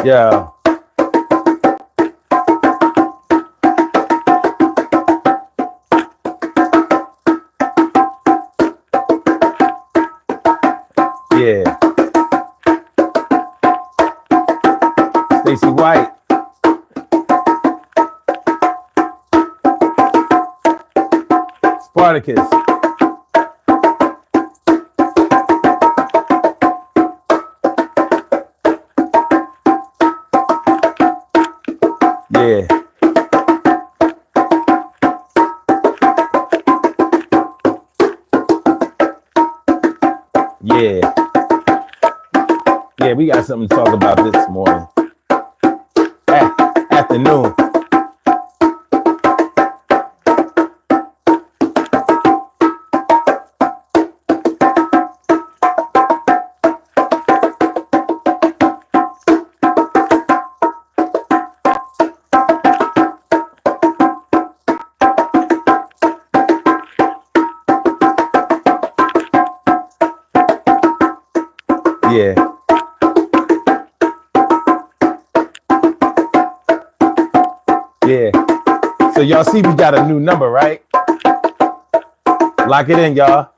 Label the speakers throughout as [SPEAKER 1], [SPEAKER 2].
[SPEAKER 1] Yeah. Yeah. Stacey White. Spartacus. Yeah. Yeah. Yeah, we got something to talk about this morning. Afternoon. Yeah. Yeah. So y'all see we got a new number, right? Lock it in, y'all.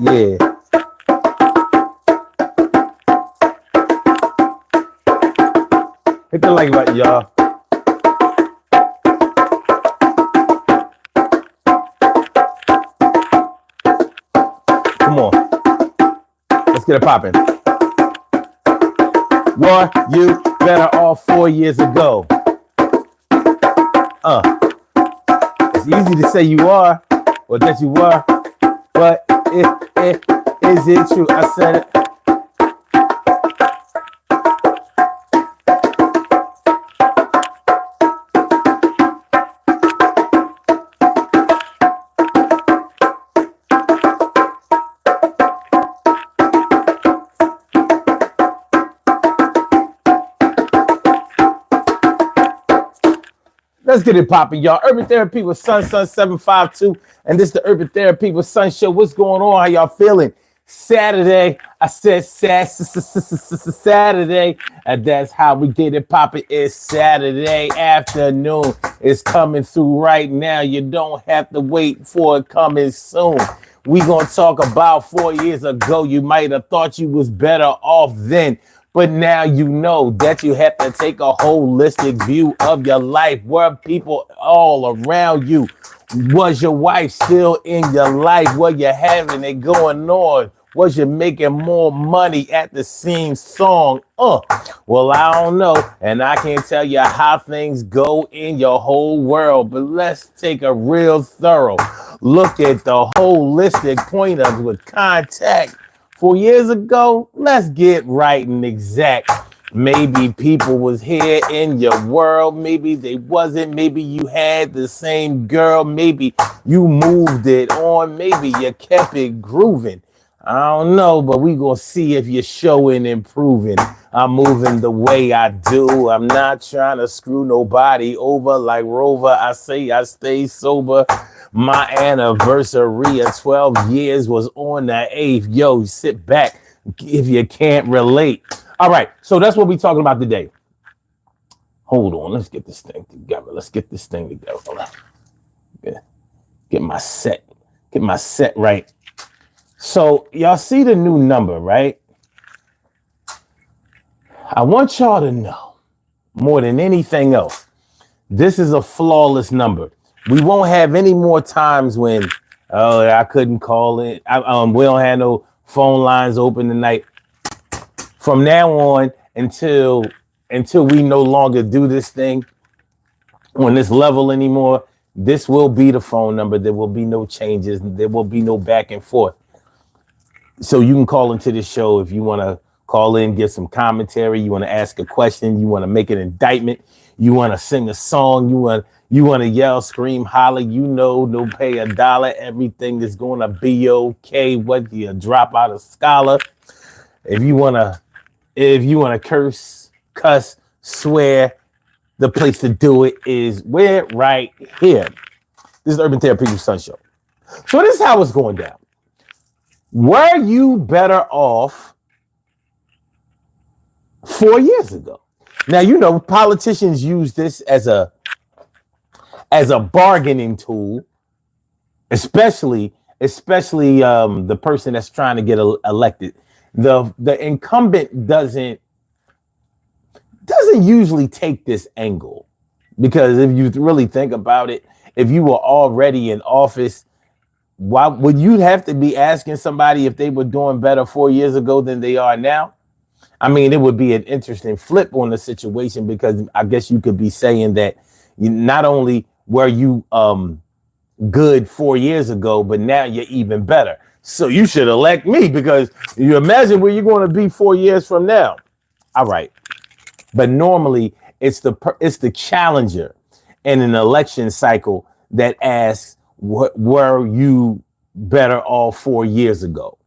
[SPEAKER 1] Yeah. Hit the like button, y'all. Come on. Let's get it popping. Were you better off 4 years ago? It's easy to say you are, or that you were, but is it true? I said it. Let's get it popping, y'all. Urban Therapy with Sun 752, and this is the Urban Therapy with Sun show. What's going on? How y'all feeling? Saturday, I said Saturday, and that's how we get it popping. It's Saturday afternoon. It's coming through right now. You don't have to wait for it coming soon. We gonna talk about 4 years ago. You might have thought you was better off then. But now you know that you have to take a holistic view of your life. Were people all around you? Was your wife still in your life? Were you having it going on? Was you making more money at the same song? Well, I don't know. And I can't tell you how things go in your whole world. But let's take a real thorough look at the holistic point of with contact. 4 years ago, let's get right and exact. Maybe people was here in your world. Maybe they wasn't. Maybe you had the same girl. Maybe you moved it on. Maybe you kept it grooving. I don't know, but we gonna see if you're showing improving. I'm moving the way I do. I'm not trying to screw nobody over like Rover. I say I stay sober. My anniversary of 12 years was on the 8th. Yo, sit back if you can't relate. All right, so that's what we're talking about today. Hold on, let's get this thing together. Let's get this thing together. Get my set right. So y'all see the new number, right? I want y'all to know more than anything else, this is a flawless number. We won't have any more times when, I couldn't call it. We don't have no phone lines open tonight. From now on until we no longer do this thing on this level anymore, this will be the phone number. There will be no changes. There will be no back and forth. So you can call into the show if you want to call in, give some commentary. You want to ask a question. You want to make an indictment. You want to sing a song. You want to yell, scream, holler. No pay a dollar. Everything is going to be okay. Whether you drop out of scholar. If you want to If you want to curse, cuss, swear, the place to do it is where? Right here. This is Urban Therapeutic Sun Show. So this is how it's going down. Were you better off 4 years ago? Now, you know, politicians use this as a bargaining tool, especially the person that's trying to get elected. The incumbent doesn't usually take this angle, because if you really think about it, if you were already in office, why would you have to be asking somebody if they were doing better 4 years ago than they are now? I mean, it would be an interesting flip on the situation, because I guess you could be saying that not only were you good 4 years ago, but now you're even better. So you should elect me, because you imagine where you're going to be 4 years from now. All right. But normally it's the challenger in an election cycle that asks, what were you better off 4 years ago?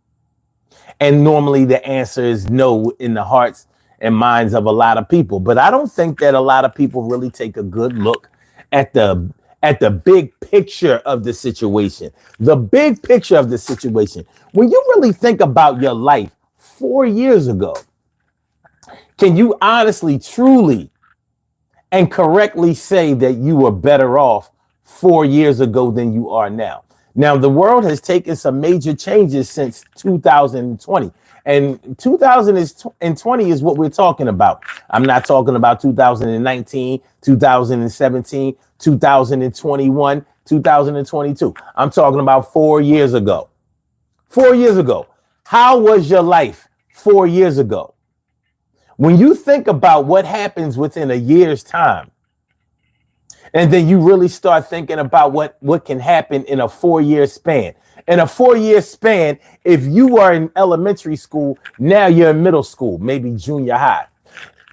[SPEAKER 1] And normally the answer is no in the hearts and minds of a lot of people. But I don't think that a lot of people really take a good look at the big picture of the situation. The big picture of the situation. When you really think about your life 4 years ago, can you honestly, truly, and correctly say that you were better off 4 years ago than you are now? Now, the world has taken some major changes since 2020. And 2020 is what we're talking about. I'm not talking about 2019, 2017, 2021, 2022. I'm talking about 4 years ago. 4 years ago. How was your life 4 years ago? When you think about what happens within a year's time, and then you really start thinking about what can happen in a 4 year span. In a 4 year span, if you are in elementary school, now you're in middle school, maybe junior high.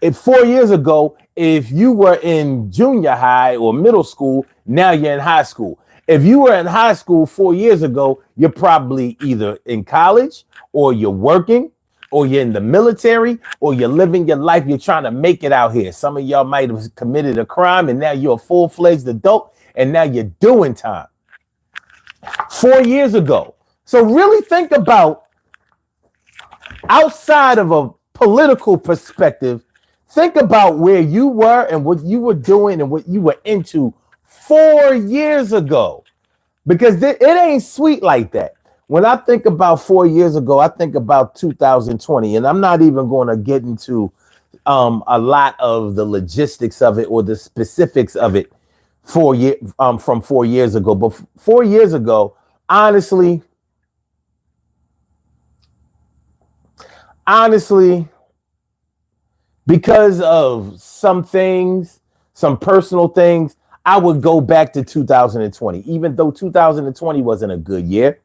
[SPEAKER 1] If 4 years ago, if you were in junior high or middle school, now you're in high school. If you were in high school 4 years ago, you're probably either in college, or you're working, or you're in the military, or you're living your life. You're trying to make it out here. Some of y'all might have committed a crime, and now you're a full-fledged adult, and now you're doing time. 4 years ago. So really think about, outside of a political perspective, think about where you were and what you were doing and what you were into 4 years ago, because it ain't sweet like that. When I think about 4 years ago, I think about 2020, and I'm not even going to get into a lot of the logistics of it or the specifics of it from 4 years ago. But 4 years ago, honestly, because of some things, some personal things, I would go back to 2020, even though 2020 wasn't a good year.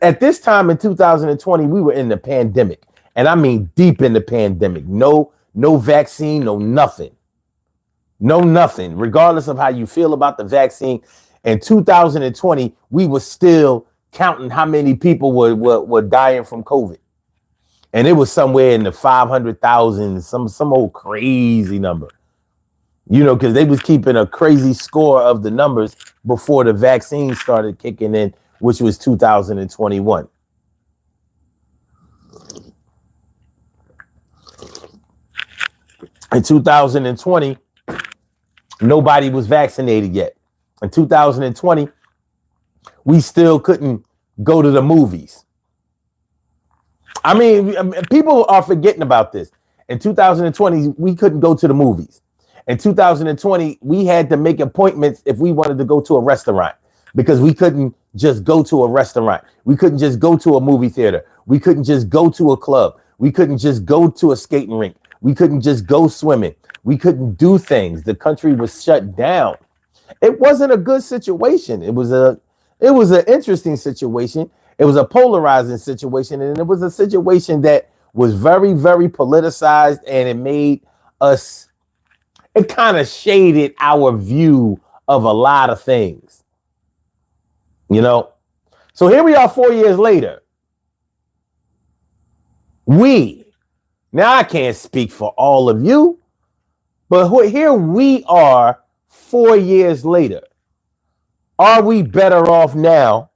[SPEAKER 1] At this time in 2020, we were in the pandemic, and I mean deep in the pandemic. No vaccine, no nothing. Regardless of how you feel about the vaccine, in 2020, we were still counting how many people were dying from COVID. And it was somewhere in the 500,000, some old crazy number. You know, because they was keeping a crazy score of the numbers before the vaccine started kicking in, which was 2021. In 2020, nobody was vaccinated yet. In 2020, we still couldn't go to the movies. I mean, people are forgetting about this. In 2020, we couldn't go to the movies. In 2020, we had to make appointments if we wanted to go to a restaurant, because we couldn't just go to a restaurant. We couldn't just go to a movie theater. We couldn't just go to a club. We couldn't just go to a skating rink. We couldn't just go swimming. We couldn't do things. The country was shut down. It wasn't a good situation. It was an interesting situation. It was a polarizing situation, and it was a situation that was very, very politicized, and it made us, it kind of shaded our view of a lot of things, you know? So here we are 4 years later. We, Now, I can't speak for all of you, but here we are 4 years later. Are we better off now,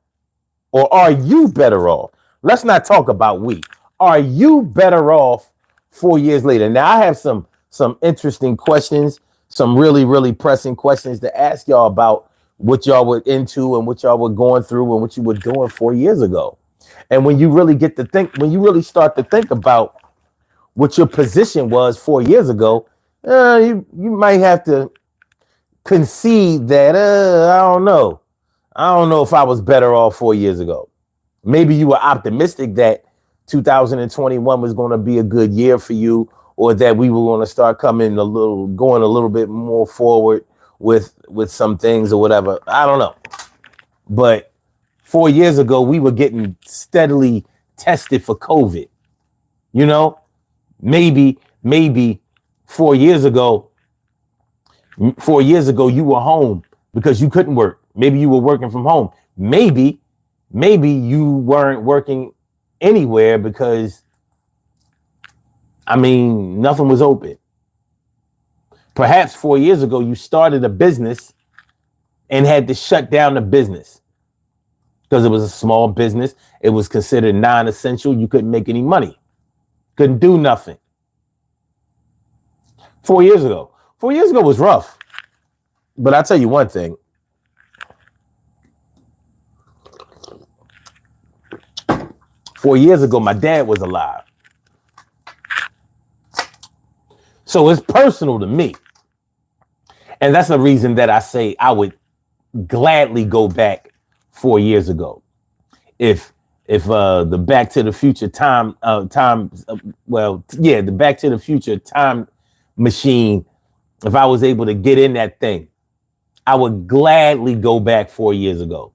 [SPEAKER 1] or are you better off? Let's not talk about we. Are you better off 4 years later? Now, I have some interesting questions, some really, really pressing questions to ask y'all about what y'all were into and what y'all were going through and what you were doing 4 years ago. And when you really get to think, when you really start to think about what your position was 4 years ago, you might have to concede that I don't know. I don't know if I was better off 4 years ago. Maybe you were optimistic that 2021 was going to be a good year for you, or that we were going to start going a little bit more forward with some things or whatever. I don't know. But 4 years ago, we were getting steadily tested for COVID. You know, maybe 4 years ago, you were home because you couldn't work. Maybe you were working from home. Maybe you weren't working anywhere because, nothing was open. Perhaps 4 years ago, you started a business and had to shut down the business because it was a small business. It was considered non-essential. You couldn't make any money. Couldn't do nothing. 4 years ago. 4 years ago was rough. But I'll tell you one thing. 4 years ago, my dad was alive. So it's personal to me. And that's the reason that I say I would gladly go back 4 years ago. If the Back to the Future the Back to the Future time machine, if I was able to get in that thing, I would gladly go back 4 years ago.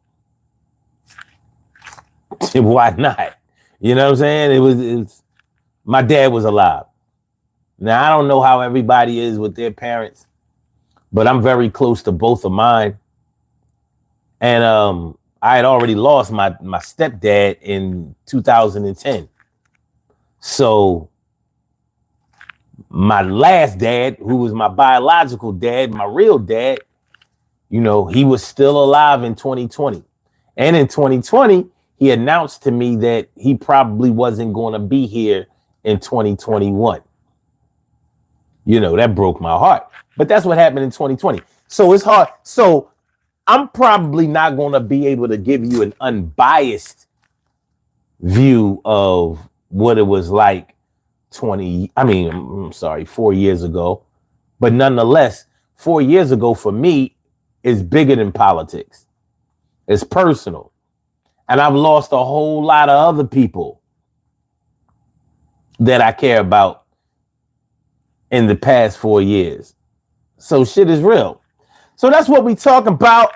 [SPEAKER 1] Why not? You know what I'm saying? It was my dad was alive. Now, I don't know how everybody is with their parents, but I'm very close to both of mine. And I had already lost my stepdad in 2010. So my last dad, who was my biological dad, my real dad, he was still alive in 2020. And in 2020, he announced to me that he probably wasn't going to be here in 2021. That broke my heart. But that's what happened in 2020. So it's hard. So I'm probably not going to be able to give you an unbiased view of what it was like 4 years ago. But nonetheless, 4 years ago for me is bigger than politics. It's personal. And I've lost a whole lot of other people that I care about in the past 4 years. So shit is real. So that's what we talk about.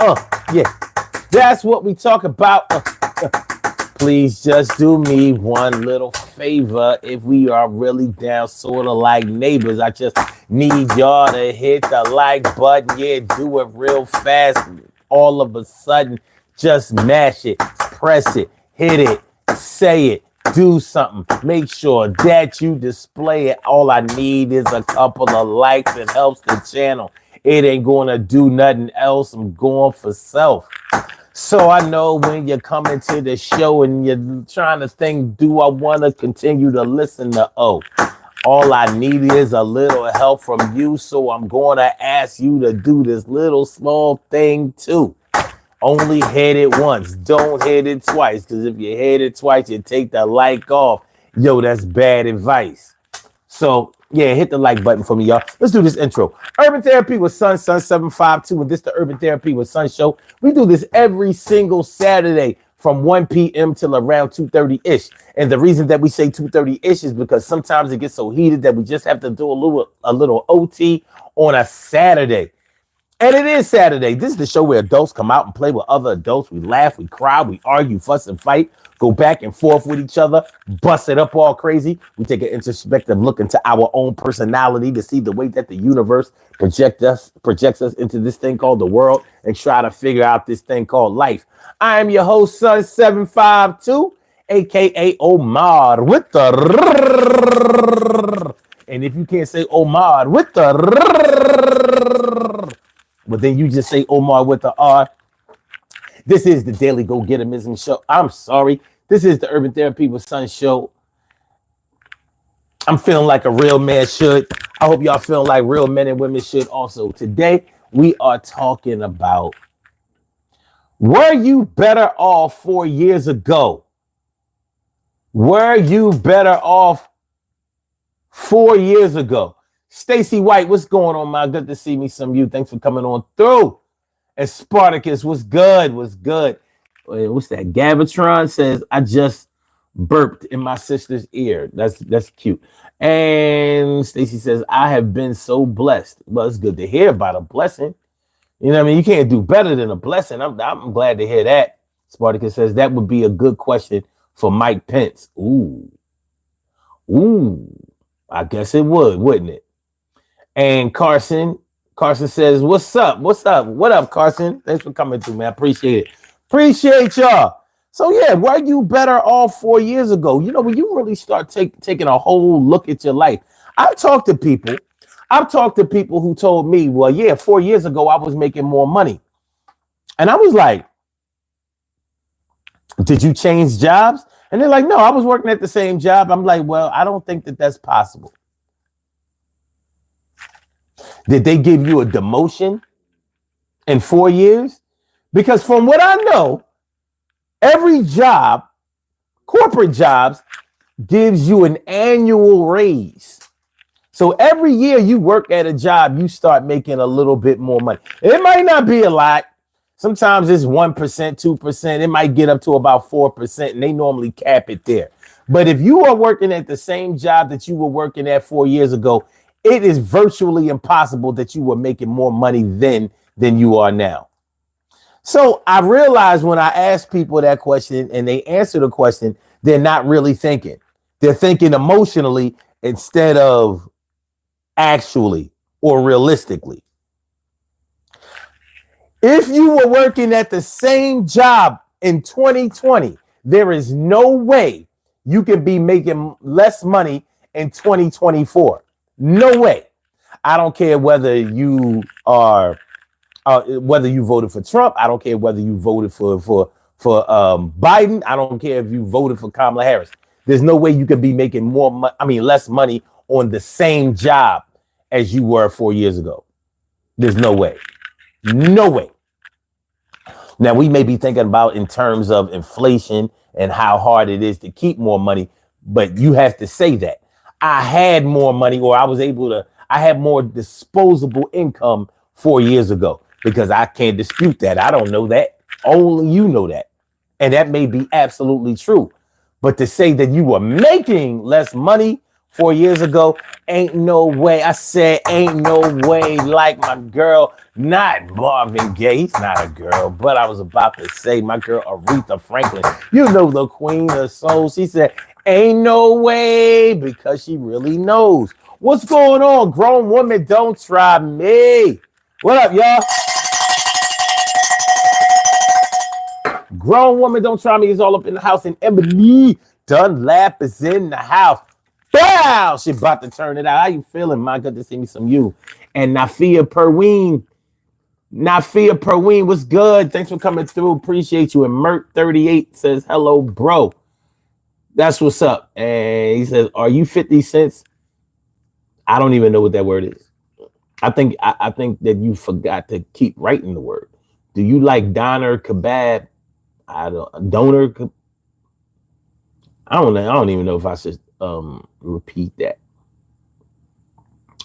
[SPEAKER 1] That's what we talk about. Please just do me one little favor. If we are really down, sort of like neighbors, I just need y'all to hit the like button. Yeah, do it real fast. All of a sudden, just mash it, press it, hit it, say it, do something. Make sure that you display it. All I need is a couple of likes. It helps the channel. It ain't going to do nothing else. I'm going for self. So I know when you're coming to the show and you're trying to think, do I want to continue to listen to all I need is a little help from you. So I'm going to ask you to do this little small thing too. Only hit it once. Don't hit it twice. Because if you hit it twice, you take the like off. Yo, that's bad advice. So, yeah, hit the like button for me, y'all. Let's do this intro. Urban Therapy with Sun 752. And this is the Urban Therapy with Sun show. We do this every single Saturday from 1 p.m. till around 2:30-ish. And the reason that we say 2:30-ish is because sometimes it gets so heated that we just have to do a little OT on a Saturday. And it is Saturday. This is the show where adults come out and play with other adults. We laugh, we cry, we argue, fuss, and fight, go back and forth with each other, bust it up all crazy. We take an introspective look into our own personality to see the way that the universe projects us into this thing called the world and try to figure out this thing called life. I am your host, Sun 752, aka Omar with the and if you can't say Omar with the but then you just say Omar with the R. This is the Daily Go Getimism Show. I'm sorry. This is the Urban Therapy with Son Show. I'm feeling like a real man should. I hope y'all feeling like real men and women should also. Today, we are talking about, were you better off 4 years ago? Were you better off 4 years ago? Stacy White, what's going on, man? Good to see me, some of you. Thanks for coming on through. And Spartacus, what's good? What's good? What's that? Gavatron says, I just burped in my sister's ear. That's cute. And Stacy says, I have been so blessed. Well, it's good to hear about a blessing. You know what I mean? You can't do better than a blessing. I'm glad to hear that. Spartacus says, that would be a good question for Mike Pence. Ooh. I guess it would, wouldn't it? And Carson says, what's up? What up, Carson? Thanks for coming through, man. Appreciate it. Appreciate y'all. So yeah, were you better off 4 years ago? You know, when you really start taking a whole look at your life. I've talked to people who told me, well, yeah, 4 years ago, I was making more money. And I was like, did you change jobs? And they're like, no, I was working at the same job. I'm like, well, I don't think that that's possible. Did they give you a demotion in 4 years? Because from what I know, every job, corporate jobs, gives you an annual raise. So every year you work at a job, you start making a little bit more money. It might not be a lot. Sometimes it's 1%, 2%. It might get up to about 4%, and they normally cap it there. But if you are working at the same job that you were working at 4 years ago, it is virtually impossible that you were making more money then than you are now. So I realized when I ask people that question and they answer the question, they're not really thinking. They're thinking emotionally instead of actually or realistically. If you were working at the same job in 2020, there is no way you can be making less money in 2024. No way. I don't care whether you are whether you voted for Trump. I don't care whether you voted for Biden. I don't care if you voted for Kamala Harris. There's no way you could be making less money on the same job as you were 4 years ago. There's no way. No way. Now, we may be thinking about in terms of inflation and how hard it is to keep more money, but you have to say that I had more money, or I had more disposable income 4 years ago, because I can't dispute that. I don't know that. Only you know that. And that may be absolutely true. But to say that you were making less money 4 years ago, ain't no way. I said, ain't no way. Like my girl, not Marvin Gaye. He's not a girl, but I was about to say my girl, Aretha Franklin. You know, the queen of soul. She said, ain't no way, because she really knows. What's going on? Grown woman, don't try me. What up, y'all? Grown woman, don't try me. Is all up in the house, and Emily Dunlap is in the house. Wow, she about to turn it out. How you feeling, my? Good to see me some you. And Nafia Perween, what's good? Thanks for coming through. Appreciate you. And Mert38 says, hello, bro. That's what's up. And he says, are you 50 cents? I don't even know what that word is. I think that you forgot to keep writing the word. Do you like doner kebab? I don't know. I don't even know if I should repeat that.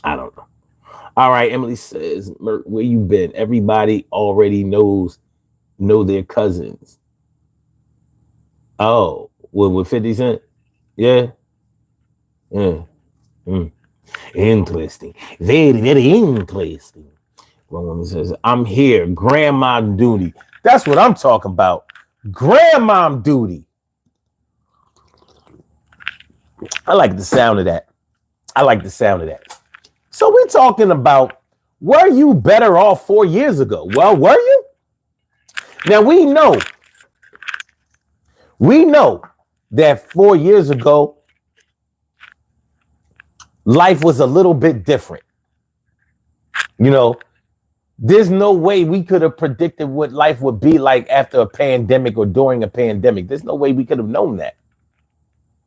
[SPEAKER 1] I don't know. All right, Emily says, where you been? Everybody already know their cousins. Oh, with 50 Cent? Yeah. Interesting. Very, very interesting. One woman says, I'm here. Grandmom duty. That's what I'm talking about. Grandmom duty. I like the sound of that. So we're talking about, were you better off 4 years ago? Well, were you? Now we know that 4 years ago, life was a little bit different. You know, there's no way we could have predicted what life would be like after a pandemic or during a pandemic. There's no way we could have known that.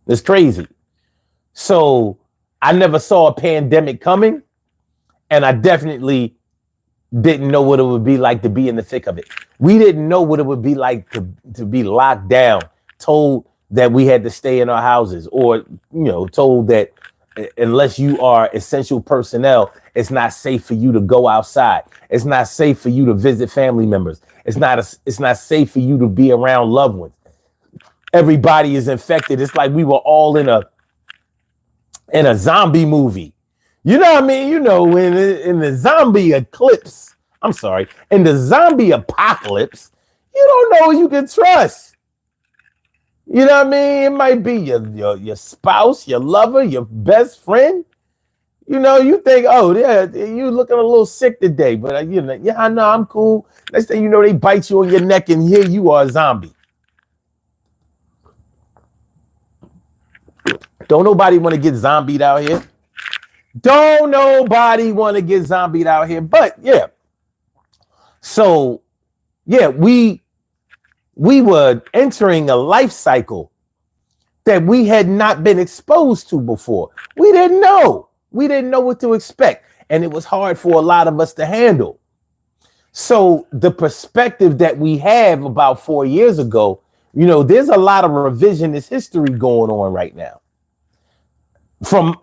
[SPEAKER 1] It's crazy. So I never saw a pandemic coming, and I definitely didn't know what it would be like to be in the thick of it. We didn't know what it would be like to be locked down, told that we had to stay in our houses, or, told that unless you are essential personnel, it's not safe for you to go outside. It's not safe for you to visit family members. It's not safe for you to be around loved ones. Everybody is infected. It's like we were all in a zombie movie. You know what I mean? In the zombie eclipse, in the zombie apocalypse, you don't know who you can trust. You know what I mean? It might be your spouse, your lover, your best friend. You think, oh, yeah, you looking a little sick today, but I know I'm cool. Next thing you know, they bite you on your neck, and here you are, a zombie. Don't nobody want to get zombied out here. Don't nobody want to get zombied out here. But yeah. So yeah, we were entering a life cycle that we had not been exposed to before. We didn't know. We didn't know what to expect. And it was hard for a lot of us to handle. So the perspective that we have about 4 years ago, there's a lot of revisionist history going on right now. From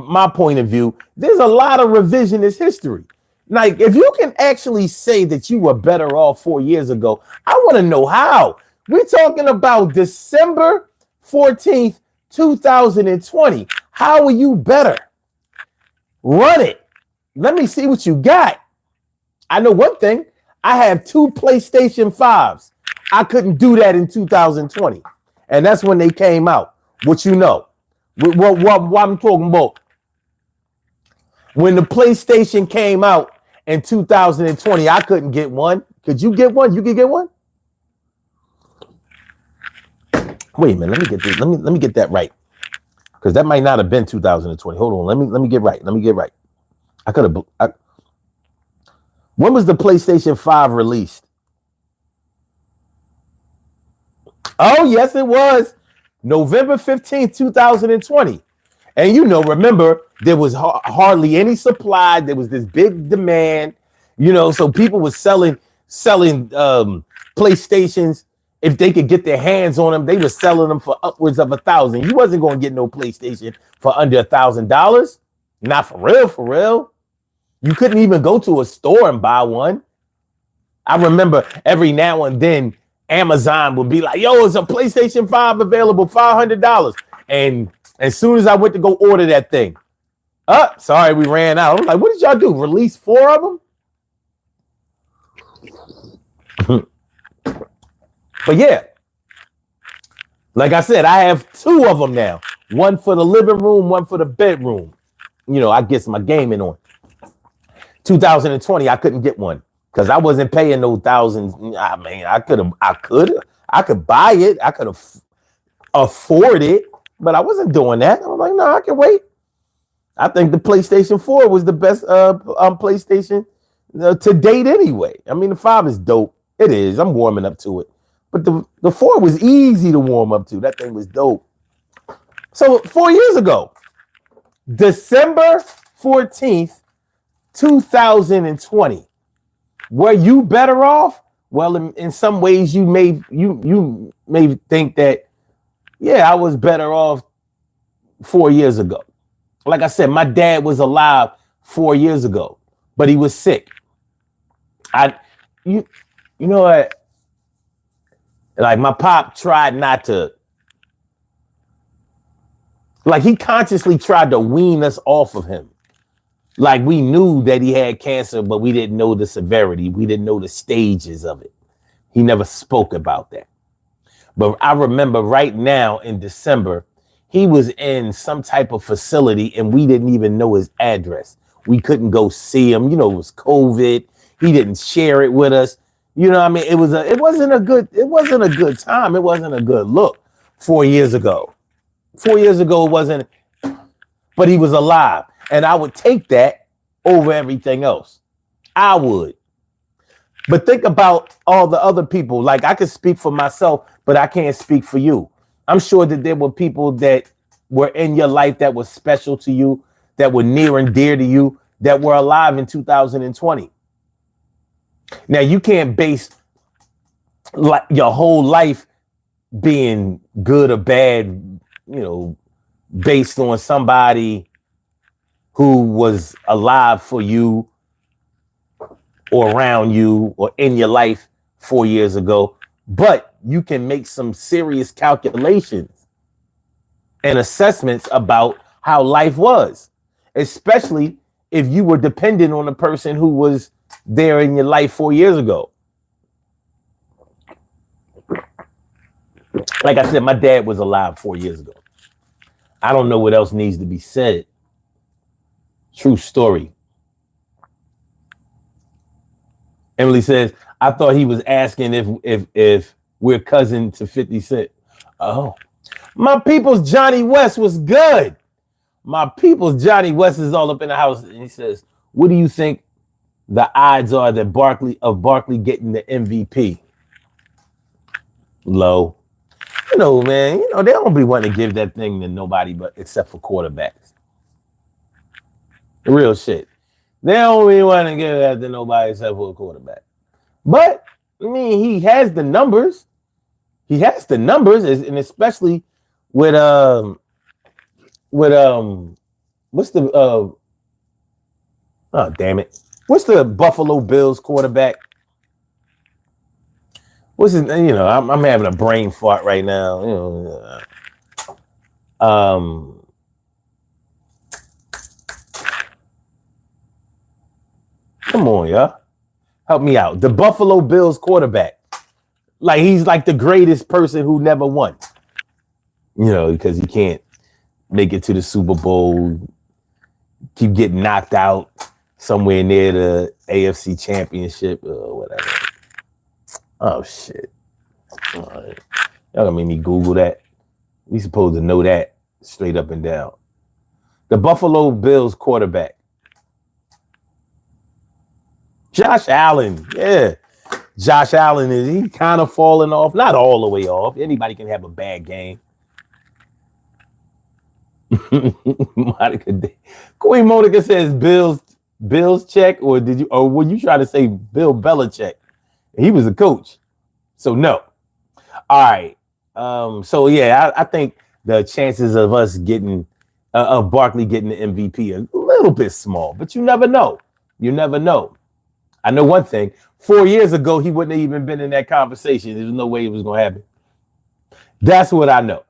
[SPEAKER 1] my point of view, there's a lot of revisionist history. Like, if you can actually say that you were better off 4 years ago, I want to know how. We're talking about December 14th, 2020. How are you better? Run it. Let me see what you got. I know one thing. I have 2 PlayStation 5s. I couldn't do that in 2020. And that's when they came out. What I'm talking about. When the PlayStation came out in 2020, I couldn't get one. Could you get one? You could get one? Wait a minute. Let me get this. Let me get that right. Because that might not have been 2020. Hold on. Let me get right. I could have. When was the PlayStation 5 released? Oh, yes, it was. November 15th, 2020. And remember, there was hardly any supply. There was this big demand, so people were selling PlayStations. If they could get their hands on them, they were selling them for upwards of $1,000. You wasn't going to get no PlayStation for under $1,000. Not for real. You couldn't even go to a store and buy one. I remember every now and then Amazon would be like, yo, it's a PlayStation 5 available, $500. And as soon as I went to go order that thing, sorry, we ran out. I'm like, what did y'all do? Release 4 of them? But yeah, like I said, I have 2 of them now. One for the living room, one for the bedroom. I get my gaming on. 2020, I couldn't get one because I wasn't paying no thousands. I mean, I could buy it. I could afford it, but I wasn't doing that. I was like, no, I can wait. I think the PlayStation 4 was the best PlayStation to date anyway. I mean, the 5 is dope. It is. I'm warming up to it. But the 4 was easy to warm up to. That thing was dope. So 4 years ago, December 14th, 2020, were you better off? Well, in some ways, you may think that, yeah, I was better off 4 years ago. Like I said, my dad was alive 4 years ago, but he was sick. You know what? Like, my pop tried not to, like, he consciously tried to wean us off of him. Like, we knew that he had cancer, but we didn't know the severity. We didn't know the stages of it. He never spoke about that. But I remember right now in December, he was in some type of facility and we didn't even know his address. We couldn't go see him. It was COVID. He didn't share it with us. You know what I mean? It wasn't a good time. It wasn't a good look 4 years ago. 4 years ago, it wasn't, but he was alive. And I would take that over everything else. I would. But think about all the other people. Like, I could speak for myself, but I can't speak for you. I'm sure that there were people that were in your life that were special to you, that were near and dear to you, that were alive in 2020. Now, you can't base like your whole life being good or bad, based on somebody who was alive for you or around you or in your life 4 years ago. But you can make some serious calculations and assessments about how life was, especially if you were dependent on a person who was there in your life 4 years ago. Like I said, my dad was alive 4 years ago. I don't know what else needs to be said. True story. Emily says, I thought he was asking if we're cousin to 50 Cent. Oh, my people's Johnny West was good. My people's Johnny West is all up in the house. And he says, what do you think the odds are that Barkley getting the MVP? Low. Man, they don't be wanting to give that thing to nobody but except for quarterbacks. Real shit. They don't really want to give that to nobody except for a quarterback. But I mean, he has the numbers. He has the numbers, and especially with what's the oh damn it, what's the Buffalo Bills quarterback? What's his? I'm having a brain fart right now. Come on, y'all. Help me out. The Buffalo Bills quarterback. Like, he's like the greatest person who never won. Because he can't make it to the Super Bowl. Keep getting knocked out somewhere near the AFC Championship or whatever. Oh, shit. All right. Y'all gonna make me Google that. We supposed to know that straight up and down. The Buffalo Bills quarterback. Josh Allen. Yeah. Josh Allen, is he kind of falling off? Not all the way off. Anybody can have a bad game. Queen Monica says Bills check, or were you trying to say Bill Belichick? He was a coach. So no. All right. So yeah, I think the chances of us getting of Barkley getting the MVP are a little bit small, but you never know. You never know. I know one thing. 4 years ago, he wouldn't have even been in that conversation. There's no way it was gonna happen. That's what I know.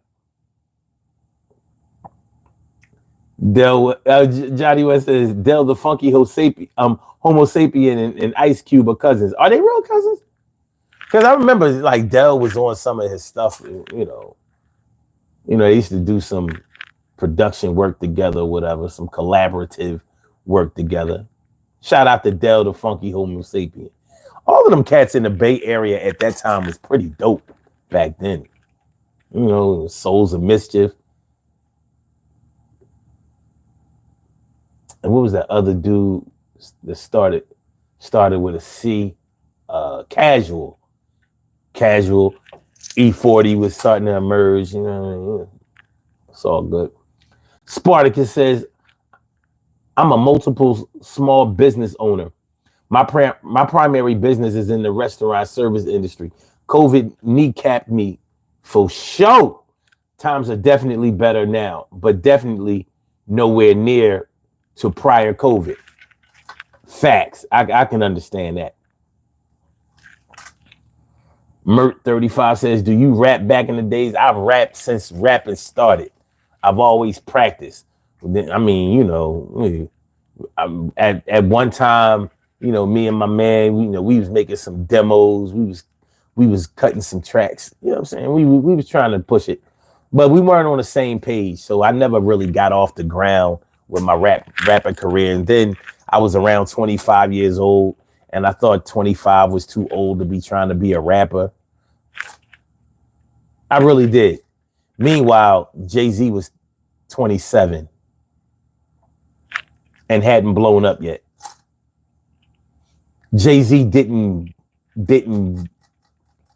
[SPEAKER 1] Johnny West says Del the Funky Homo sapien and Ice Cube are cousins. Are they real cousins? Because I remember like Del was on some of his stuff. They used to do some production work together, whatever, some collaborative work together. Shout out to Del the Funky Homo sapien. All of them cats in the Bay Area at that time was pretty dope back then. Souls of Mischief. And what was that other dude that started with a C? Casual. E40 was starting to emerge. It's all good. Spartacus says, I'm a multiple small business owner. My primary business is in the restaurant service industry. COVID kneecapped me for sure. Times are definitely better now, but definitely nowhere near to prior COVID. Facts. I can understand that. Mert35 says, do you rap back in the days? I've rapped since rapping started. I've always practiced. I mean, at one time, me and my man, we was making some demos. We was cutting some tracks. You know what I'm saying? We was trying to push it, but we weren't on the same page. So I never really got off the ground with my rapping career. And then I was around 25 years old, and I thought 25 was too old to be trying to be a rapper. I really did. Meanwhile, Jay-Z was 27 and hadn't blown up yet. Jay-Z didn't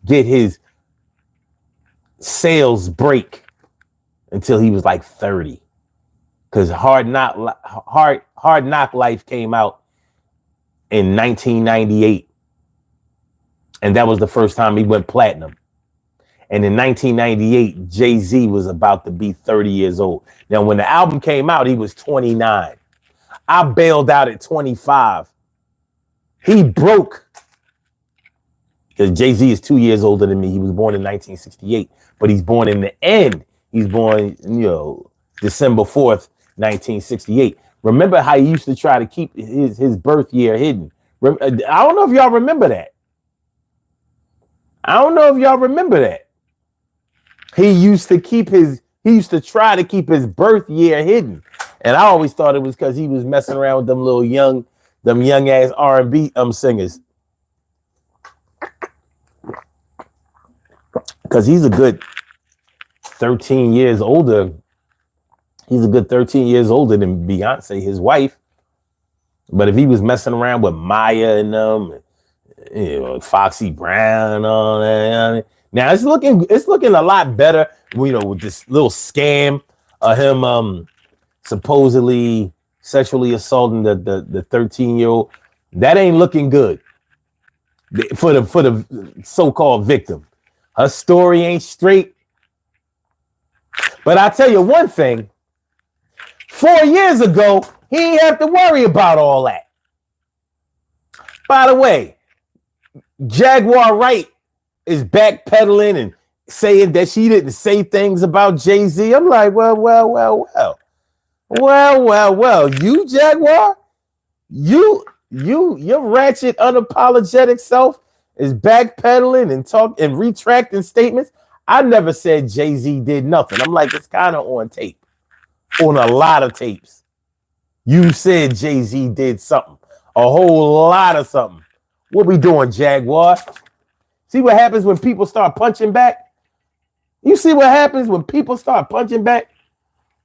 [SPEAKER 1] get his sales break until he was like 30. Because Hard Knock Life came out in 1998. And that was the first time he went platinum. And in 1998, Jay-Z was about to be 30 years old. Now, when the album came out, he was 29. I bailed out at 25. He broke. Because Jay-Z is 2 years older than me. He was born in 1968. But he's born in the end. He's born, December 4th, 1968. Remember how he used to try to keep his birth year hidden? I don't know if y'all remember that. He used to try to keep his birth year hidden. And I always thought it was because he was messing around with them young ass R&B singers. Because he's a good 13 years older. He's a good 13 years older than Beyonce, his wife. But if he was messing around with Maya and them, Foxy Brown and all that. Now it's looking a lot better, with this little scam of him supposedly sexually assaulting the 13-year-old. That ain't looking good for the so-called victim. Her story ain't straight. But I tell you one thing, 4 years ago, he didn't have to worry about all that. By the way, Jaguar Wright is backpedaling and saying that she didn't say things about Jay-Z. I'm like, well. You, Jaguar, your ratchet, unapologetic self is backpedaling and retracting statements. I never said Jay-Z did nothing. I'm like, it's kind of on tape. On a lot of tapes. You said Jay-Z did something. A whole lot of something. What we doing, Jaguar? See what happens when people start punching back? You see what happens when people start punching back?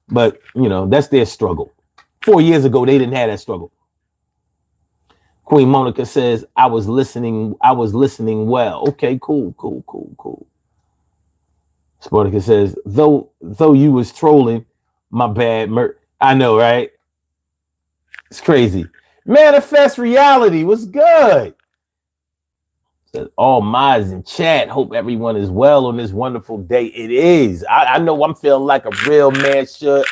[SPEAKER 1] But, that's their struggle. 4 years ago, they didn't have that struggle. Queen Monica says, I was listening well. Okay, cool. Sportica says, though you was trolling, my bad. I know, right? It's crazy. Manifest Reality was good. Says, all mods in chat. Hope everyone is well on this wonderful day. It is. I know I'm feeling like a real man should.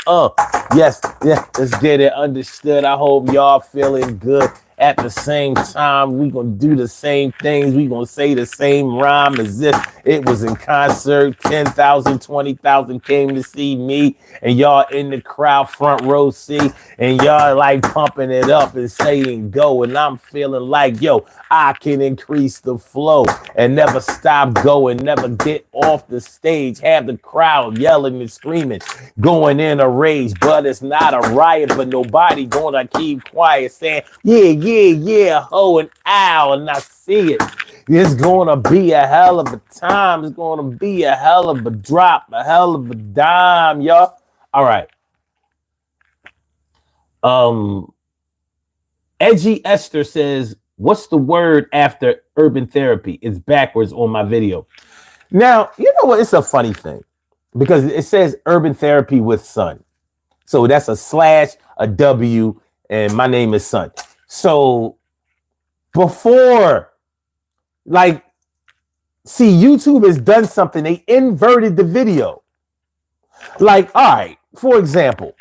[SPEAKER 1] Yes. Let's get it understood. I hope y'all feeling good. At the same time, we gonna do the same things. We gonna say the same rhyme as if it was in concert. 10,000, 20,000 came to see me, and y'all in the crowd front row seat, and y'all like pumping it up and saying go. And I'm feeling like, yo, I can increase the flow and never stop going, never get off the stage, have the crowd yelling and screaming, going in a rage, but it's not a riot, but nobody gonna keep quiet saying, yeah, ho and ow, and I see it. It's gonna be a hell of a time. It's gonna be a hell of a drop, a hell of a dime, y'all. All right. Edgy Esther says, what's the word after urban therapy? It's backwards on my video. Now, you know what? It's a funny thing because it says urban therapy with Son. So that's a slash, a W, and my name is Son. So before, YouTube has done something. They inverted the video. All right, for example,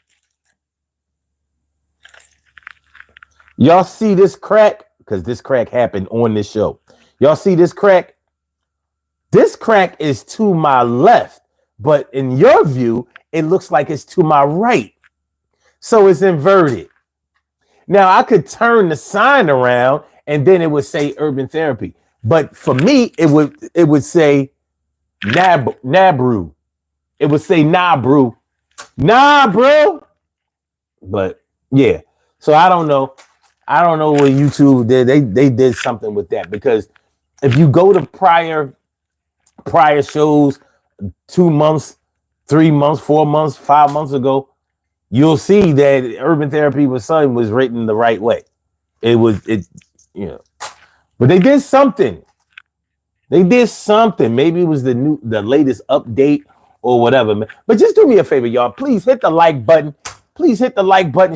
[SPEAKER 1] y'all see this crack? Because this crack happened on this show. Y'all see this crack? This crack is to my left, but in your view, it looks like it's to my right. So it's inverted. Now, I could turn the sign around and then it would say urban therapy. But for me, it would say Nabru. It would say Nabru. Nah, bro. But yeah. So I don't know. I don't know what YouTube did. They did something with that because if you go to prior shows 2 months, 3 months, 4 months, 5 months ago, you'll see that Urban Therapy with Son was written the right way. But they did something. Maybe it was the latest update or whatever. But just do me a favor, y'all. Please hit the like button.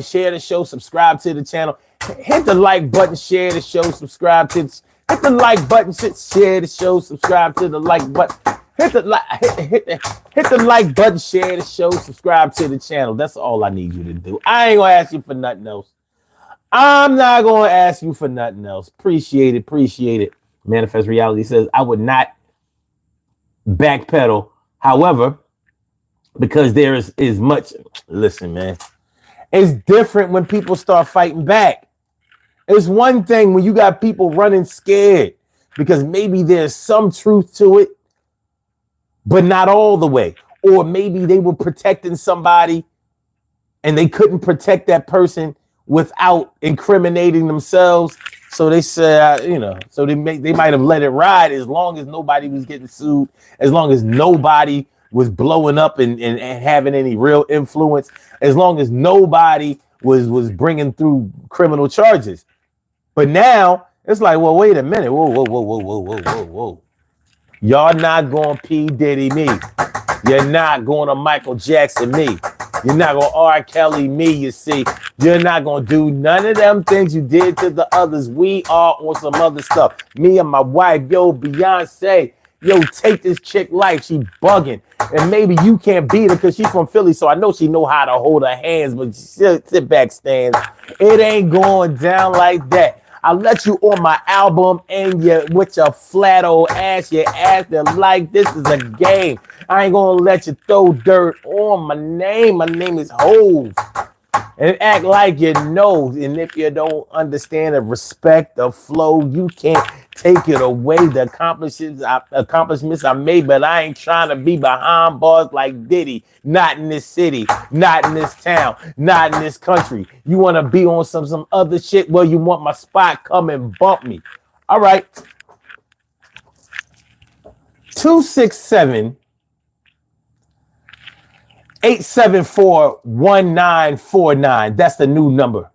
[SPEAKER 1] Share the show, subscribe to the channel. Hit the like button, share the show, subscribe to hit the like button, share the show, subscribe to the like button. Hit the like button, share the show, subscribe to the channel. That's all I need you to do. I ain't gonna ask you for nothing else. I'm not gonna ask you for nothing else. Appreciate it. Manifest Reality says I would not backpedal. However, because there is much. Listen, man, it's different when people start fighting back. It's one thing when you got people running scared because maybe there's some truth to it, but not all the way. Or maybe they were protecting somebody and they couldn't protect that person without incriminating themselves. So they said, so they might have let it ride as long as nobody was getting sued, as long as nobody was blowing up and having any real influence, as long as nobody was bringing through criminal charges. But now it's like, well, wait a minute. Whoa. Y'all not going P. Diddy me. You're not going to Michael Jackson me. You're not going to R. Kelly me, you see. You're not going to do none of them things you did to the others. We are on some other stuff. Me and my wife, Beyonce. Take this chick life. She bugging. And maybe you can't beat her because she's from Philly, so I know she know how to hold her hands, but sit back, stands. It ain't going down like that. I let you on my album and with your flat old ass, your ass that like this is a game. I ain't gonna let you throw dirt on my name. My name is Hove. And act like you know. And if you don't understand the respect, the flow, you can't take it away. The accomplishments I made, but I ain't trying to be behind bars like Diddy. Not in this city, not in this town, not in this country. You want to be on some other shit? Well, you want my spot? Come and bump me. All right. 267 874-1949. That's the new number.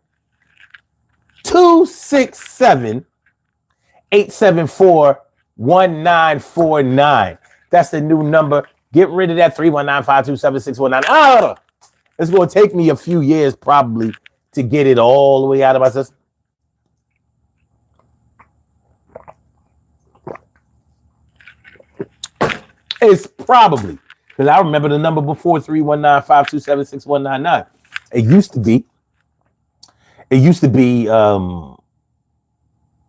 [SPEAKER 1] 267-874-1949. That's the new number. Get rid of that 319-527-619. It's going to take me a few years probably to get it all the way out of my system. It's probably. Because I remember the number before 319-527-6199. It used to be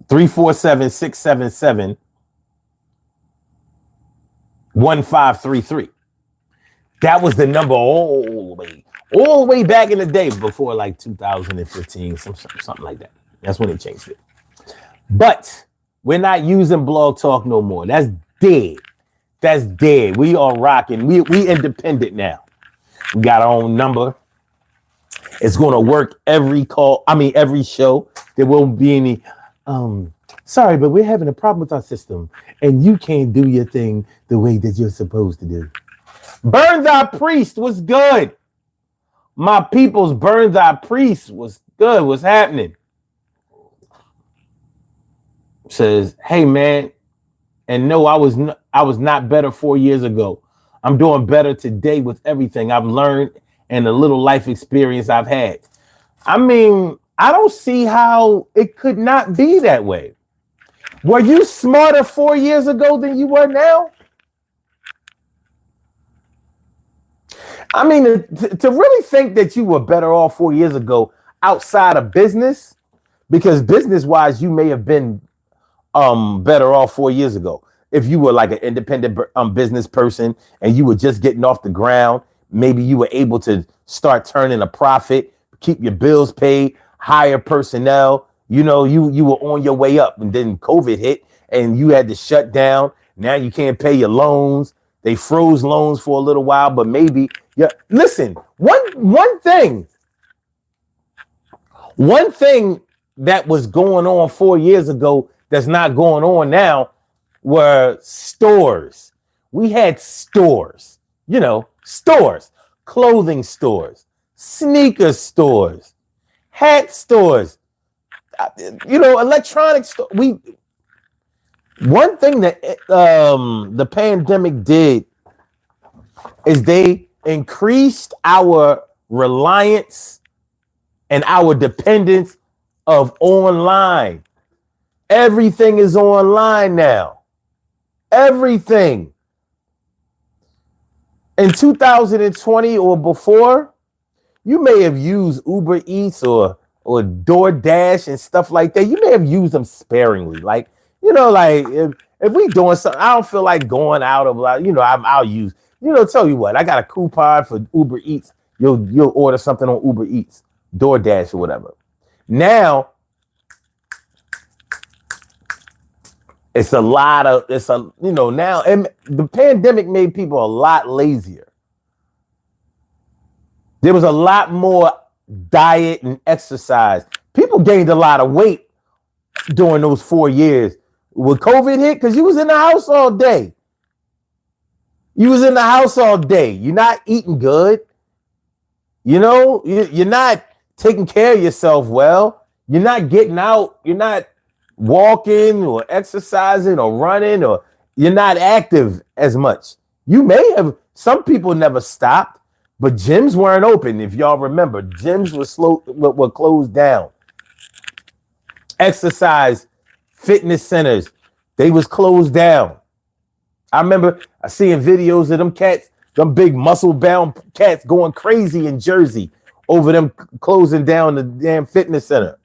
[SPEAKER 1] 347-677-1533. That was the number all the way back in the day before like 2015, something like that. That's when they changed it. But we're not using Blog Talk no more. That's dead. That's dead. We are rocking. We independent now. We got our own number. It's going to work every show. There won't be any, sorry, but we're having a problem with our system and you can't do your thing the way that you're supposed to do. Burns Our Priest was good. My people's Burns Our Priest was good. What's happening? Says, hey, man. And no, I was not better 4 years ago. I'm doing better today with everything I've learned and the little life experience I've had. I mean, I don't see how it could not be that way. Were you smarter 4 years ago than you were now? I mean, to really think that you were better off 4 years ago outside of business, because business-wise, you may have been better off 4 years ago. If you were like an independent business person and you were just getting off the ground, maybe you were able to start turning a profit, keep your bills paid, hire personnel. You were on your way up, and then COVID hit and you had to shut down. Now you can't pay your loans. They froze loans for a little while, but maybe listen, one thing that was going on 4 years ago that's not going on now were stores. We had stores. stores, clothing stores, sneaker stores, hat stores, electronic store. One thing that the pandemic did is they increased our reliance and our dependence of online. Everything is online now. Everything. In 2020 or before, you may have used Uber Eats or DoorDash and stuff like that. You may have used them sparingly. Like, if we doing something, I don't feel like going out of, I'll use, tell you what, I got a coupon for Uber Eats. You'll order something on Uber Eats, DoorDash or whatever. Now, now, and the pandemic made people a lot lazier. There was a lot more diet and exercise. People gained a lot of weight during those 4 years. When COVID hit, because you was in the house all day. You're not eating good. You're not taking care of yourself well. You're not getting out. You're not walking or exercising or running, or you're not active as much. You may have, some people never stopped, but gyms weren't open. If y'all remember, gyms were closed down. Exercise, fitness centers, they was closed down. I remember seeing videos of them cats, them big muscle-bound cats going crazy in Jersey over them closing down the damn fitness center.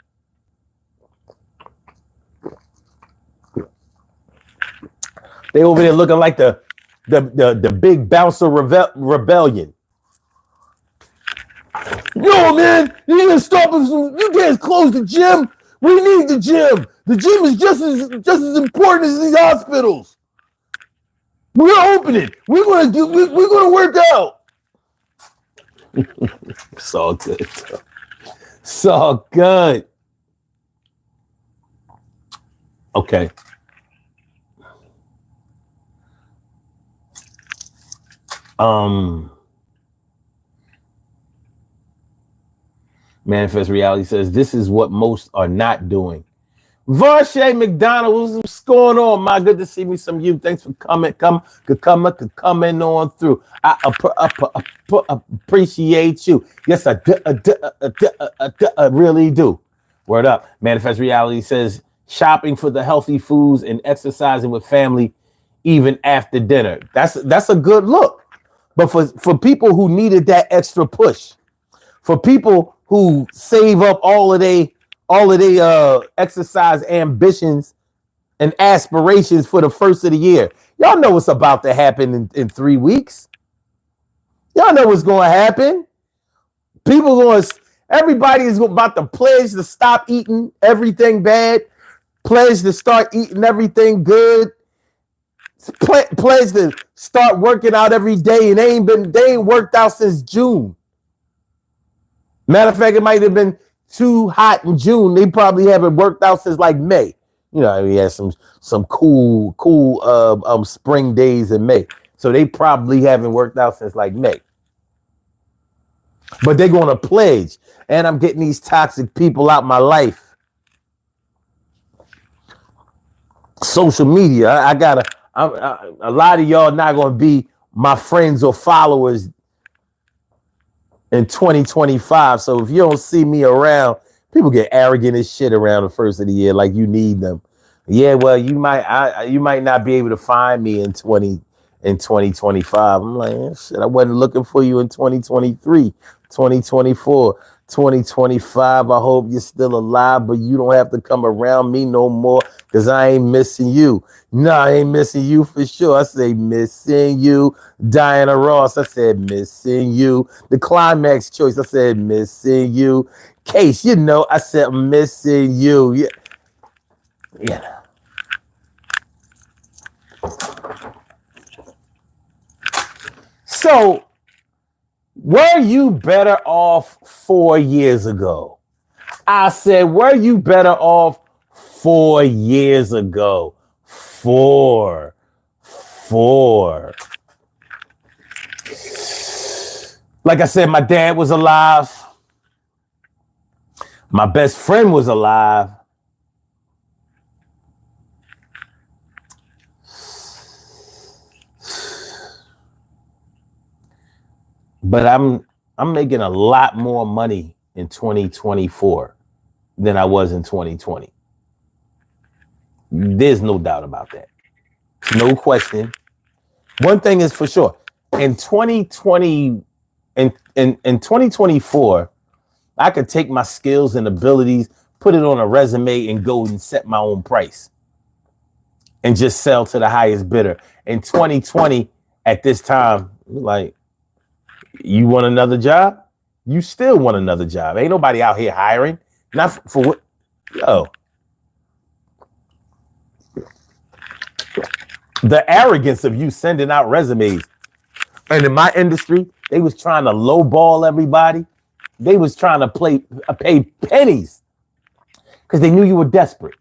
[SPEAKER 1] They over there looking like the big bouncer rebellion. No, man, you need to stop us. You guys close the gym. We need the gym. The gym is just as important as these hospitals. We're gonna open it. We're gonna work out. It's all good. It's all good. Okay. Manifest Reality says this is what most are not doing. Varshay McDonald, what's going on? My good to see me some you. Thanks for coming on through. I appreciate you. Yes, I really do. Word up. Manifest Reality says shopping for the healthy foods and exercising with family even after dinner. That's a good look. But for people who needed that extra push, for people who save up all of their exercise ambitions and aspirations for the first of the year, y'all know what's about to happen in 3 weeks. Y'all know what's going to happen. Everybody is about to pledge to stop eating everything bad, pledge to start eating everything good. Pledge to start working out every day, and they ain't worked out since June. Matter of fact, it might have been too hot in June. They probably haven't worked out since like May. We had some cool spring days in May, so they probably haven't worked out since like May. But they're gonna pledge, and I'm getting these toxic people out my life. Social media, a lot of y'all not going to be my friends or followers in 2025. So if you don't see me around, people get arrogant as shit around the first of the year, like you need them. Yeah, well, you might not be able to find me in 2025. I'm like, shit, I wasn't looking for you in 2023, 2024, 2025. I hope you're still alive, but you don't have to come around me no more because I ain't missing you. No, I ain't missing you for sure. I say missing you. Diana Ross, I said missing you. The Climax Choice, I said missing you. Case, I said missing you. Yeah. So, were you better off 4 years ago? I said, were you better off 4 years ago? Four. Like I said, my dad was alive. My best friend was alive. But I'm making a lot more money in 2024 than I was in 2020. There's no doubt about that. No question. One thing is for sure. In 2020, in 2024, I could take my skills and abilities, put it on a resume, and go and set my own price and just sell to the highest bidder. In 2020, at this time, like, you want another job? You still want another job. Ain't nobody out here hiring. Not for what? Yo. The arrogance of you sending out resumes. And in my industry, they was trying to lowball everybody. They was trying to pay pennies because they knew you were desperate.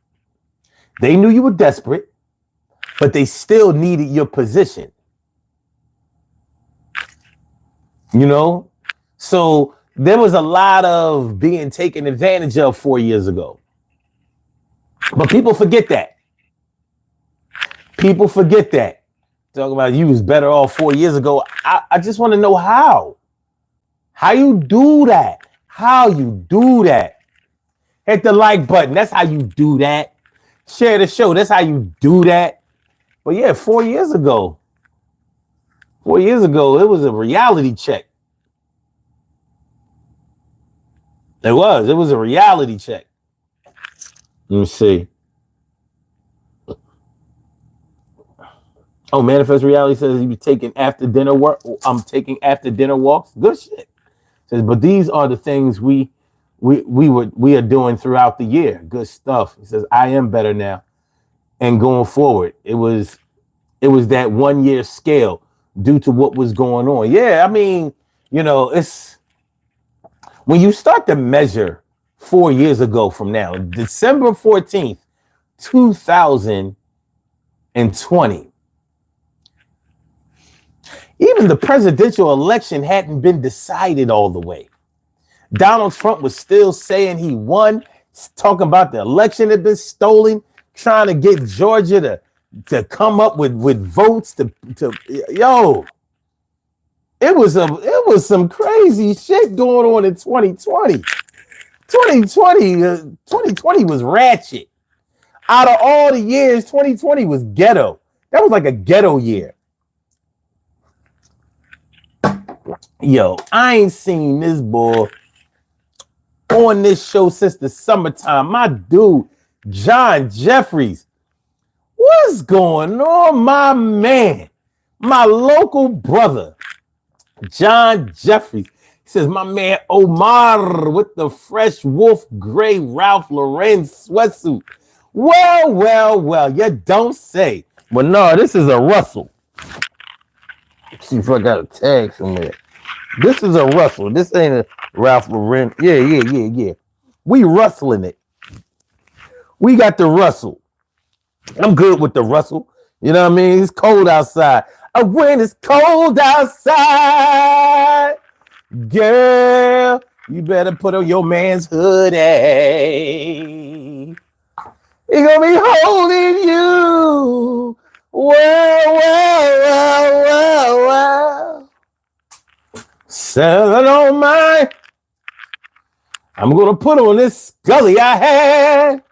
[SPEAKER 1] They knew you were desperate, but they still needed your position. You know? So there was a lot of being taken advantage of 4 years ago. But people forget that. People forget that. Talking about you was better off 4 years ago. I just want to know how. How you do that? How you do that? Hit the like button. That's how you do that. Share the show. That's how you do that. But yeah, 4 years ago, it was a reality check. It was a reality check. Let me see. Oh, Manifest Reality says he be taking after dinner work. I'm taking after dinner walks. Good shit. Says, but these are the things we are doing throughout the year. Good stuff. He says, I am better now. And going forward, it was that 1 year scale due to what was going on. Yeah, I mean, you know, it's when you start to measure 4 years ago from now, December 14th, 2020. Even the presidential election hadn't been decided all the way. Donald Trump was still saying he won, talking about the election had been stolen, trying to get Georgia to come up with votes to yo. It was some crazy shit going on in 2020. 2020 was ratchet. Out of all the years, 2020 was ghetto. That was like a ghetto year. Yo, I ain't seen this boy on this show since the summertime. My dude, John Jeffries. What's going on, my man? My local brother, John Jeffries. He says, my man Omar with the fresh wolf gray Ralph Lauren sweatsuit. Well, you don't say. But no, this is a Russell. Let's see if I got a tag somewhere. This is a Russell. This ain't a Ralph Lauren. Yeah. We rustling it. We got the Russell. I'm good with the Russell. You know what I mean? It's cold outside. When it's cold outside, girl, you better put on your man's hoodie. He gonna be holding you. Well. Selling on mine. I'm gonna put on this Scully I had.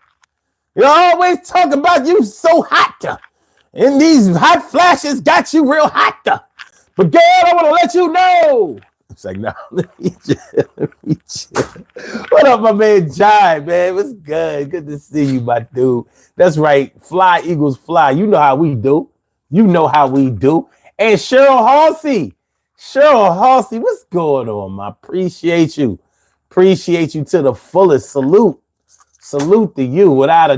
[SPEAKER 1] You always talk about you so hot. And these hot flashes got you real hot. But girl, I want to let you know. It's like, no, let me chill. What up, my man Jai, man? What's good? Good to see you, my dude. That's right. Fly, Eagles, fly. You know how we do. And Cheryl Halsey. What's going on, my? Appreciate you to the fullest. Salute to you without a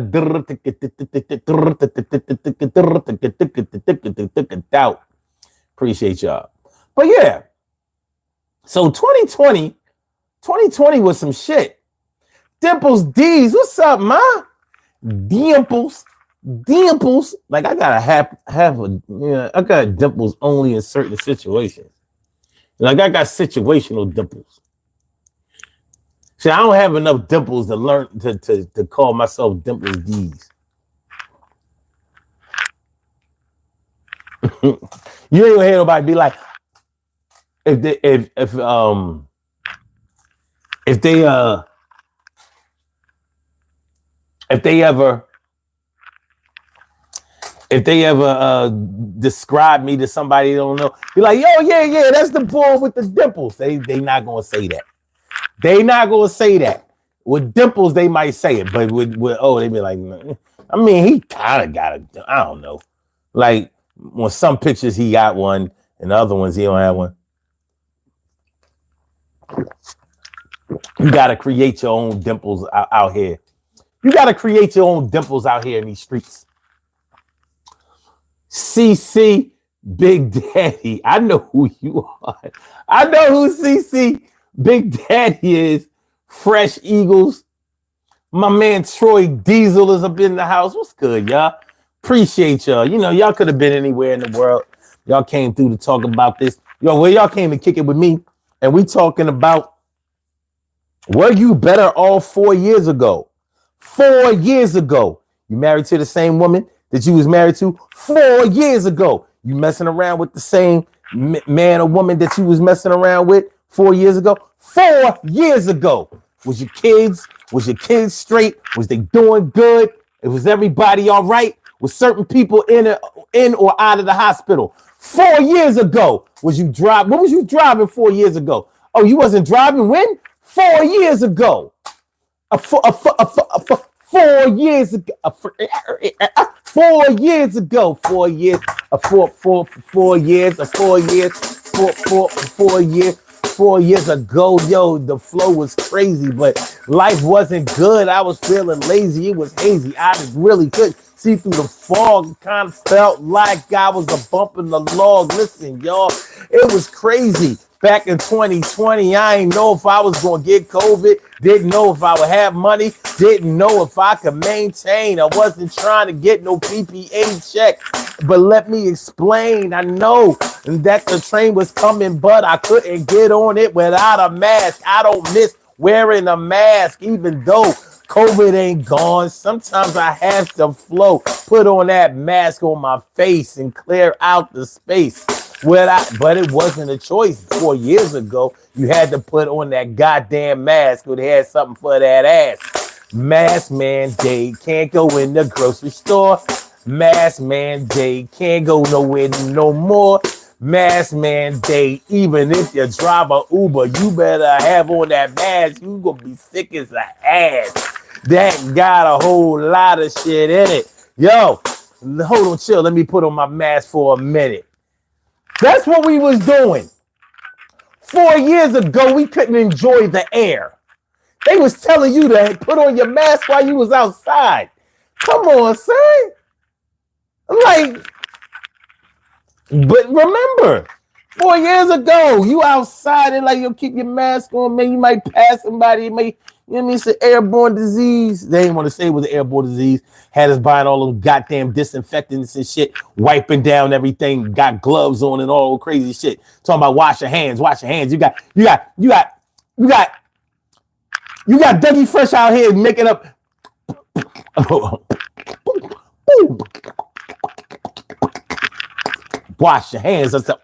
[SPEAKER 1] doubt. Appreciate y'all. But yeah, so 2020 was some shit. Dimples D's, what's up, ma? Dimples. Like I gotta have a, I got dimples only in certain situations. Like I got situational dimples. See, I don't have enough dimples to learn to call myself Dimples D's. You ain't gonna hear nobody be like, if they ever describe me to somebody they don't know, be like, yo, yeah, that's the boy with the dimples. They not gonna say that. They not gonna say that. With dimples, they might say it, but with they be like, I mean, he kind of got a, I don't know. Like, on some pictures he got one, and the other ones he don't have one. You gotta create your own dimples out here. You gotta create your own dimples out here in these streets. CC Big Daddy, I know who you are. I know who CC Big Daddy is. Fresh Eagles. My man Troy Diesel is up in the house. What's good, y'all? Appreciate y'all. You know, y'all could have been anywhere in the world. Y'all came through to talk about this. Y'all came to kick it with me. And we talking about, were you better off 4 years ago? 4 years ago. You married to the same woman that you was married to 4 years ago. You messing around with the same man or woman that you was messing around with 4 years ago? 4 years ago. Was your kids straight? Was they doing good? Was everybody all right? Was certain people in or out of the hospital? 4 years ago. What was you driving 4 years ago? Oh, you wasn't driving when? 4 years ago. 4 years ago. 4 years ago. 4 years. 4 years. 4 years ago, yo, the flow was crazy, but life wasn't good. I was feeling lazy. It was hazy. I really couldn't see through the fog. It kind of felt like I was a bump in the log. Listen, y'all, it was crazy. Back in 2020, I ain't know if I was going to get COVID. Didn't know if I would have money. Didn't know if I could maintain. I wasn't trying to get no PPA check. But let me explain. I know that the train was coming, but I couldn't get on it without a mask. I don't miss wearing a mask, even though COVID ain't gone. Sometimes I have to flow, put on that mask on my face and clear out the space. But it wasn't a choice 4 years ago. You had to put on that goddamn mask or they had something for that ass. Mask mandate, can't go in the grocery store. Mask mandate, can't go nowhere no more. Mask mandate, even if you drive a Uber, you better have on that mask. You gonna be sick as an ass. That got a whole lot of shit in it. Yo, hold on, chill. Let me put on my mask for a minute. That's what we was doing. 4 years ago, we couldn't enjoy the air. They was telling you to put on your mask while you was outside. Come on, son. I'm like, but remember, 4 years ago, you outside and like, you'll keep your mask on, man. You might pass somebody, you know what I mean? It's an airborne disease. They didn't want to say it was an airborne disease. Had us buying all those goddamn disinfectants and shit, wiping down everything, got gloves on and all crazy shit. Talking about wash your hands. You got Dougie Fresh out here making up. Wash your hands. That's a.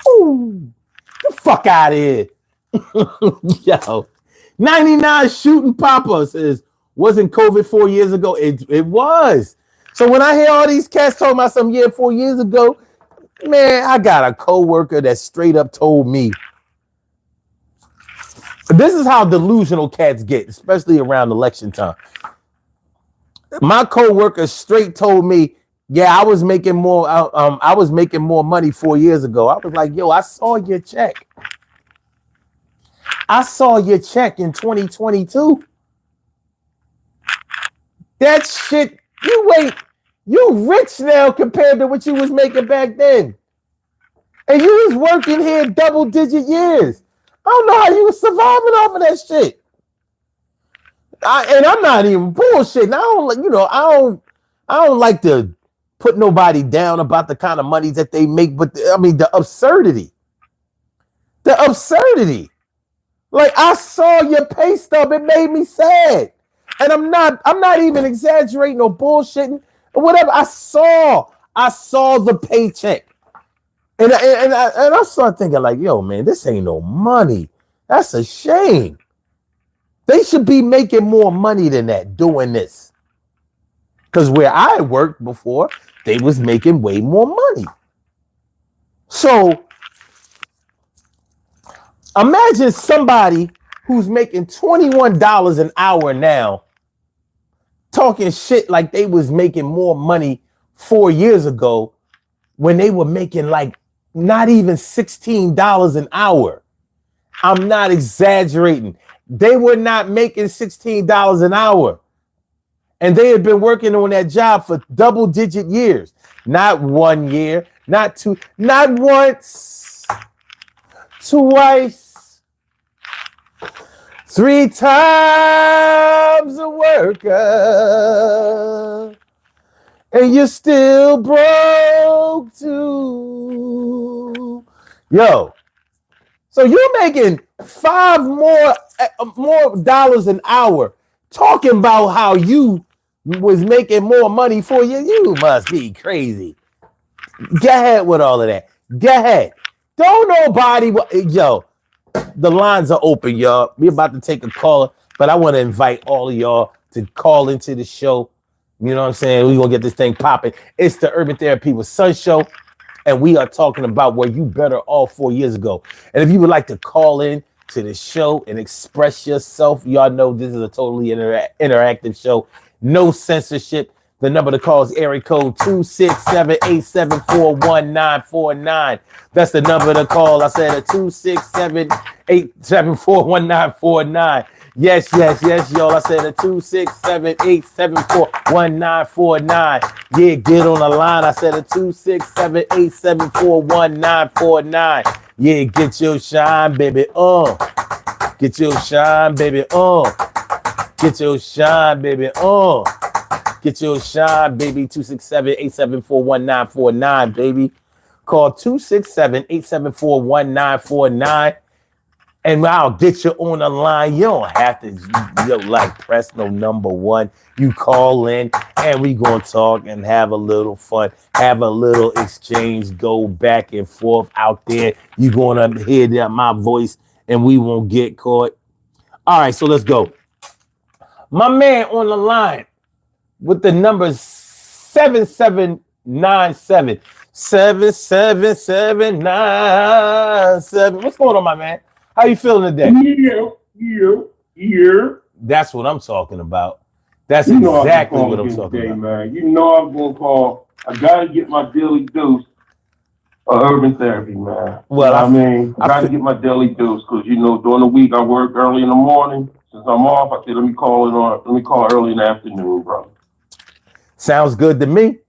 [SPEAKER 1] The fuck out of here. Yo. 99 shooting Papa says, wasn't COVID 4 years ago? It was. So when I hear all these cats talking about 4 years ago, man, I got a coworker that straight up told me. This is how delusional cats get, especially around election time. My coworker straight told me, yeah, I was making more. I was making more money 4 years ago. I was like, yo, I saw your check. I saw your check in 2022. That shit, you rich now compared to what you was making back then. And you was working here double-digit years. I don't know how you was surviving off of that shit. And I'm not even bullshitting. I don't like to put nobody down about the kind of money that they make, but I mean the absurdity. Like, I saw your pay stub, it made me sad. And I'm not even exaggerating or bullshitting or whatever. I saw the paycheck. And I started thinking like, yo, man, this ain't no money. That's a shame. They should be making more money than that doing this. Because where I worked before, they was making way more money. So imagine somebody who's making $21 an hour now talking shit like they was making more money 4 years ago when they were making like not even $16 an hour. I'm not exaggerating. They were not making $16 an hour. And they had been working on that job for double-digit years. Not 1 year, not two, not once, twice, 3 times a worker. And you're still broke too. Yo. So you're making $5 more dollars an hour talking about how you was making more money for you. You must be crazy. Go ahead with all of that. Go ahead. Don't nobody. Yo, the lines are open, y'all. We're about to take a caller, but I want to invite all of y'all to call into the show. You know what I'm saying? We're going to get this thing popping. It's the Urban Therapy with Sun Show. And we are talking about where you better off 4 years ago. And if you would like to call in to the show and express yourself, y'all know this is a totally interactive show. No censorship. The number to call is area code 267-874-1949. That's the number to call. I said a 267-874-1949. Yes, y'all. I said a 267-874-1949. Yeah, get on the line. I said a 267-874-1949. Yeah, get your shine, baby. Get your shine, baby. Get your shine, baby. Get your shine, baby. 267-874-1949, baby. Call 267-874-1949. And I'll get you on the line. You don't have to press no number 1. You call in and we gonna talk and have a little fun, have a little exchange, go back and forth out there. You gonna hear that my voice and we won't get caught. All right, so let's go. My man on the line with the number 7797. 77797. What's going on, my man? How you feeling today?
[SPEAKER 2] Yeah.
[SPEAKER 1] That's what I'm talking about. That's exactly what I'm talking about.
[SPEAKER 2] Man. You know I'm going to call. I got to get my daily dose of urban therapy, man.
[SPEAKER 1] Well,
[SPEAKER 2] I got to get my daily dose because, during the week I work early in the morning. Since I'm off, I said, let me call early in the afternoon, bro.
[SPEAKER 1] Sounds good to me.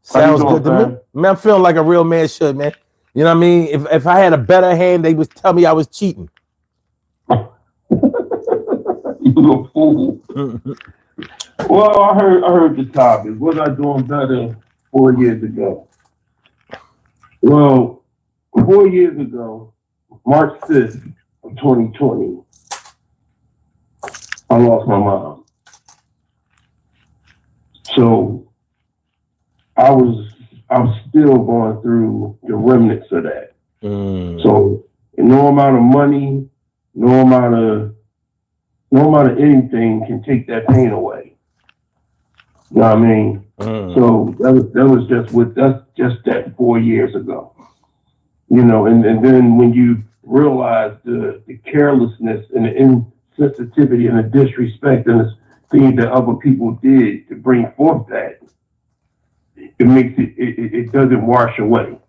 [SPEAKER 1] Sounds good to me. Man, I'm feeling like a real man should, man. You know what I mean? If I had a better hand, they would tell me I was cheating.
[SPEAKER 2] You a fool. Well, I heard the topic. Was I doing better 4 years ago? Well, 4 years ago, March 5th of 2020, I lost my mom. So I'm still going through the remnants of that. So no amount of money, no amount of anything can take that pain away. You know what I mean? So that was just that 4 years ago. And then when you realize the carelessness and the insensitivity and the disrespect and the things that other people did to bring forth that, it makes it doesn't wash away. You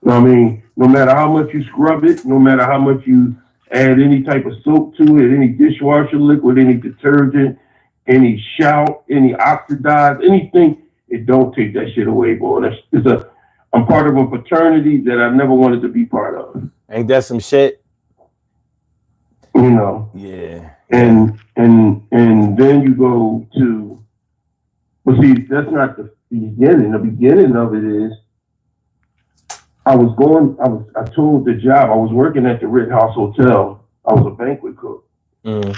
[SPEAKER 2] know what I mean? No matter how much you scrub it, no matter how much you add any type of soap to it, any dishwasher liquid, any detergent, any shout, any oxidize, anything, it don't take that shit away, boy. I'm part of a fraternity that I never wanted to be part of.
[SPEAKER 1] Ain't that some shit?
[SPEAKER 2] Yeah. And then you go to, but see, that's not the The beginning of it is I told the job, I was working at the Rittenhouse Hotel. I was a banquet cook.
[SPEAKER 1] Mm.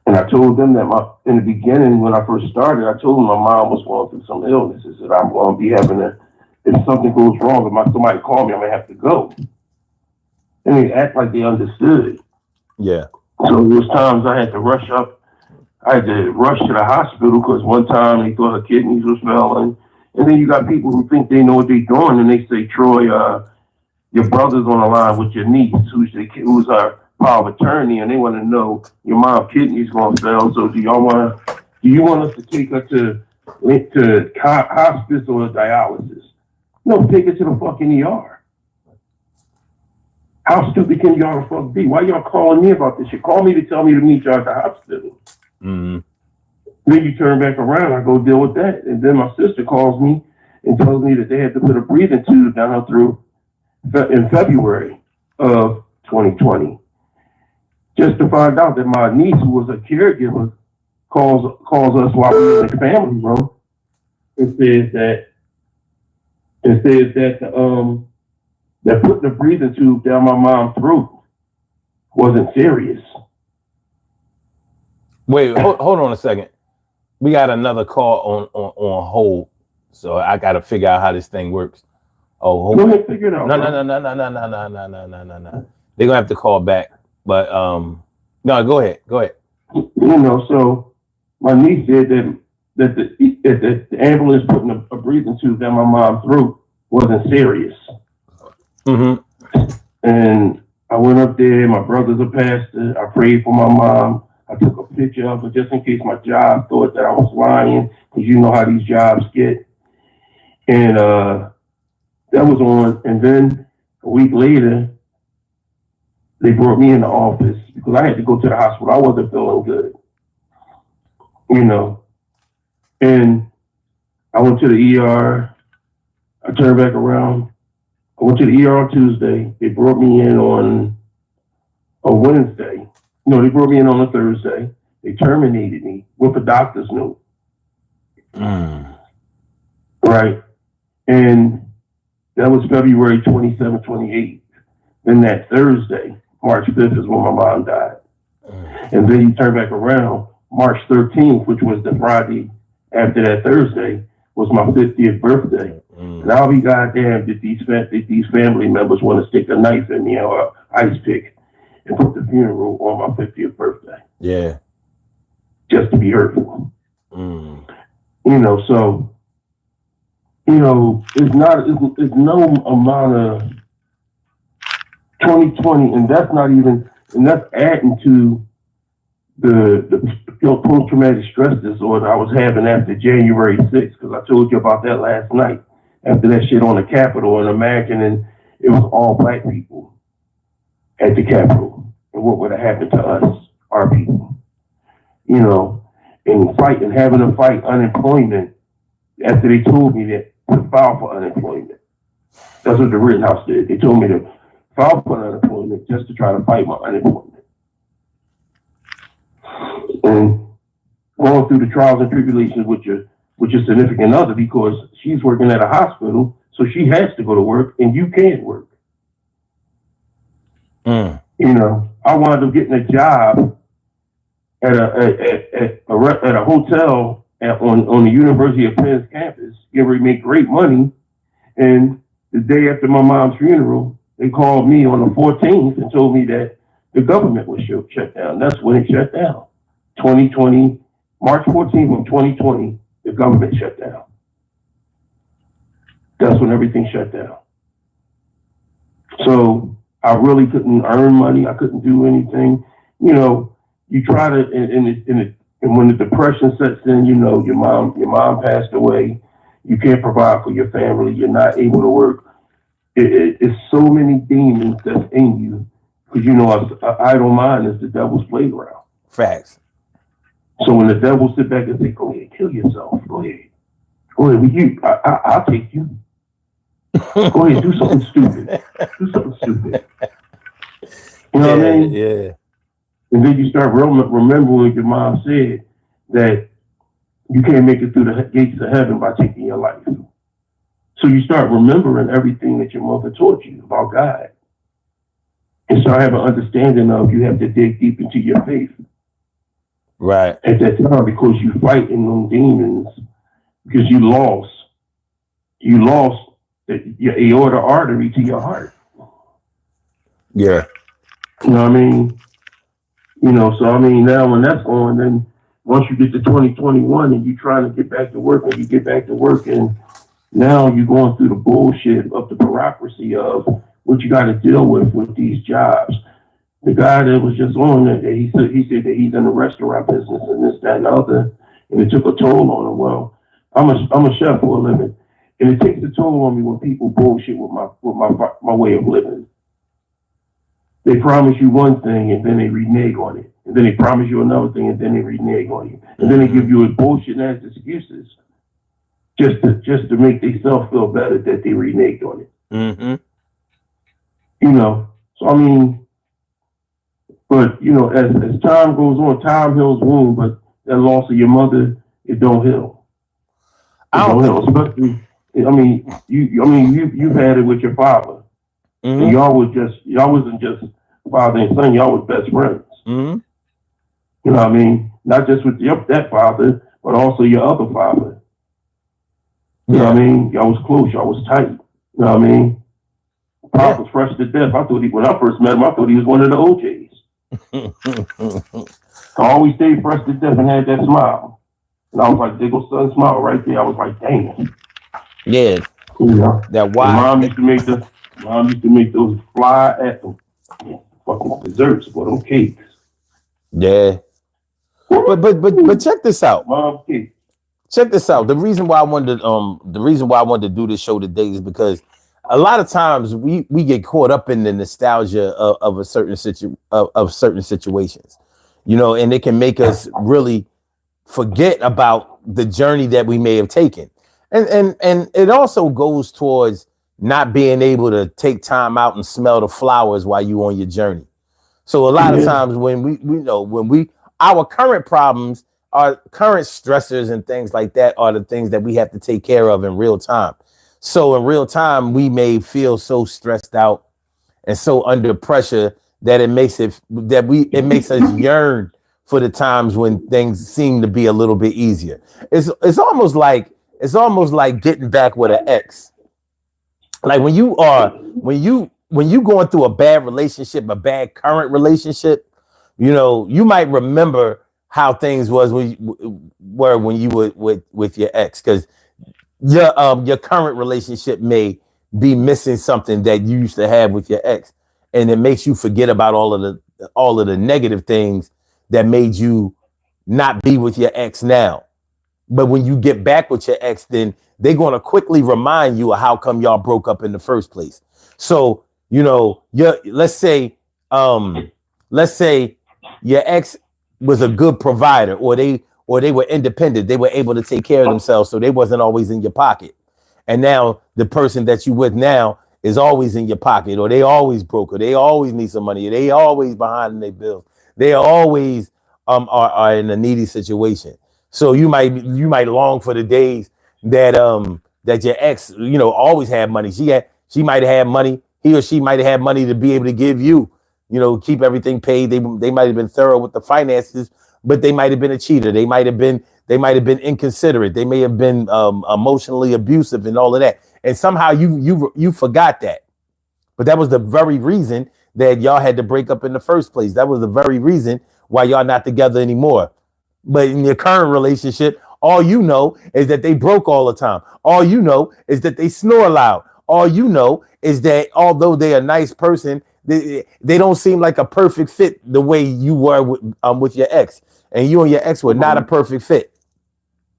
[SPEAKER 2] And I told them that in the beginning, when I first started, I told them my mom was going through some illnesses, that I'm going to be if something goes wrong, if somebody call me, I'm going to have to go. And they act like they understood.
[SPEAKER 1] Yeah.
[SPEAKER 2] So there was times I had to rush up. I had to rush to the hospital because one time they thought her kidneys were failing. And then you got people who think they know what they're doing, and they say, Troy, your brother's on the line with your niece, who's our power of attorney, and they want to know your mom's kidney's going to fail. So do you want us to take her to hospice or dialysis? No, take her to the fucking ER. How stupid can y'all fuck be? Why y'all calling me about this shit? Call me to tell me to meet y'all at the hospital.
[SPEAKER 1] Mm-hmm.
[SPEAKER 2] Then you turn back around, I go deal with that. And then my sister calls me and tells me that they had to put a breathing tube down her throat in February of 2020. Just to find out that my niece, who was a caregiver, calls us while we were in the family room and says that putting a breathing tube down my mom's throat wasn't serious.
[SPEAKER 1] Wait, hold on a second. We got another call on hold, so I got to figure out how this thing works. Oh, hold
[SPEAKER 2] on. Go ahead, figure it out.
[SPEAKER 1] No. They're gonna have to call back, but no, go ahead.
[SPEAKER 2] So my niece said that the ambulance putting a breathing tube down my mom's throat wasn't serious.
[SPEAKER 1] Mm-hmm.
[SPEAKER 2] And I went up there. My brother's a pastor. I prayed for my mom. I took a picture of it just in case my job thought that I was lying, because you know how these jobs get. And that was on. And then a week later, they brought me in the office because I had to go to the hospital. I wasn't feeling good, And I went to the ER. I turned back around. I went to the ER on Tuesday. They brought me in on a Wednesday. No, they brought me in on a Thursday. They terminated me with a doctor's note. Right. And that was February 27th, 28th. Then that Thursday, March 5th, is when my mom died. And then you turn back around, March 13th, which was the Friday after that Thursday, was my 50th birthday. And I'll be goddamned if these family members want to stick a knife in me or an ice pick and put the funeral on my 50th birthday.
[SPEAKER 1] Yeah.
[SPEAKER 2] Just to be hurtful. It's no amount of 2020, and that's adding to the post-traumatic stress disorder I was having after January 6th, because I told you about that last night, after that shit on the Capitol, and imagining it was all black people at the Capitol, and what would have happened to us, our people, and having to fight unemployment after they told me that to file for unemployment. That's what the Rittenhouse did. They told me to file for unemployment just to try to fight my unemployment. And going through the trials and tribulations with your significant other, because she's working at a hospital, so she has to go to work and you can't work. I wound up getting a job at a hotel on the University of Penn's campus, getting ready to make great money. And the day after my mom's funeral, they called me on the 14th and told me that the government was shut down. That's when it shut down. 2020, March 14th of 2020, the government shut down. That's when everything shut down. So I really couldn't earn money. I couldn't do anything. You try to, and when the depression sets in, your mom passed away. You can't provide for your family. You're not able to work. It's so many demons that's in you, because an idle mind is the devil's playground.
[SPEAKER 1] Facts.
[SPEAKER 2] So when the devil sit back and say, "Go ahead, kill yourself. Go ahead. I'll take you. Go ahead, do something stupid. Do something stupid." You know what I mean?
[SPEAKER 1] Yeah.
[SPEAKER 2] And then you start remembering what your mom said, that You can't make it through the gates of heaven by taking your life. So you start remembering everything that your mother taught you about God. And start having an understanding of you have to dig deep into your faith.
[SPEAKER 1] Right.
[SPEAKER 2] At that time, because you fighting them demons, because you lost your aorta artery to your heart.
[SPEAKER 1] Yeah.
[SPEAKER 2] You know what I mean? So I mean, now when that's on, then once you get to 2021 and you're trying to get back to work, and you get back to work, and now you're going through the bullshit of the bureaucracy of what you got to deal with these jobs. The guy that was just on that, he said that he's in the restaurant business and this, that, and the other, and it took a toll on him. Well, I'm a chef for a living, and it takes a toll on me when people bullshit with my way of living. They promise you one thing and then they renege on it, and then they promise you another thing and then they renege on you, and then they give you a bullshit ass excuses just to make themselves feel better that they reneged on it.
[SPEAKER 1] Mm-hmm.
[SPEAKER 2] So I mean, but as time goes on, time heals wound, but that loss of your mother, it don't heal. Especially, I mean, you've had it with your father. Mm-hmm. And y'all wasn't just father and son, y'all was best friends.
[SPEAKER 1] Mm-hmm.
[SPEAKER 2] You know what I mean? Not just with that father, but also your other father. You know what I mean? Y'all was close, y'all was tight. You know what I mean? Pop was fresh to death. When I first met him, I thought he was one of the OJs. I always stayed fresh to death and had that smile. And I was like, there goes son smile right there. I was like, damn.
[SPEAKER 1] Yeah. That why
[SPEAKER 2] mom used to make those fly at them fucking desserts for them cakes.
[SPEAKER 1] Yeah. But check this out.
[SPEAKER 2] Mom cake.
[SPEAKER 1] Check this out. The reason why I wanted to do this show today is because a lot of times we get caught up in the nostalgia of certain situations, and it can make us really forget about the journey that we may have taken. And it also goes towards not being able to take time out and smell the flowers while you on your journey. So a lot of times when our current problems, our current stressors and things like that are the things that we have to take care of in real time. So in real time, we may feel so stressed out and so under pressure that it makes us yearn for the times when things seem to be a little bit easier. It's almost like getting back with an ex. Like when you going through a bad relationship, a bad current relationship, you might remember how things were when you were with your ex, because your current relationship may be missing something that you used to have with your ex, and it makes you forget about all of the negative things that made you not be with your ex now. But when you get back with your ex, then they're going to quickly remind you of how come y'all broke up in the first place. So, let's say your ex was a good provider, or they were independent. They were able to take care of themselves, so they wasn't always in your pocket. And now the person that you with now is always in your pocket, or they always broke, or they always need some money, or they always behind in their bills. They always are in a needy situation. So you might long for the days that your ex, always had money. She might have had money. He or she might have had money to be able to give you, keep everything paid. They might have been thorough with the finances, but they might have been a cheater. They might have been inconsiderate. They may have been emotionally abusive and all of that. And somehow you forgot that. But that was the very reason that y'all had to break up in the first place. That was the very reason why y'all not together anymore. But in your current relationship, all you know is that they broke all the time. All you know is that they snore loud. All you know is that although they're a nice person, they don't seem like a perfect fit the way you were with your ex. And you and your ex were not a perfect fit.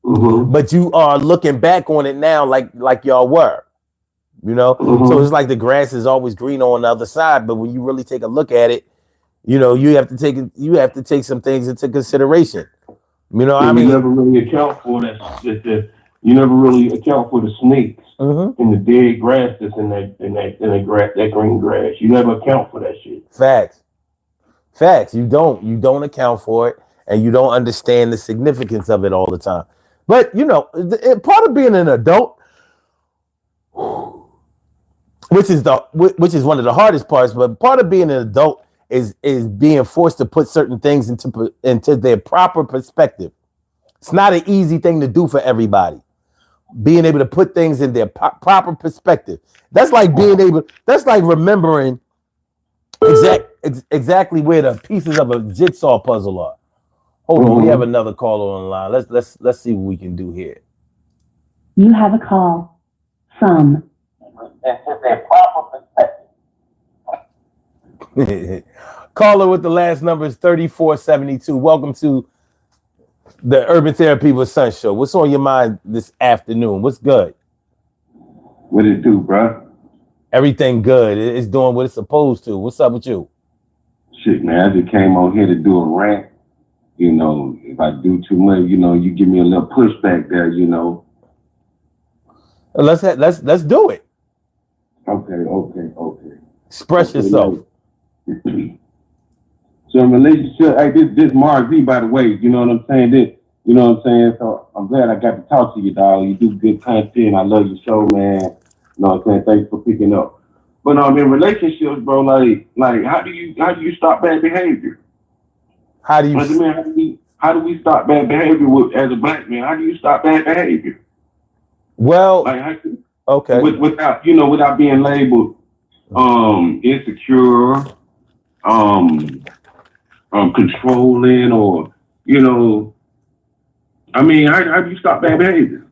[SPEAKER 1] Mm-hmm. But you are looking back on it now like y'all were. Mm-hmm. So it's like the grass is always greener on the other side. But when you really take a look at it, you have to take some things into consideration. You
[SPEAKER 2] never really account for that. You never really account for the snakes in the dead grass that's in that green grass. You never account for that shit.
[SPEAKER 1] Facts. You don't account for it, and you don't understand the significance of it all the time. But part of being an adult, which is one of the hardest parts, but part of being an adult is being forced to put certain things into their proper perspective. It's not an easy thing to do for everybody. Being able to put things in their proper perspective. That's like remembering exactly where the pieces of a jigsaw puzzle are. Hold on, we have another caller on the line. Let's see what we can do here.
[SPEAKER 3] You have a call from.
[SPEAKER 1] Caller with the last number is 3472. Welcome to the Urban Therapy with Sun Show. What's on your mind this afternoon? What's good?
[SPEAKER 2] What it do, bro?
[SPEAKER 1] Everything good. It's doing what it's supposed to. What's up with you?
[SPEAKER 2] Shit, man. I just came on here to do a rant. If I do too much, you give me a little pushback there,
[SPEAKER 1] Let's do it.
[SPEAKER 2] Okay.
[SPEAKER 1] Express yourself.
[SPEAKER 2] So in relationship, hey, this Mark V, by the way, you know what I'm saying? So I'm glad I got to talk to you, dog. You do good content. I love your show, man. You know what I'm saying? Thanks for picking up. But in relationships, bro, like how do you stop bad behavior? How do we stop bad behavior as a black man? How do you stop bad behavior?
[SPEAKER 1] Well, okay.
[SPEAKER 2] Without being labeled insecure, controlling, or how do you stop bad behavior?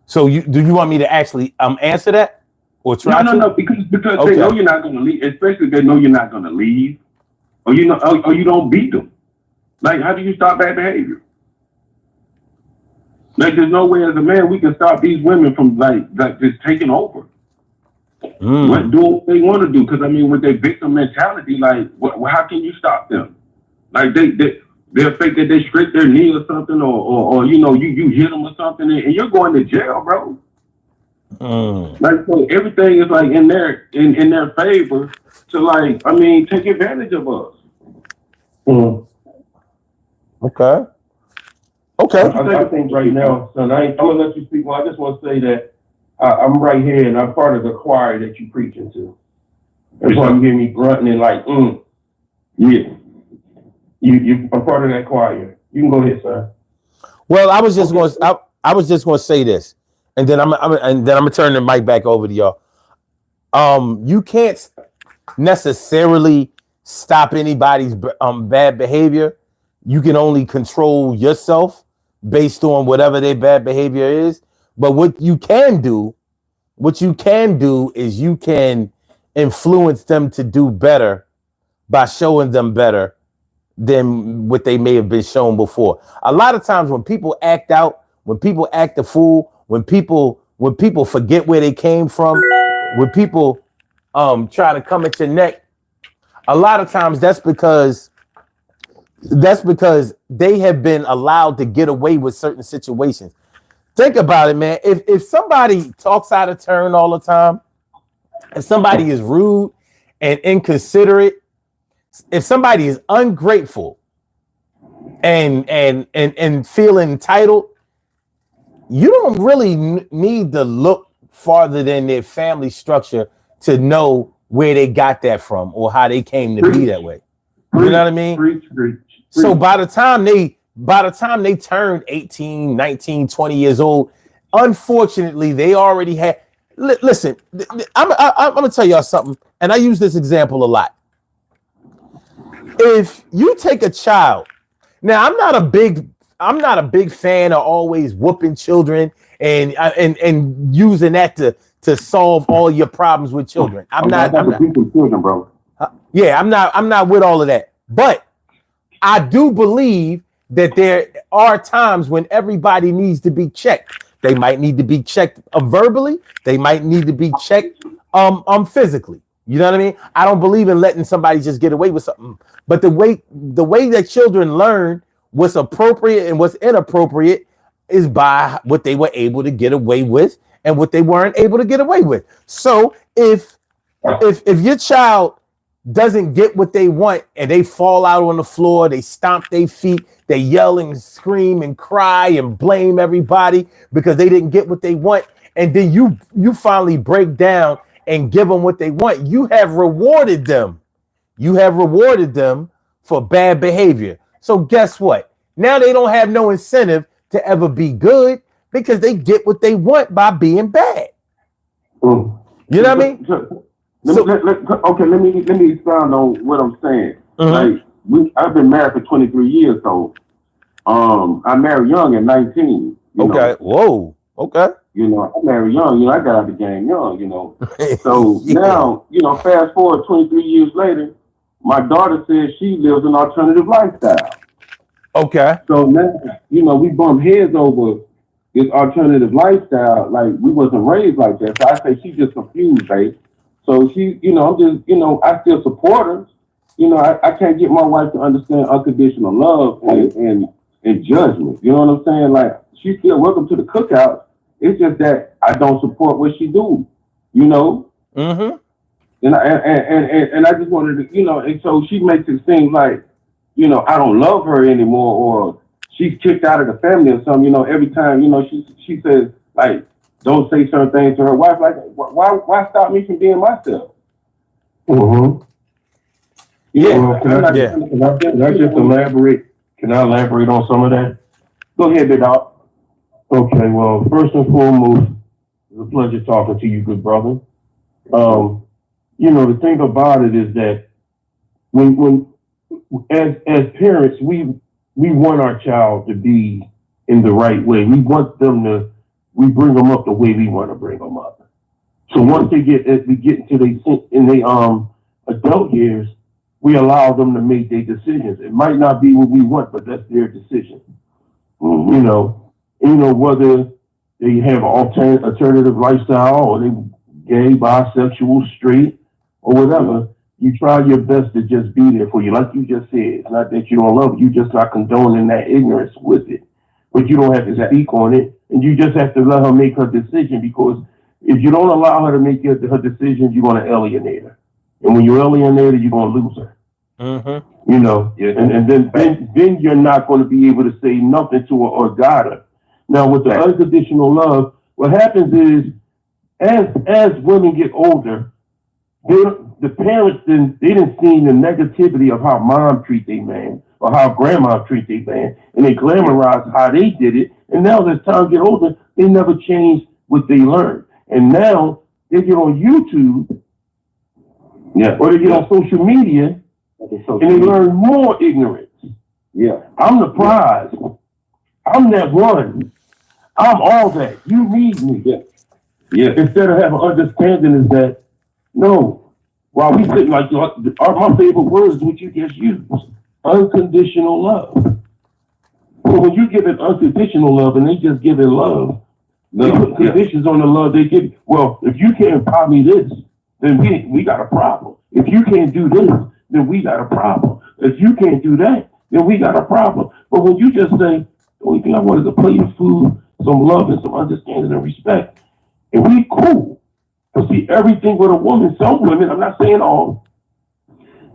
[SPEAKER 1] So do you want me to actually answer that or try to?
[SPEAKER 2] No, because okay. They know you're not gonna leave, especially if they know you're not gonna leave, or or you don't beat them. Like, how do you stop bad behavior? Like, there's no way as a man we can stop these women from like just taking over. Doing what they want to do, because with their victim mentality, like, how can you stop them? Like they'll think that they scrape their knee or something, or you hit them or something, and you're going to jail, bro. Like, so everything is like in their favor to take advantage of us.
[SPEAKER 1] Okay.
[SPEAKER 2] I think right now, son, I'm gonna let you speak. Well, I just want to say that I'm right here and I'm part of the choir that you preaching to. That's why you hear me grunting and like, yeah. You are part of that choir. You can go ahead, sir.
[SPEAKER 1] Well, I was just going to say this, and then I'm gonna turn the mic back over to y'all. You can't necessarily stop anybody's bad behavior. You can only control yourself based on whatever their bad behavior is. But what you can do is you can influence them to do better by showing them better than what they may have been shown before. A lot of times when people act out, when people act a fool, when people forget where they came from, when people try to come at your neck, a lot of times that's because they have been allowed to get away with certain situations. Think about it, man. If somebody talks out of turn all the time, if somebody is rude and inconsiderate, if somebody is ungrateful and feel entitled, you don't really need to look farther than their family structure to know where they got that from or how they came to be that way. You know what I mean? So by the time they turned 18, 19, 20 years old, unfortunately, they already had. Listen, I'm gonna tell y'all something, and I use this example a lot. If you take a child, now I'm not a big fan of always whooping children and using that to solve all your problems with children. I'm not
[SPEAKER 2] children, bro.
[SPEAKER 1] Yeah, I'm not with all of that. But I do believe that there are times when everybody needs to be checked. They might need to be checked verbally. They might need to be checked physically. You know what I mean? I don't believe in letting somebody just get away with something. But the way that children learn what's appropriate and what's inappropriate is by what they were able to get away with and what they weren't able to get away with. So if your child doesn't get what they want and they fall out on the floor, they stomp their feet, they yell and scream and cry and blame everybody because they didn't get what they want, and then you finally break down and give them what they want, you have rewarded them. You have rewarded them for bad behavior. So guess what? Now they don't have no incentive to ever be good because they get what they want by being bad.
[SPEAKER 4] Mm.
[SPEAKER 1] You know what I mean?
[SPEAKER 4] Let me expound on what I'm saying.
[SPEAKER 1] Mm-hmm.
[SPEAKER 4] Like I've been married for 23 years, so I married young at 19.
[SPEAKER 1] Okay. Whoa. Okay.
[SPEAKER 4] I married young. I got out the game young. So
[SPEAKER 1] Yeah.
[SPEAKER 4] now, fast forward 23 years later, my daughter says she lives an alternative lifestyle.
[SPEAKER 1] Okay.
[SPEAKER 4] So now, we bump heads over this alternative lifestyle. Like we wasn't raised like that. So I say she's just confused, babe. So she, I'm just, I still support her. I can't get my wife to understand unconditional love and judgment. You know what I'm saying? Like she's still welcome to the cookout. It's just that I don't support what she do.
[SPEAKER 1] Mm-hmm.
[SPEAKER 4] And I just wanted to, and so she makes it seem like, I don't love her anymore, or she's kicked out of the family or something. Every time, she says like, don't say certain things to her wife. Like, why stop me from being myself?
[SPEAKER 2] Mm-hmm.
[SPEAKER 4] Yeah.
[SPEAKER 2] Can I just elaborate? Can I elaborate on some of that?
[SPEAKER 4] Go ahead, big dog.
[SPEAKER 2] Okay. Well, first and foremost, it's a pleasure talking to you, good brother. The thing about it is that when as parents, we want our child to be in the right way. We we bring them up the way we want to bring them up. So once we get into the adult years, we allow them to make their decisions. It might not be what we want, but that's their decision. Whether they have an alternative lifestyle or they gay, bisexual, straight, or whatever, you try your best to just be there for you. Like you just said, it's not that you don't love it, you just not condoning that ignorance with it. But you don't have to speak on it, and you just have to let her make her decision, because if you don't allow her to make her decisions, you're going to alienate her. And when you alienate her, you're going to lose her.
[SPEAKER 1] Mm-hmm.
[SPEAKER 2] And then you're not going to be able to say nothing to her or guide her. Now, with the unconditional love, what happens is, as women get older, the parents they didn't see the negativity of how mom treat their man or how grandma treat their man, and they glamorize how they did it. And now as time get older, they never change what they learned. And now they get on YouTube, or they get on social media, and they learn more ignorance.
[SPEAKER 4] Yeah,
[SPEAKER 2] I'm the prize. I'm that one. I'm all that. You need me.
[SPEAKER 4] Yeah.
[SPEAKER 2] Instead of having understanding is that, no, while we sit like my favorite words, which you just used, unconditional love. So when you give it unconditional love and they just give it love, they put conditions on the love they give. Well, if you can't buy me this, then we got a problem. If you can't do this, then we got a problem. If you can't do that, then we got a problem. But when you just say, the only thing I want is a plate of food, some love and some understanding and respect, and we cool. But see, everything with a woman, some women, I'm not saying all,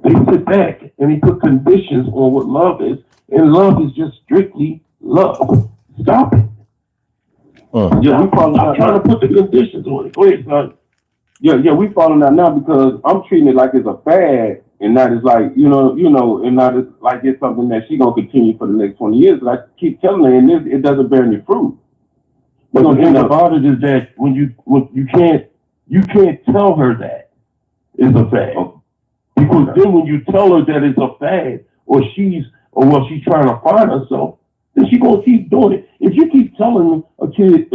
[SPEAKER 2] they sit back and they put conditions on what love is, and love is just strictly love. Stop it.
[SPEAKER 4] Yeah, we falling out.
[SPEAKER 2] I'm trying to put the conditions on it. Go ahead, son.
[SPEAKER 4] Yeah, we falling out now because I'm treating it like it's a fad, and not as like, and not as like it's something that she's gonna continue for the next 20 years. But I keep telling her, and it doesn't bear any fruit.
[SPEAKER 2] But the thing about it is that when you can't tell her that it's a fad. Because then when you tell her that it's a fad, or she's trying to find herself, then she's gonna keep doing it. If you keep telling kids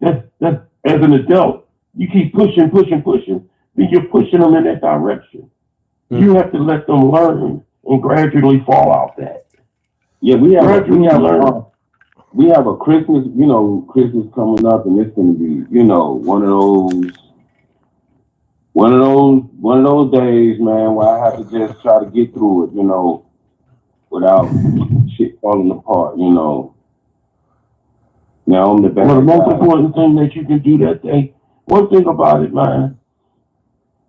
[SPEAKER 2] that as an adult, you keep pushing, then you're pushing them in that direction. Mm-hmm. You have to let them learn and gradually fall out that.
[SPEAKER 4] Yeah, we have a Christmas, Christmas coming up, and it's gonna be, one of those days, man, where I have to just try to get through it, without shit falling apart, Now I'm the best.
[SPEAKER 2] Well, the most important thing that you can do that day, one thing about it, man,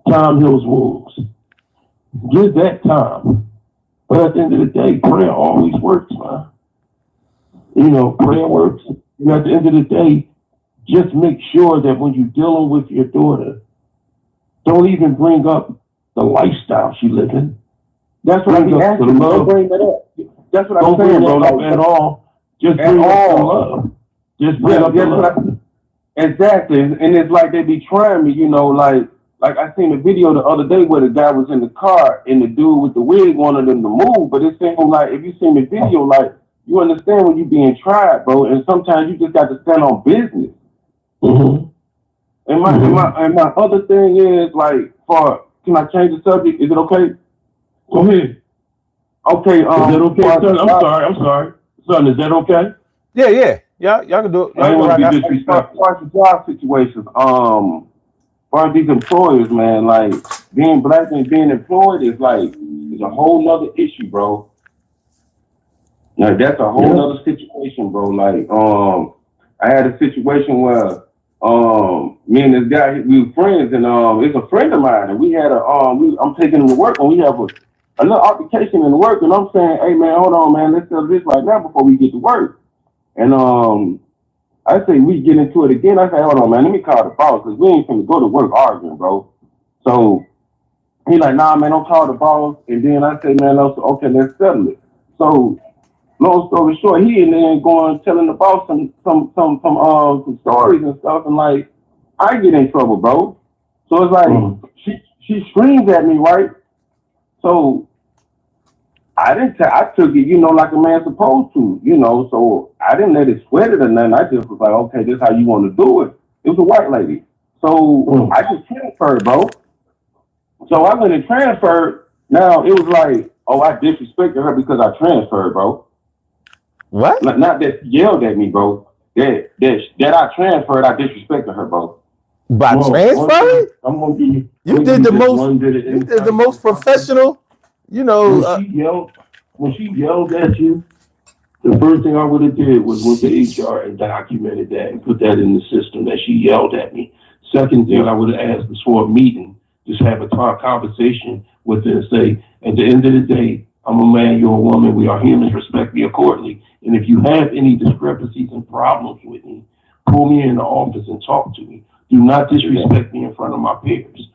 [SPEAKER 2] Time heals wounds. Give that time. But at the end of the day, prayer always works, man. You know, prayer works. And at the end of the day, just make sure that when you're dealing with your daughter, don't even bring up the lifestyle she living. That's what I'm asking. Don't bring that up. That's what I'm saying, bro. Like, at all. Just bring up the love. Just bring up the love.
[SPEAKER 4] Exactly. And it's like they be trying me, you know, like I seen a video the other day where the guy was in the car and the dude with the wig wanted him to move, but it seemed like if you seen the video, like you understand when you being tried, bro, and sometimes you just got to stand on business.
[SPEAKER 2] Mm-hmm.
[SPEAKER 4] And my other thing is like can I change the subject? Is it okay?
[SPEAKER 2] Go ahead.
[SPEAKER 4] Okay,
[SPEAKER 2] is that okay, son? I'm sorry. Son, is that okay?
[SPEAKER 1] Yeah. Y'all can do it.
[SPEAKER 2] I don't want to be disrespectful.
[SPEAKER 4] As job situations, for these employers, man, like being black and being employed is a whole nother issue, bro. Like that's a whole nother situation, bro. Like, I had a situation where me and this guy, we were friends, and it's a friend of mine, and we had I'm taking him to work, and we have a little altercation in the work, and I'm saying, hey man, hold on, man, let's settle this right now before we get to work. And I say we get into it again. I say, hold on, man, let me call the boss, because we ain't finna go to work arguing, bro. So he like, nah, man, don't call the boss. And then I say, man, okay, let's settle it. So long story short, he and then going telling the boss some stories and stuff, and like I get in trouble, bro. So it's like she screams at me, right? So I took it, you know, like a man supposed to, you know. So I didn't let it sweat it or nothing. I just was like, okay, this is how you want to do it. It was a white lady, so I just transferred, bro. So I went and transferred. Now it was like, oh, I disrespected her because I transferred, bro.
[SPEAKER 1] What?
[SPEAKER 4] Not that she yelled at me, bro. That I transferred, I disrespected her, bro.
[SPEAKER 1] By transferring?
[SPEAKER 2] I'm gonna give you.
[SPEAKER 1] You did the most professional. You know.
[SPEAKER 2] When she yelled at you, the first thing I would have did was went to HR and documented that and put that in the system that she yelled at me. Second thing I would have asked was for a meeting, just have a conversation with her and say, at the end of the day, I'm a man, you're a woman, we are humans, respect me accordingly. And if you have any discrepancies and problems with me, pull me in the office and talk to me. Do not disrespect me in front of my peers.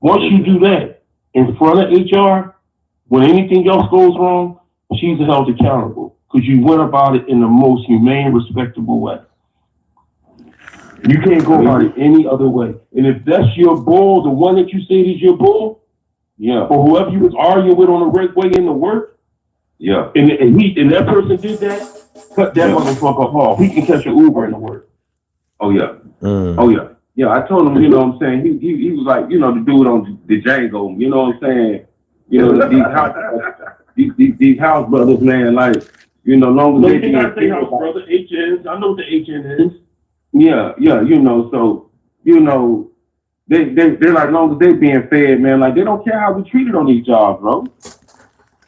[SPEAKER 2] Once you do that in front of HR, when anything else goes wrong, she's held accountable because you went about it in the most humane, respectable way. You can't go about it any other way. And if that's your bull, the one that you said is your bull, or whoever you was arguing with on the right way into work, and that person did that, cut that motherfucker off. He can catch an Uber in the work. Oh yeah. Oh yeah. Yeah, I told him, you know what I'm saying? He was like, you know, the dude on the Django, you know what I'm saying? You know, these house brothers, man, like, you know, long as they gotta say house brother, HNs. I know what the HN is. Yeah, you know, so, you know, they're like, long as they being fed, man, like they don't care how we treated on these jobs, bro.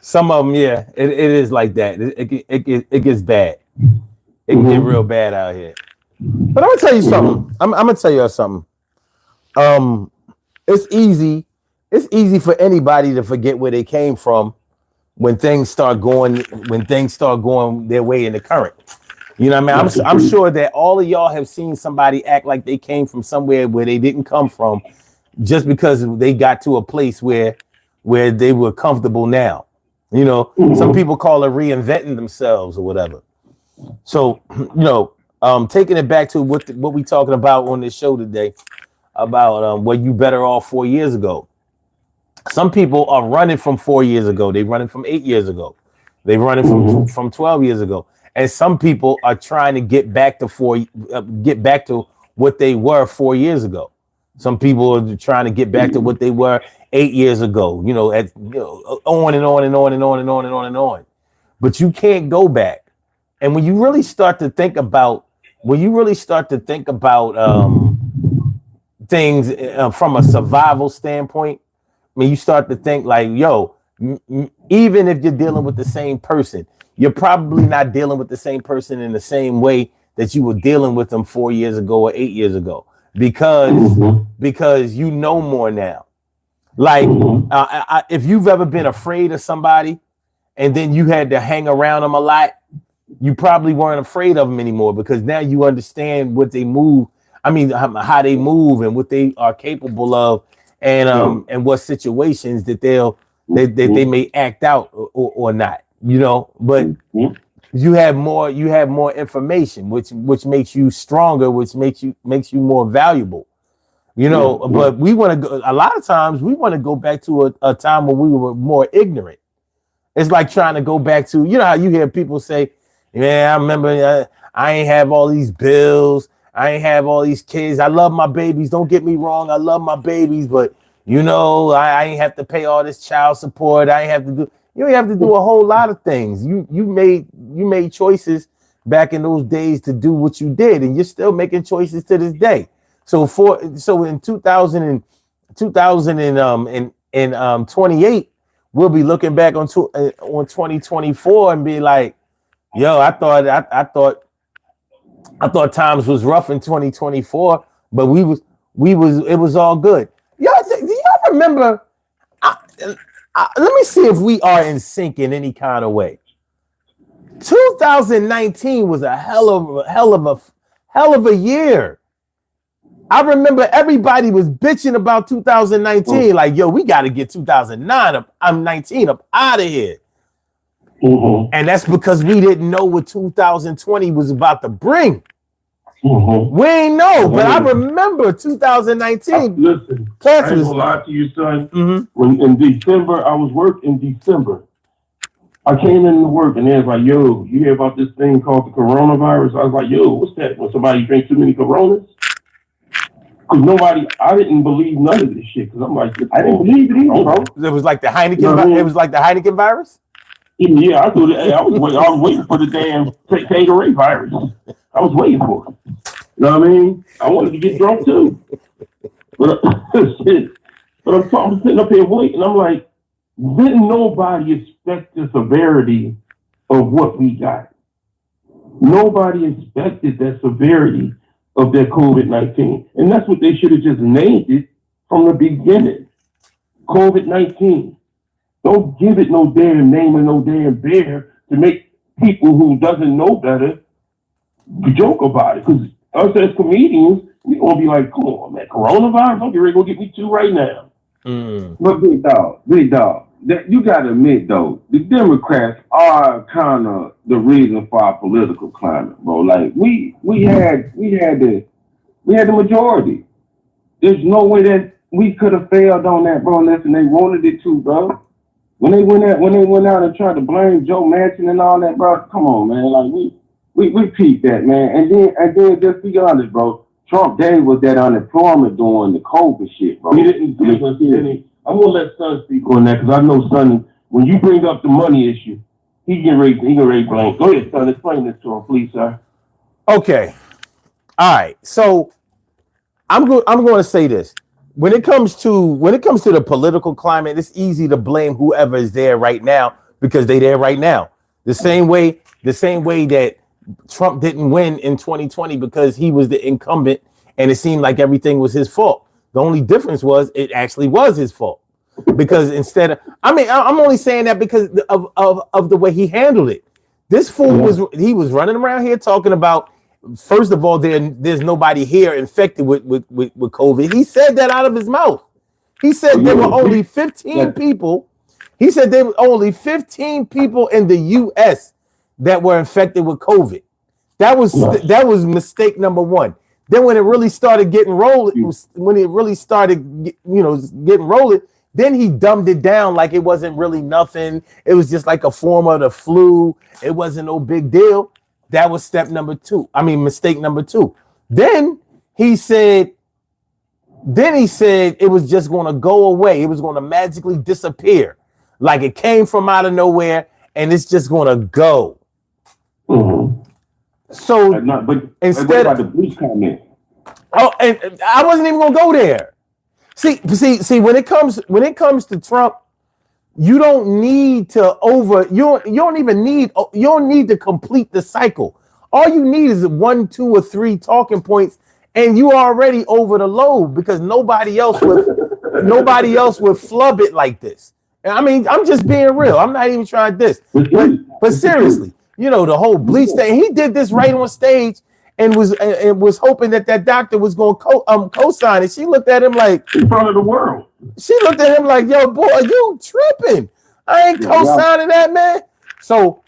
[SPEAKER 1] Some of them, yeah, it is like that. It gets bad. It can get real bad out here. But I'm gonna tell you something. I'm gonna tell you something. It's easy for anybody to forget where they came from when things start going their way in the current. You know what I mean? I'm sure that all of y'all have seen somebody act like they came from somewhere where they didn't come from just because they got to a place where they were comfortable now. You know, some people call it reinventing themselves or whatever. So, you know, taking it back to what we talking about on this show today about were you better off 4 years ago? Some people are running from 4 years ago. They're running from 8 years ago. They're running from 12 years ago. And some people are trying to get back to what they were 4 years ago. Some people are trying to get back to what they were 8 years ago. You know, on and on and on and on and on and on and on. But you can't go back. And when you really start to think about things from a survival standpoint, I mean, you start to think like, yo, even if you're dealing with the same person, you're probably not dealing with the same person in the same way that you were dealing with them 4 years ago or 8 years ago, because you know more now. Like, if you've ever been afraid of somebody and then you had to hang around them a lot, you probably weren't afraid of them anymore because now you understand what they move. I mean, how they move and what they are capable of, and what situations that they may act out or not, you know. But you have more information, which makes you stronger, which makes you more valuable, you know. But we want to go, a lot of times we want to go back to a time when we were more ignorant. It's like trying to go back to, you know, how you hear people say, yeah, I remember I ain't have all these bills. I ain't have all these kids. I love my babies. Don't get me wrong. I love my babies, but you know, I ain't have to pay all this child support. I ain't have to do, you have to do a whole lot of things. You made choices back in those days to do what you did, and you're still making choices to this day. So in 2028, we'll be looking back on 2024 and be like, yo, I thought times was rough in 2024, but it was all good. Y'all, do y'all remember? Let me see if we are in sync in any kind of way. 2019 was a hell of a year. I remember everybody was bitching about 2019, like, yo, we got to get 19 up out of here. And that's because we didn't know what 2020 was about to bring. We ain't know, but I remember 2019.
[SPEAKER 2] Listen, I ain't gonna lie to you, son. When in December, I was working in December. I came into work and they was like, yo, you hear about this thing called the coronavirus? I was like, yo, what's that? When somebody drinks too many Coronas? Because I didn't believe none of this shit. Because I'm like, I didn't believe it either, bro.
[SPEAKER 1] It was like the Heineken. It was like the Heineken virus.
[SPEAKER 2] Yeah, I thought I was waiting for the damn Gatorade virus. I was waiting for it. You know what I mean? I wanted to get drunk too. But I'm sitting up here waiting. I'm like, didn't nobody expect the severity of what we got? Nobody expected that severity of that COVID-19. And that's what they should have just named it from the beginning. COVID-19. Don't give it no damn name and no damn bear to make people who doesn't know better joke about it. Because us as comedians, we gonna be like, come on, man, coronavirus, don't get ready to go get me two right now.
[SPEAKER 4] But big dog, you gotta admit though, the Democrats are kind of the reason for our political climate, bro. Like we had the majority. There's no way that we could have failed on that, bro, unless they wanted it to, bro. When they went out and tried to blame Joe Manchin and all that, bro, come on, man. Like we peeped that, man. And then just be honest, bro. Trump gave us that unemployment during the COVID shit, bro.
[SPEAKER 2] He didn't give us any. I'm gonna let Son speak on that because I know Son, when you bring up the money issue, he can raise blame. Go ahead, Son. Explain this to him, please, sir.
[SPEAKER 1] Okay. All right. So I'm going to say this. When it comes to the political climate, it's easy to blame whoever is there right now because they're there right now. The same way that Trump didn't win in 2020 because he was the incumbent and it seemed like everything was his fault. The only difference was it actually was his fault because I'm only saying that because of the way he handled it. This fool was running around here talking about, first of all, there's nobody here infected with COVID. He said that out of his mouth. He said there were only 15 people. He said there were only 15 people in the U.S. that were infected with COVID. That was mistake number one. Then when it really started getting rolling, then he dumbed it down like it wasn't really nothing. It was just like a form of the flu. It wasn't no big deal. That was mistake number two. Then he said it was just going to go away. It was going to magically disappear. Like it came from out of nowhere and it's just going to go. So instead of the bleach comment. Oh, and I wasn't even going to go there. See, when it comes to Trump, you don't need to complete the cycle. All you need is 1, 2, or 3 talking points, and you already over the load because nobody else was nobody else would flub it like this. I mean, I'm just being real. I'm not even trying this. But seriously, the whole bleach thing. He did this right on stage and was hoping that doctor was going to co-sign it. She looked at him like
[SPEAKER 2] in front of the world.
[SPEAKER 1] She looked at him like, "Yo, boy, are you tripping? I ain't co-signing that, man." So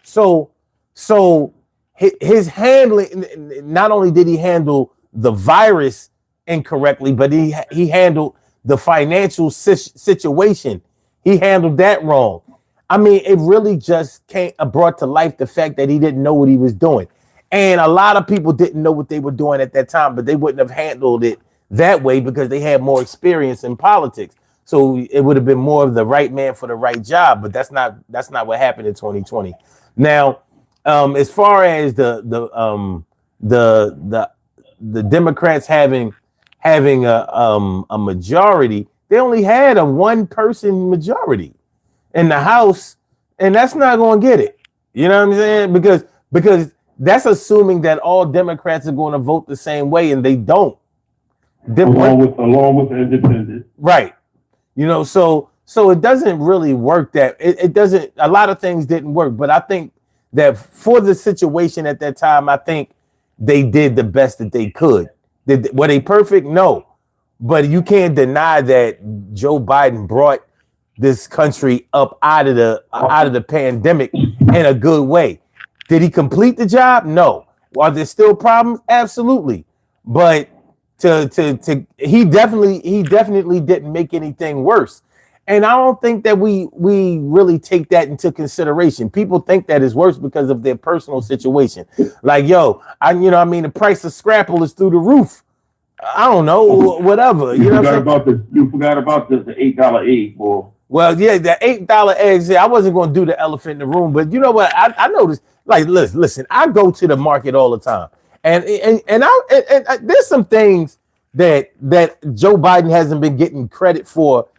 [SPEAKER 1] his handling. Not only did he handle the virus incorrectly, but he handled the financial situation. He handled that wrong. I mean, it really just brought to life the fact that he didn't know what he was doing. And a lot of people didn't know what they were doing at that time, but they wouldn't have handled it that way because they had more experience in politics. So it would have been more of the right man for the right job, but that's not what happened in 2020. Now, as far as the Democrats having a majority, they only had a 1-person majority in the House, and that's not going to get it. You know what I'm saying? Because that's assuming that all Democrats are going to vote the same way, and they don't.
[SPEAKER 2] Along with the independents.
[SPEAKER 1] Right. So it doesn't really work that it doesn't. A lot of things didn't work, but I think that for the situation at that time, I think they did the best that they could. Were they perfect? No. But you can't deny that Joe Biden brought this country up out of the pandemic in a good way. Did he complete the job? No. Are there still problems? Absolutely. But he definitely didn't make anything worse. And I don't think that we really take that into consideration. People think that is worse because of their personal situation. Like, the price of Scrapple is through the roof. I don't know, whatever.
[SPEAKER 2] You forgot about the $8 egg, boy.
[SPEAKER 1] Well, yeah, the $8 eggs. Yeah, I wasn't going to do the elephant in the room, but you know what? I noticed. Like, listen, I go to the market all the time, and there's some things that Joe Biden hasn't been getting credit for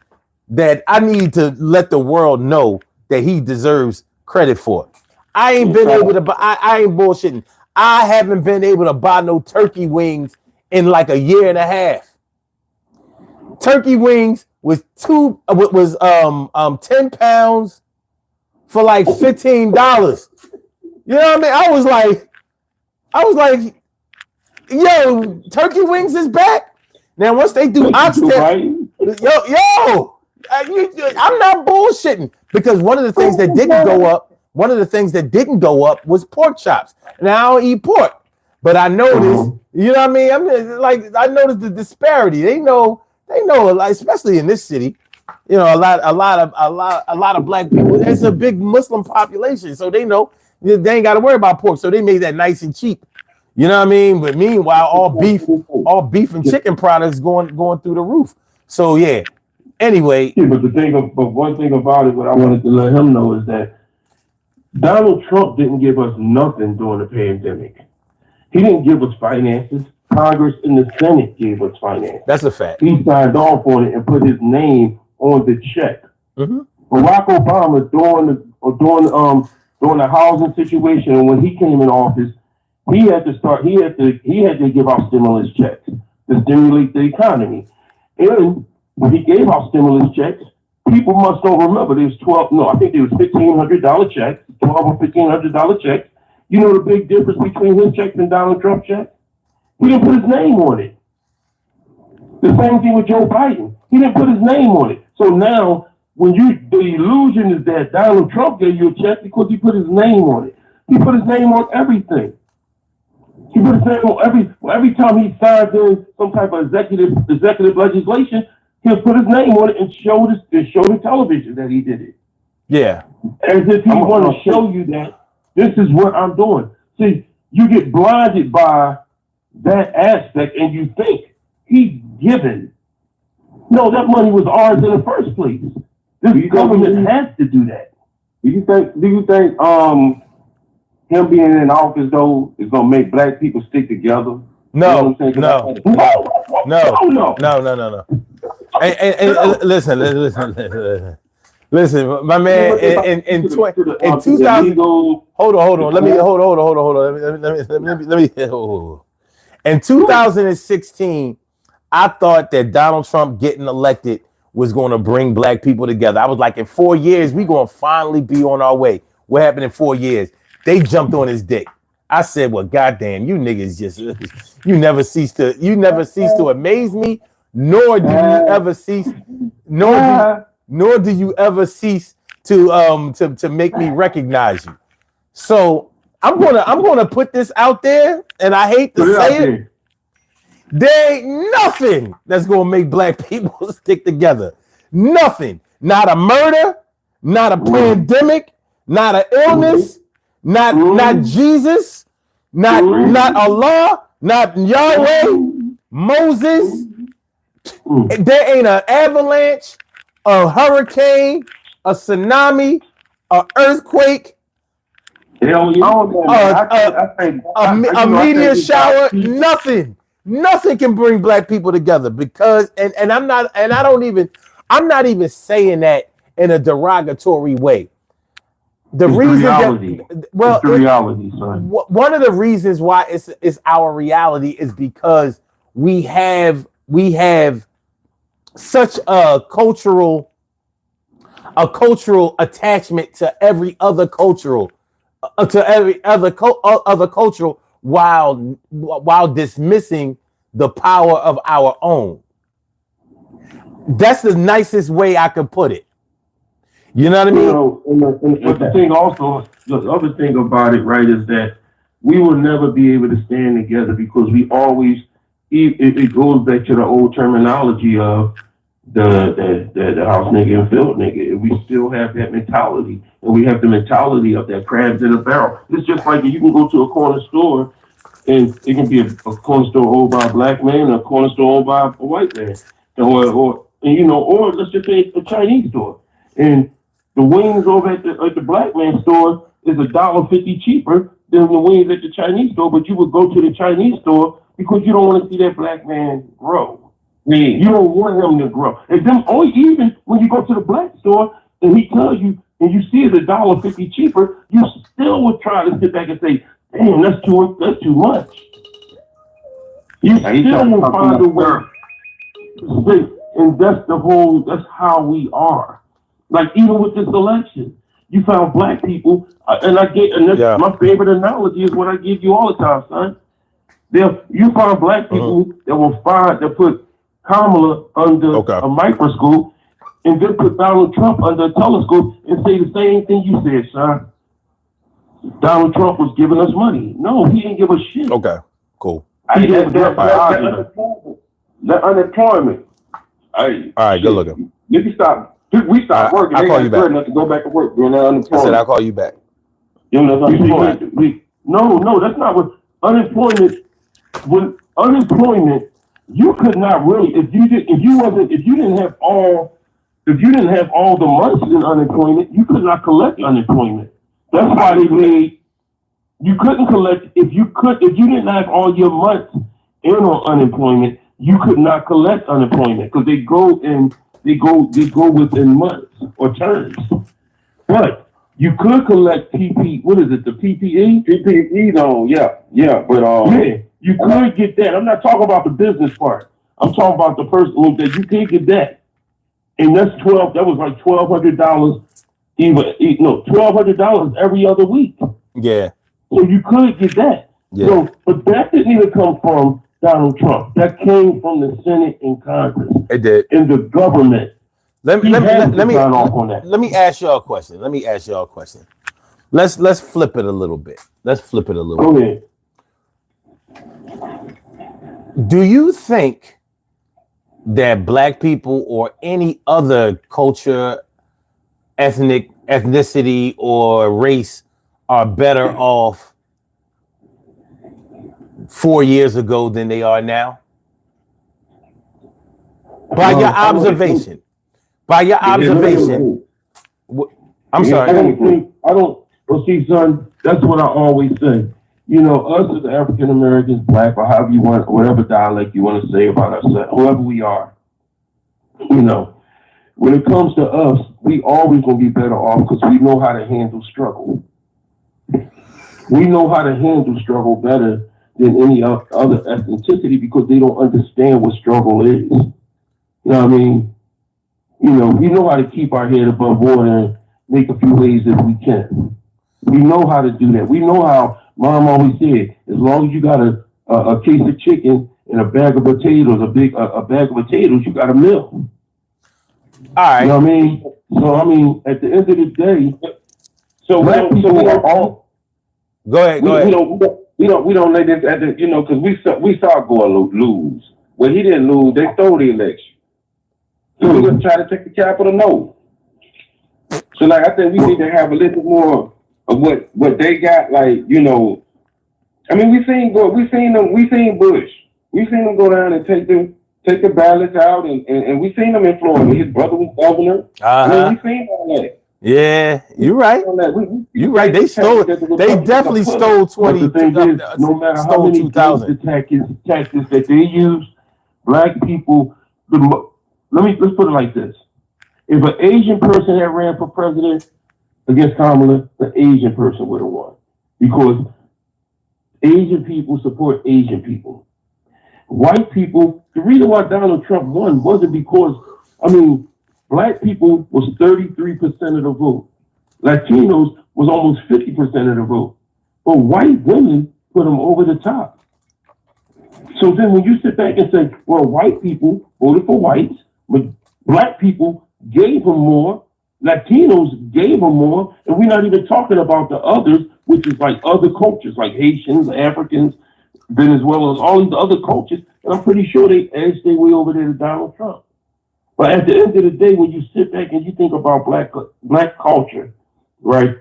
[SPEAKER 1] that I need to let the world know that he deserves credit for. I ain't been able to buy. I ain't bullshitting. I haven't been able to buy no turkey wings in like a year and a half. Turkey wings was 10 pounds for like $15. You know what I mean? I was like, yo, turkey wings is back. Now once they do oxtail, I'm not bullshitting, because one of the things that didn't go up was pork chops. Now I don't eat pork, but I noticed, you know what I mean? I noticed the disparity. They know, like, especially in this city, a lot of black people. It's a big Muslim population, so they know they ain't got to worry about pork. So they made that nice and cheap. You know what I mean? But meanwhile, all beef and chicken products going through the roof. So yeah. Anyway,
[SPEAKER 2] but one thing about it, what I wanted to let him know is that Donald Trump didn't give us nothing during the pandemic. He didn't give us finances. Congress and the Senate gave us finances.
[SPEAKER 1] That's a fact.
[SPEAKER 2] He signed off on it and put his name on the check.
[SPEAKER 1] Mm-hmm.
[SPEAKER 2] Barack Obama during the housing situation, and when he came in office, he had to give out stimulus checks to stimulate the economy. And when he gave out stimulus checks, people must don't remember there was $1,500 checks, $1,200 or $1,500 checks. You know the big difference between his checks and Donald Trump's checks? He didn't put his name on it. The same thing with Joe Biden. He didn't put his name on it. So now, the illusion is that Donald Trump gave you a check because he put his name on it. He put his name on everything. He put his name on every time he signed in some type of executive legislation, he'll put his name on it and show the television that he did it.
[SPEAKER 1] Yeah.
[SPEAKER 2] As if he want to show you that this is what I'm doing. See, you get blinded by that aspect and you think he's given. No, that money was ours in the first place. This government has to do that. Do you think him being in office though is gonna make black people stick together?
[SPEAKER 1] No.
[SPEAKER 2] No.
[SPEAKER 1] And listen, my man. In 2000, hold on. Let me. In 2016, I thought that Donald Trump getting elected was going to bring black people together. I was like, in 4 years, we going to finally be on our way. What happened in 4 years? They jumped on his dick. I said, well, goddamn, you niggas just, you never cease to amaze me, nor do you ever cease, nor do you ever cease to make me recognize you. So I'm gonna put this out there, and I hate to say it. There ain't nothing that's gonna make black people stick together. Nothing. Not a murder, not a pandemic, not an illness, not Jesus, not Allah, not Yahweh, Moses. There ain't an avalanche, a hurricane, a tsunami, an earthquake, a meteor shower. Nothing can bring black people together because, and I'm not even saying that in a derogatory way. The
[SPEAKER 2] it's
[SPEAKER 1] reason
[SPEAKER 2] reality.
[SPEAKER 1] Well,
[SPEAKER 2] it's the reality, son.
[SPEAKER 1] One of the reasons why it's our reality is because we have such a cultural attachment to every other cultural while dismissing the power of our own. That's the nicest way I could put it. You know what I mean?
[SPEAKER 2] You know, but the thing also, the other thing about it, right, is that we will never be able to stand together because we always, it goes back to the old terminology of the house nigga and field nigga. We still have that mentality, and we have the mentality of that crabs in a barrel. It's just like you can go to a corner store, and it can be a corner store owned by a black man, or a corner store owned by a white man, or let's just say a Chinese store, and the wings over at the black man store is $1.50 cheaper than the wings at the Chinese store, but you would go to the Chinese store because you don't want to see that black man grow. You don't want him to grow. And then even when you go to the black store and he tells you, and you see it's $1.50 cheaper, you still would try to sit back and say, damn, that's too much. You still will find a way. And that's how we are. Like even with this election, you found black people, my favorite analogy is what I give you all the time, son. You find black people that put Kamala under a microscope and then put Donald Trump under a telescope and say the same thing you said, son. Donald Trump was giving us money. No, he didn't give us shit.
[SPEAKER 1] Okay, cool.
[SPEAKER 4] The unemployment.
[SPEAKER 1] All right, good looking.
[SPEAKER 4] If you stop. We stopped working.
[SPEAKER 1] I'll call you back.
[SPEAKER 4] Enough to go back to work. I
[SPEAKER 1] said I'll call you back.
[SPEAKER 4] No, that's not what unemployment. When unemployment, you could not really if you didn't have all the months in unemployment, you could not collect unemployment. That's why they made you couldn't collect if you didn't have all your months in on unemployment, you could not collect unemployment because they go within months or terms. But you could collect PP. What is it? The PPE?
[SPEAKER 2] PPE, though. Yeah. But
[SPEAKER 4] you could get that. I'm not talking about the business part. I'm talking about the person that you can get that, and that's That was like $1,200. $1,200 every other week.
[SPEAKER 1] Yeah.
[SPEAKER 4] So you could get that.
[SPEAKER 1] Yeah.
[SPEAKER 4] So, but that didn't even come from Donald Trump. That came from the Senate and Congress.
[SPEAKER 1] It did.
[SPEAKER 4] And the government.
[SPEAKER 1] Let me ask y'all a question. Let's flip it a little bit.
[SPEAKER 4] Go ahead.
[SPEAKER 1] Do you think that black people or any other culture, ethnicity, or race are better off 4 years ago than they are now? By your observation. I'm sorry.
[SPEAKER 4] Well, see, son, that's what I always say. You know, us as African Americans, black, or however you want, whatever dialect you want to say about ourselves, whoever we are, you know, when it comes to us, we always gonna be better off because we know how to handle struggle. We know how to handle struggle better than any other ethnicity because they don't understand what struggle is. You know what I mean?
[SPEAKER 2] we know how to keep our head above water and make a few ways if we can. We know how to do that. We know how Mom always said, as long as you got a case of chicken and a bag of potatoes, a bag of potatoes, you got a meal.
[SPEAKER 1] All right.
[SPEAKER 2] You know what I mean? So I mean, at the end of the day, black people are all.
[SPEAKER 1] Go ahead.
[SPEAKER 4] We don't let this at the because we saw Gore lose. Well, he didn't lose. They stole the election. So we're gonna try to take the capital. No. So like I think we need to have a little bit more of what they got. Like I mean we seen Bush. We seen them go down and take the ballots out, and we seen them in Florida. His brother was governor. I mean we seen all that.
[SPEAKER 1] Yeah, you're right. You're right. They stole. They definitely stole 20.
[SPEAKER 2] No matter how many tactics that they use, black people. Let's put it like this: if an Asian person had ran for president against Kamala, the Asian person would have won because Asian people support Asian people. White people. The reason why Donald Trump won wasn't because black people was 33% of the vote. Latinos was almost 50% of the vote. But white women put them over the top. So then when you sit back and say, well, white people voted for whites, but black people gave them more, Latinos gave them more, and we're not even talking about the others, which is like other cultures, like Haitians, Africans, Venezuelans, all these other cultures, and I'm pretty sure they edged their way over there to Donald Trump. But at the end of the day, when you sit back and you think about black culture, right?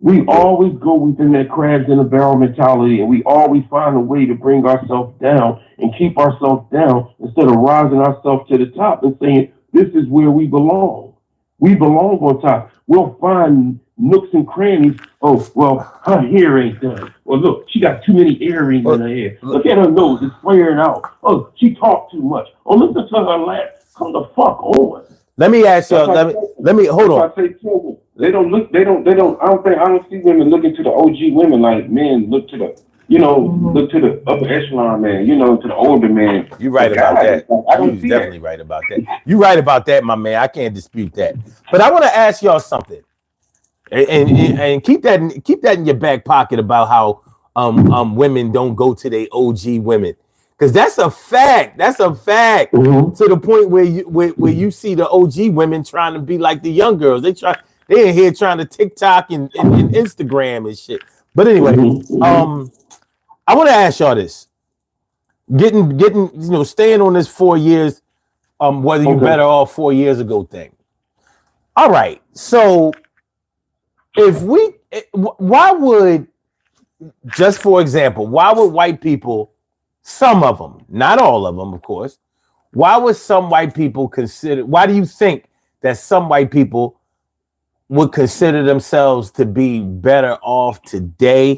[SPEAKER 2] We always go within that crabs in a barrel mentality, and we always find a way to bring ourselves down and keep ourselves down instead of rising ourselves to the top and saying, this is where we belong. We belong on top. We'll find nooks and crannies. Oh, well, her hair ain't done. Well, look, she got too many earrings in her hair. Look at her nose, it's flaring out. Oh, she talked too much. Oh, listen to her laugh. Come the fuck on.
[SPEAKER 1] Let me ask you. Let me hold on.
[SPEAKER 4] I don't see women looking to the OG women like men look to the, look to the upper echelon man, to the older man.
[SPEAKER 1] You're right about that. You're definitely right about that. You're right about that, my man. I can't dispute that. But I want to ask y'all something, and keep that in your back pocket about how women don't go to their OG women. Because that's a fact. That's a fact. Mm-hmm. To the point where you see the OG women trying to be like the young girls. They in here trying to TikTok and Instagram and shit. But anyway, I want to ask y'all this. Getting staying on this 4 years, whether you better off 4 years ago thing. All right. So why would, just for example, why would white people, some of them, not all of them, of course, why do you think that some white people would consider themselves to be better off today?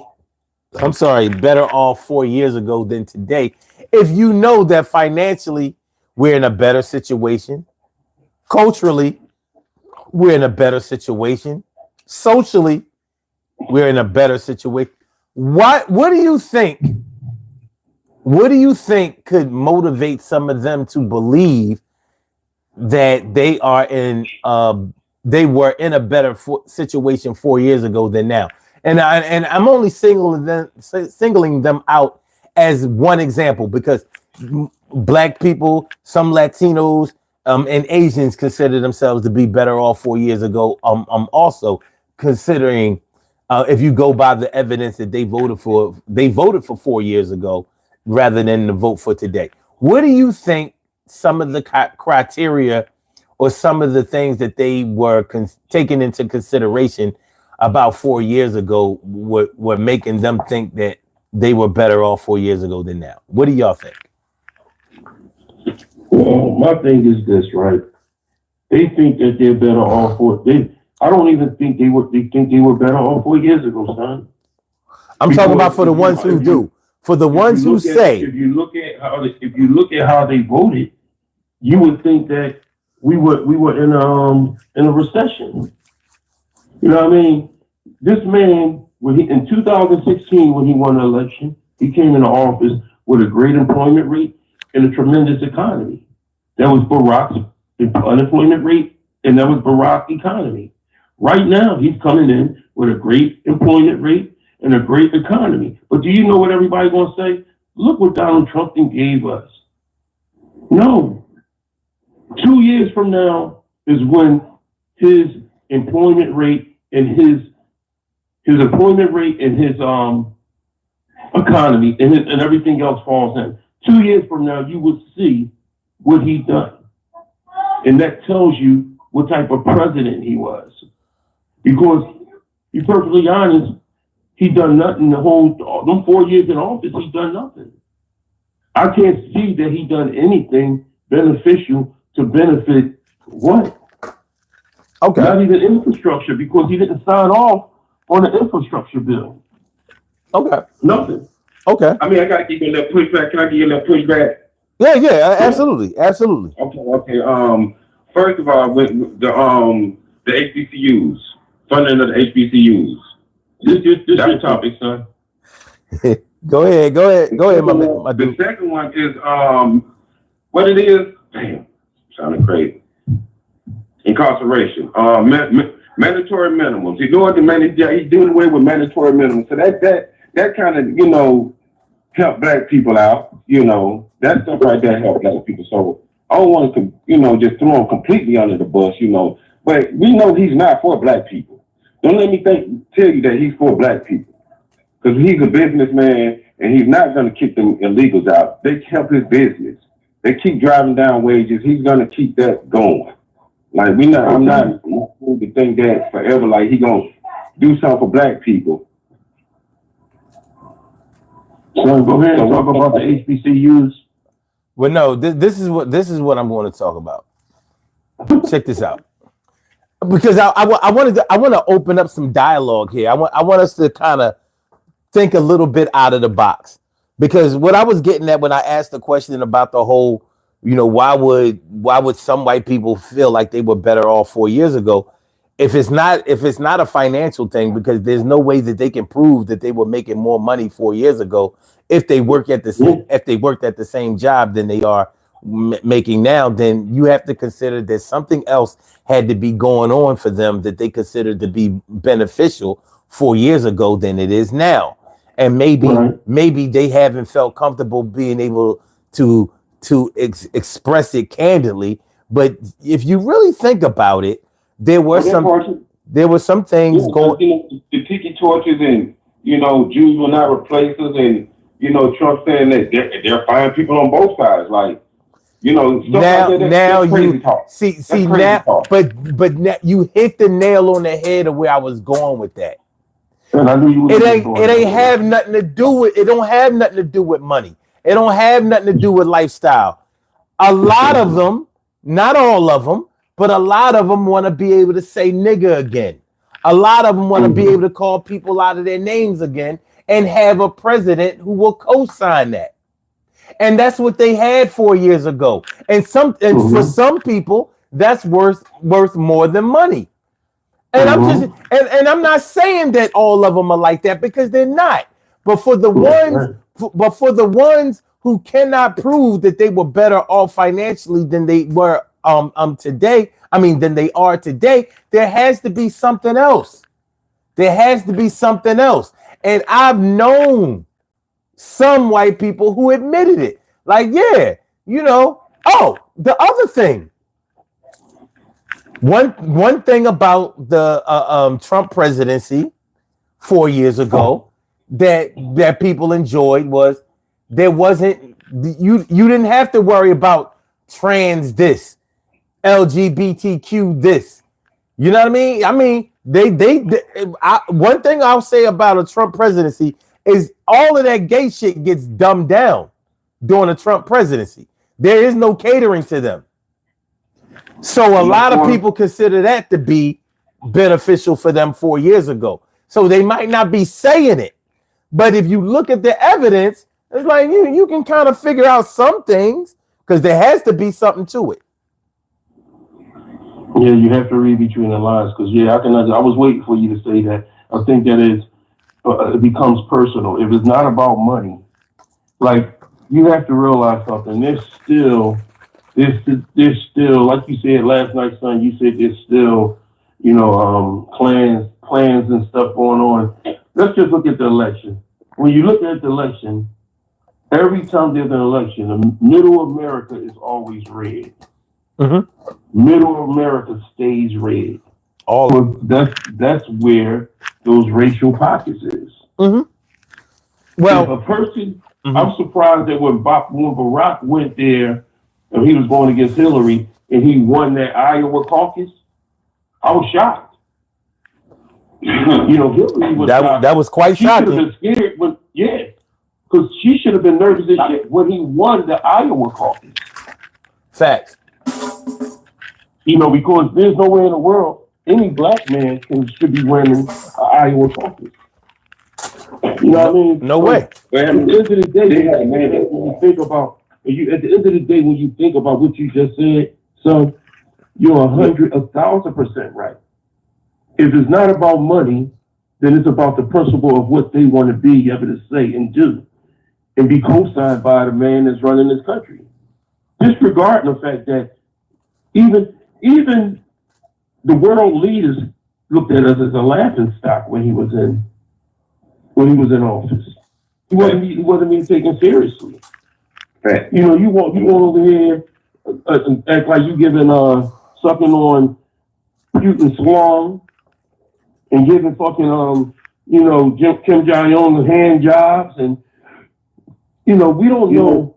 [SPEAKER 1] I'm sorry, better off 4 years ago than today. If you know that financially we're in a better situation, culturally we're in a better situation, socially we're in a better situation. What do you think? What do you think could motivate some of them to believe that they were in a better situation 4 years ago than now? And I'm only singling them out as one example because black people, some Latinos, and Asians consider themselves to be better off 4 years ago. Also considering if you go by the evidence that they voted for 4 years ago rather than the vote for today. What do you think some of the criteria or some of the things that they were taking into consideration about 4 years ago were making them think that they were better off 4 years ago than now? What do y'all think?
[SPEAKER 2] Well, my thing is this, right? They think that they're better off I don't even think they think they were better off 4 years ago, son.
[SPEAKER 1] I'm talking about for the ones who do. For the ones who say,
[SPEAKER 2] if you look at how they voted, you would think that we were in a recession. You know what I mean? This man, in 2016, when he won the election, he came into office with a great employment rate and a tremendous economy. That was Barack's unemployment rate, and that was Barack's economy. Right now, he's coming in with a great employment rate and a great economy. But do you know what everybody's going to say? Look what Donald Trump gave us. No. 2 years from now is when his employment rate and his employment rate and his economy and everything else falls in. 2 years from now, you will see what he done. And that tells you what type of president he was. Because, to be perfectly honest, he done nothing them 4 years in office, he done nothing. I can't see that he done anything beneficial to benefit what?
[SPEAKER 1] Okay.
[SPEAKER 2] Not even infrastructure, because he didn't sign off on the infrastructure bill.
[SPEAKER 1] Okay.
[SPEAKER 2] Nothing.
[SPEAKER 1] Okay.
[SPEAKER 2] I mean, I gotta give you a little pushback. Can I give you a little pushback?
[SPEAKER 1] Yeah, absolutely. Absolutely.
[SPEAKER 2] Okay. First of all, with the HBCUs, funding of the HBCUs. This your topic, son.
[SPEAKER 1] Go ahead, my dude.
[SPEAKER 2] The second one is what it is. Damn, sounding crazy. Incarceration. Mandatory minimums. He's doing away with mandatory minimums. So that kind of help black people out. That stuff right there help black people. So I don't want to just throw him completely under the bus. But we know he's not for black people. Don't let me tell you that he's for black people, because he's a businessman and he's not going to kick them illegals out. They help his business. They keep driving down wages. He's going to keep that going. Like I'm not going to think that forever. Like he going to do something for black people. So go ahead and talk about the HBCUs.
[SPEAKER 1] Well, no, this is what I'm going to talk about. Check this out, because I want to open up some dialogue here. I want us to kind of think a little bit out of the box, because what I was getting at when I asked the question about the whole, why would some white people feel like they were better off 4 years ago? If it's not a financial thing, because there's no way that they can prove that they were making more money 4 years ago if they worked at the same job than they are making now, then you have to consider that something else had to be going on for them that they considered to be beneficial 4 years ago than it is now. And maybe they haven't felt comfortable being able to express it candidly. But if you really think about it, there were some things going.
[SPEAKER 2] The tiki torches and Jews will not replace us, and Trump saying that they're fine people on both sides, like stuff
[SPEAKER 1] now
[SPEAKER 2] like that.
[SPEAKER 1] Now
[SPEAKER 2] you
[SPEAKER 1] talk. see now, talk. but now you hit the nail on the head of where I was going with that.
[SPEAKER 2] And I knew you
[SPEAKER 1] it ain't have nothing to do with. It don't have nothing to do with money. It don't have nothing to do with lifestyle. A lot of them, not all of them, but a lot of them want to be able to say nigga again. A lot of them want to be able to call people out of their names again and have a president who will co-sign that. And that's what they had 4 years ago. And for some people, that's worth more than money. And I'm not saying that all of them are like that, because they're not. But for the ones who cannot prove that they were better off financially than they were than they are today, there has to be something else. And I've known some white people who admitted it. Like, the other thing. One thing about the Trump presidency 4 years ago that people enjoyed was you didn't have to worry about trans this, LGBTQ this. You know what I mean? I mean, one thing I'll say about a Trump presidency is all of that gay shit gets dumbed down during a Trump presidency. There is no catering to them. So a lot of people consider that to be beneficial for them 4 years ago. So they might not be saying it, but if you look at the evidence, it's like you can kind of figure out some things, because there has to be something to it.
[SPEAKER 2] Yeah, you have to read between the lines, because I was waiting for you to say that. I think that it becomes personal. If it's not about money, like, you have to realize something. There's still there's still, like you said last night, son. You said there's still, plans and stuff going on. Let's just look at the election. When you look at the election, every time there's an election, the middle of America is always red. Mm-hmm. Middle of America stays red. That's where those racial pockets is. Mm-hmm. Well, if a person, I'm surprised that when Barack went there, and he was going against Hillary, and he won that Iowa caucus, I was shocked. Hillary was shocked.
[SPEAKER 1] That was quite shocking.
[SPEAKER 2] She should have been scared because she should have been nervous as shit when he won the Iowa caucus.
[SPEAKER 1] Facts.
[SPEAKER 2] Because there's no way in the world any black man should be winning an Iowa caucus. You know what I mean?
[SPEAKER 1] No way.
[SPEAKER 2] At the end of the day, when you think about, at the end of the day, when you think about what you just said, son, you're 1,000% right. If it's not about money, then it's about the principle of what they want to be able to say and do, and be co-signed by the man that's running this country. Disregarding the fact that even the world leaders looked at us as a laughing stock when he was in office. He wasn't being taken seriously. Right. You want over here act like you giving something on Putin Salon and giving fucking Kim Jong-un hand jobs, and we don't know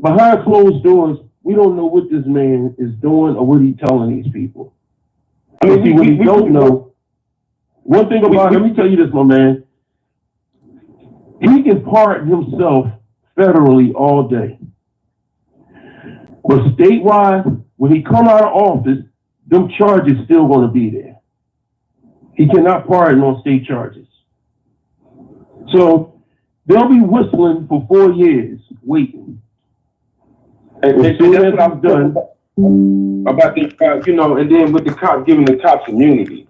[SPEAKER 2] behind closed doors. We don't know what this man is doing or what he's telling these people. I mean, we don't know. One thing about him, let me tell you this, my man. He can pardon himself federally all day. But statewide, when he come out of office, them charges still going to be there. He cannot pardon on state charges. So they'll be whistling for 4 years, waiting. And that's what I've done about the, and then with the cops, giving the cops immunity.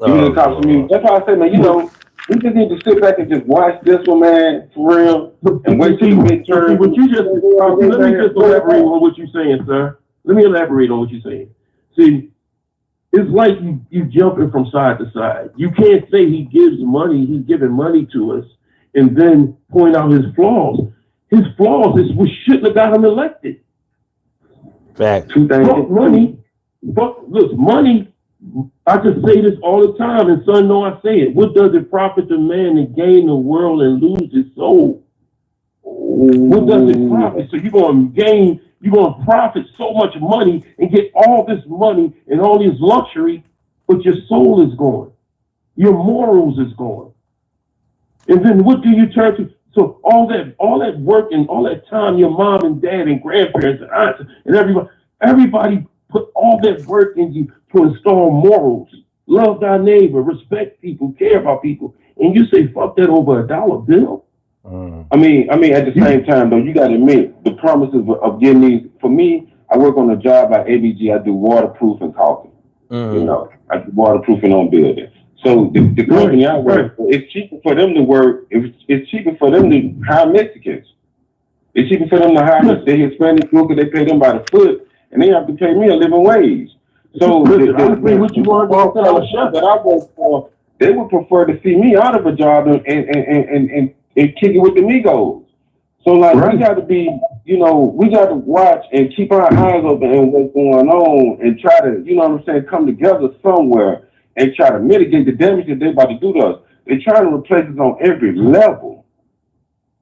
[SPEAKER 2] Giving the cops immunity. That's why I say, man, we just need to sit back and just watch this one, man, for real, and wait till the midterm. Let me just elaborate on what you're saying, sir. Let me elaborate on what you're saying. See, it's like you jumping from side to side. You can't say he gives money, he's giving money to us, and then point out his flaws. His flaws is what shouldn't have got him elected.
[SPEAKER 1] Fact.
[SPEAKER 2] Money, I just say this all the time, and son, know I say it. What does it profit the man to gain the world and lose his soul? What does it profit? So you're going to profit so much money and get all this money and all this luxury, but your soul is gone. Your morals is gone. And then what do you turn to? So all that work and all that time your mom and dad and grandparents and aunts and everybody put all that work in you to install morals, love thy neighbor, respect people, care about people, and you say fuck that over $1 bill. I mean, at the same time though, you got to admit the promises of getting these. For me, I work on a job at ABG. I do waterproofing caulking. I do waterproofing on buildings. So the company I work for, it's cheaper for them to work. It's cheaper for them to hire Mexicans. It's cheaper for them to hire the Hispanic workers. They pay them by the foot, and they have to pay me a living wage. So what you want that I work for, they would prefer to see me out of a job and kick it with the Migos. So we got to be, we got to watch and keep our eyes open and what's going on and try to, come together somewhere and try to mitigate the damage that they're about to do to us. They're trying to replace us on every level.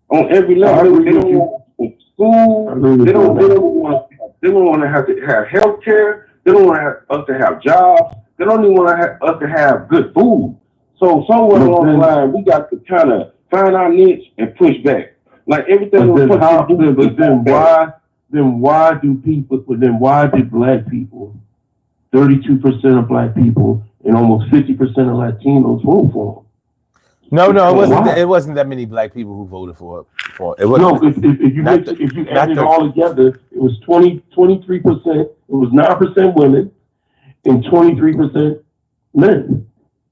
[SPEAKER 2] On every level. They don't want school. They don't want to have health care. They don't want us to have jobs. They don't even want us to have good food. So somewhere along the line, we got to kind of find our niche and push back. Like everything. Why did black people, 32% of black people, and almost 50% of Latinos vote for him?
[SPEAKER 1] No, it wasn't that many black people who voted for it.
[SPEAKER 2] If you add it all together, it was 23%. It was 9% women and 23% men.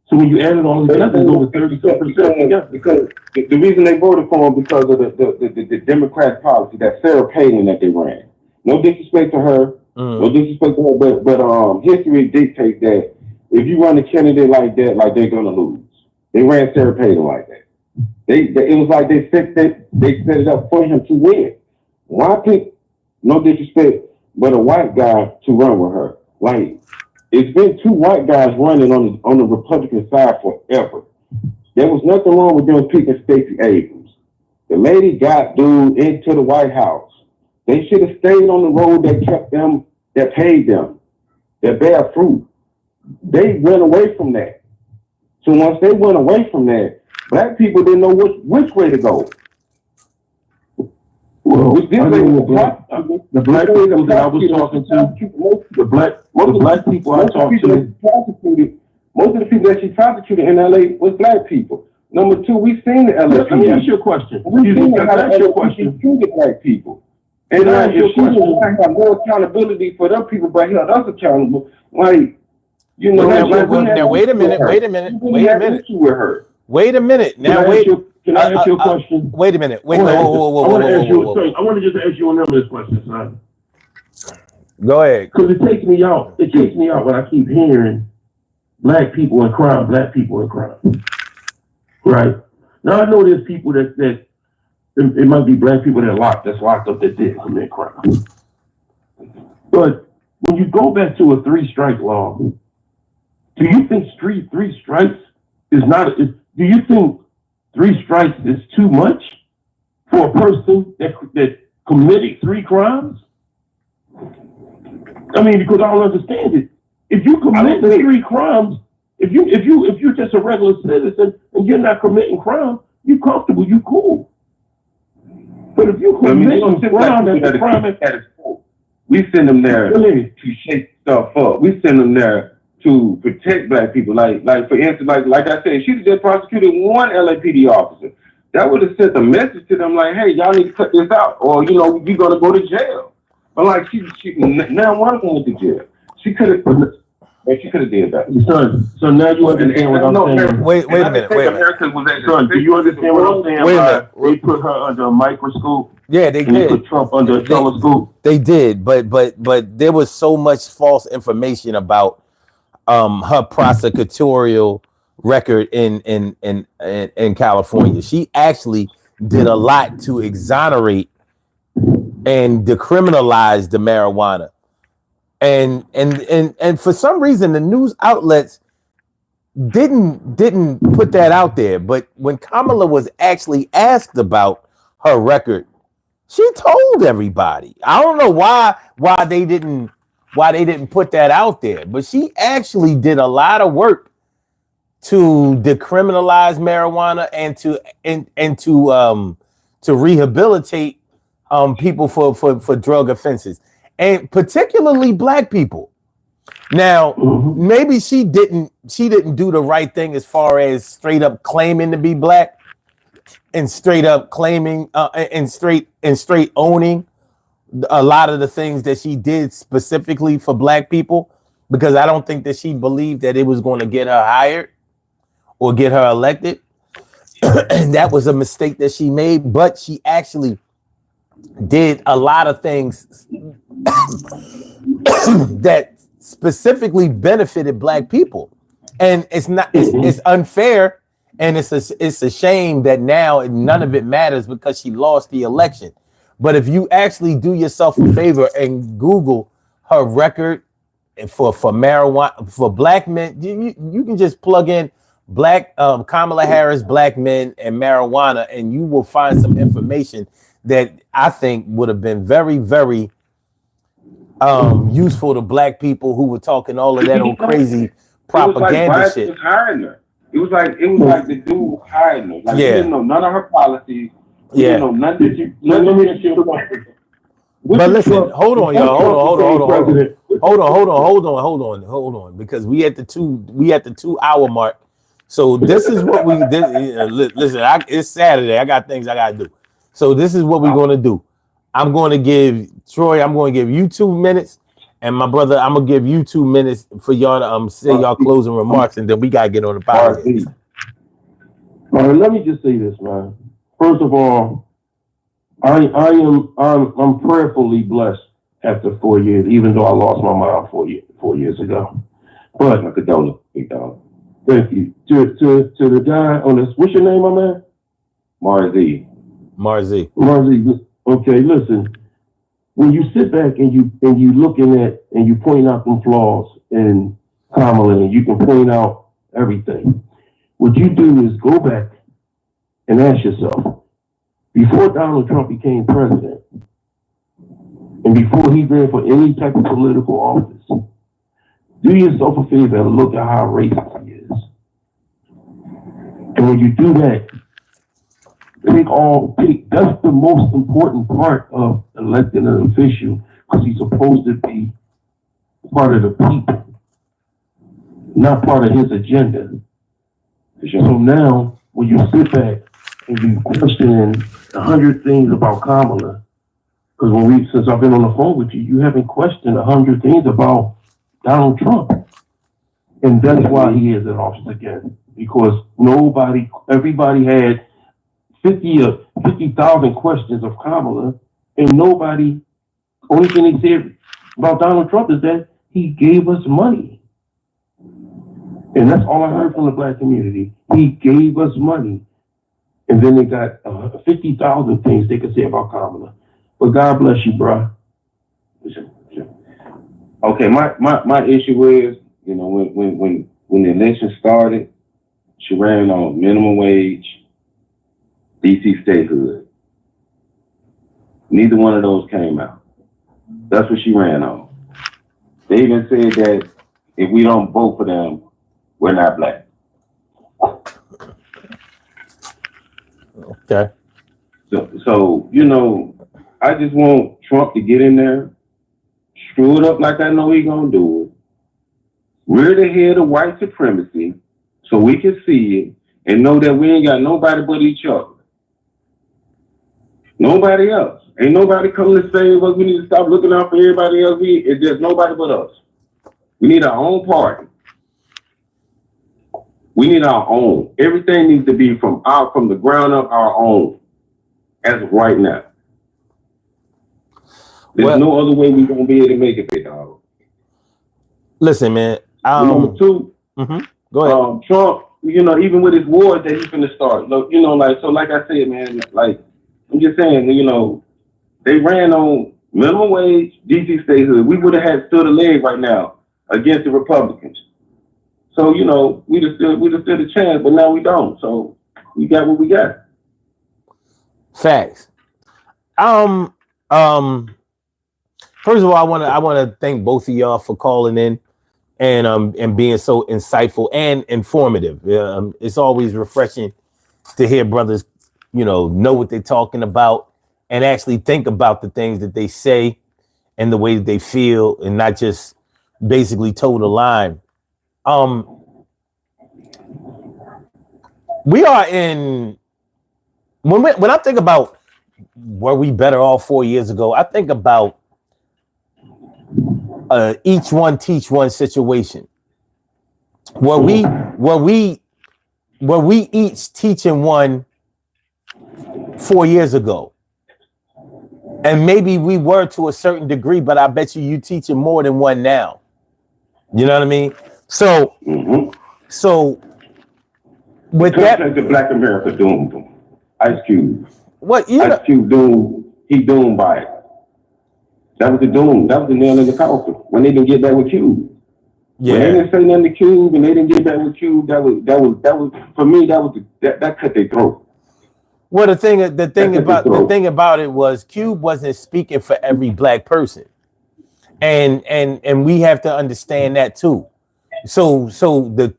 [SPEAKER 2] So when you add it all together, it's over 32%. Because the reason they voted for him because of the Democrat policy, that Sarah Palin that they ran.
[SPEAKER 4] No disrespect to her. No disrespect to her, but history dictates that if you run a candidate like that, like they're gonna lose. They ran Sarah Palin like that. It was like they set it up for him to win. Why pick, no disrespect, but a white guy to run with her? Like, it's been 2 white guys running on the Republican side forever. There was nothing wrong with them picking Stacey Abrams. The lady got dude into the White House. They should have stayed on the road that kept them, that paid them, that bear fruit. They went away from that. So once they went away from that, black people didn't know which way to go.
[SPEAKER 2] Well, the black people that I was talking to, the black people I talked to,
[SPEAKER 4] most of the people that she prosecuted in LA was black people. Number 2, we seen the LA.
[SPEAKER 2] Let me ask you a question.
[SPEAKER 4] We seen how the LA treated black people. And if she was to have more accountability for them people, but held us accountable, like, you know.
[SPEAKER 1] Now, wait a minute. Wait a minute. Now, wait.
[SPEAKER 2] Can I ask you a question?
[SPEAKER 1] Wait a minute. Wait.
[SPEAKER 2] I want to just ask you a number of this question, son.
[SPEAKER 1] Go ahead.
[SPEAKER 2] Because it takes me out. It takes me out when I keep hearing black people in crime, black people in crime. Right. Now I know there's people that it might be black people that's locked up that did commit crime. But when you go back to a 3-strike law, do you think 3 strikes is not? Do you think 3 strikes is too much for a person that committed 3 crimes? I mean, because I don't understand it. If you commit 3 crimes, if you're just a regular citizen and you're not committing crime, you comfortable, you cool. But if you commit a crime,
[SPEAKER 4] we send them there to shake stuff up. We send them there to protect black people. Like for instance, like I said, she just prosecuted 1 LAPD officer. That would have sent a message to them like, hey, y'all need to cut this out, or you're gonna go to jail. But like she now one of them went to jail. She could have did that. So now you understand what I'm saying.
[SPEAKER 1] Wait a minute.
[SPEAKER 2] Son, do you understand what I'm saying?
[SPEAKER 1] Wait a minute.
[SPEAKER 2] They put her under a microscope.
[SPEAKER 1] Yeah, they
[SPEAKER 2] did.
[SPEAKER 1] did.
[SPEAKER 2] Put Trump under a telescope.
[SPEAKER 1] They did, but there was so much false information about her prosecutorial record in California. She actually did a lot to exonerate and decriminalize the marijuana. And for some reason the news outlets didn't put that out there. But when Kamala was actually asked about her record, she told everybody. I don't know why they didn't put that out there, but she actually did a lot of work to decriminalize marijuana and to rehabilitate people for drug offenses, and particularly black people. Now, maybe she didn't do the right thing as far as straight up claiming to be black and straight up claiming and straight owning a lot of the things that she did specifically for black people, because I don't think that she believed that it was going to get her hired or get her elected. And that was a mistake that she made, but she actually did a lot of things that specifically benefited black people. And it's unfair, and it's a shame that now none of it matters because she lost the election. But if you actually do yourself a favor and Google her record for marijuana for black men, you can just plug in black Kamala Harris, black men, and marijuana, and you will find some information that I think would have been very, very useful to black people who were talking all of that old crazy propaganda shit.
[SPEAKER 4] It was like the dude hiring her. Like, you didn't know none of her policies.
[SPEAKER 1] Yeah.
[SPEAKER 4] You know, nothing.
[SPEAKER 1] But listen, hold on, y'all. Hold on, because we at the 2 hour mark. So this is what we did. Listen, it's Saturday. I got things I gotta do. So this is what we're gonna do. I'm going to give Troy. I'm going to give you 2 minutes, and my brother, I'm gonna give you 2 minutes for y'all to say y'all closing remarks, and then we gotta get on the podcast.
[SPEAKER 2] Let me just say this, man. First of all, I'm prayerfully blessed after 4 years, even though I lost my mom 4 years ago. But
[SPEAKER 4] My condolences, big dog.
[SPEAKER 2] thank you to the guy on this. What's your name, my man?
[SPEAKER 4] Marzi.
[SPEAKER 2] Marzi. Okay, listen. When you sit back and you looking at and you point out some flaws in Kamala, and you can point out everything. What you do is go back and ask yourself, before Donald Trump became president, and before he ran for any type of political office, do yourself a favor and look at how racist he is. And when you do that, that's the most important part of electing an official, because he's supposed to be part of the people, not part of his agenda. So now, when you sit back and you question 100 things about Kamala, because since I've been on the phone with you, you haven't questioned 100 things about Donald Trump. And that's why he is in office again. Because everybody had 50,000 questions of Kamala, and only thing they said about Donald Trump is that he gave us money. And that's all I heard from the black community. He gave us money. And then they got 50,000 things they could say about Kamala. But God bless you, bro.
[SPEAKER 4] Okay, my issue is, when the election started, she ran on minimum wage, DC statehood. Neither one of those came out. That's what she ran on. They even said that if we don't vote for them, we're not black.
[SPEAKER 1] Okay.
[SPEAKER 4] So I just want Trump to get in there, screw it up like I know he's gonna do it, rear the head of white supremacy so we can see it and know that we ain't got nobody but each other. Nobody else. Ain't nobody coming to save us. We need to stop looking out for everybody else. It's just nobody but us. We need our own party. We need our own. Everything needs to be from the ground up our own, as of right now. There's no other way we're gonna be able to make it, big dog.
[SPEAKER 1] Listen, man.
[SPEAKER 4] Number two,
[SPEAKER 1] Go ahead.
[SPEAKER 4] Trump, even with his wars that he's gonna start, like I said, man, like I'm just saying, they ran on minimum wage, DC statehood. We would have had stood a leg right now against the Republicans. So, we'd have stood a chance, but now we don't. So we got what we got.
[SPEAKER 1] Facts. First of all, I want to thank both of y'all for calling in and being so insightful and informative. It's always refreshing to hear brothers, know what they're talking about and actually think about the things that they say and the way that they feel, and not just basically toe the line. We are in when I think about were we better off 4 years ago, I think about each one teach one situation. Were we each teaching one 4 years ago? And maybe we were to a certain degree, but I bet you teaching more than one now. You know what I mean? So, so with that,
[SPEAKER 4] the Black America doomed them. Ice Cube.
[SPEAKER 1] What
[SPEAKER 4] Ice Cube doomed? He doomed by it. That was the doom. That was the nail in the coffin when they didn't get back with Cube.
[SPEAKER 1] Yeah.
[SPEAKER 4] When they didn't say nothing to Cube and they didn't get back with Cube, that was for me. That cut their throat.
[SPEAKER 1] Well, the thing about it was Cube wasn't speaking for every black person, and we have to understand that too. So the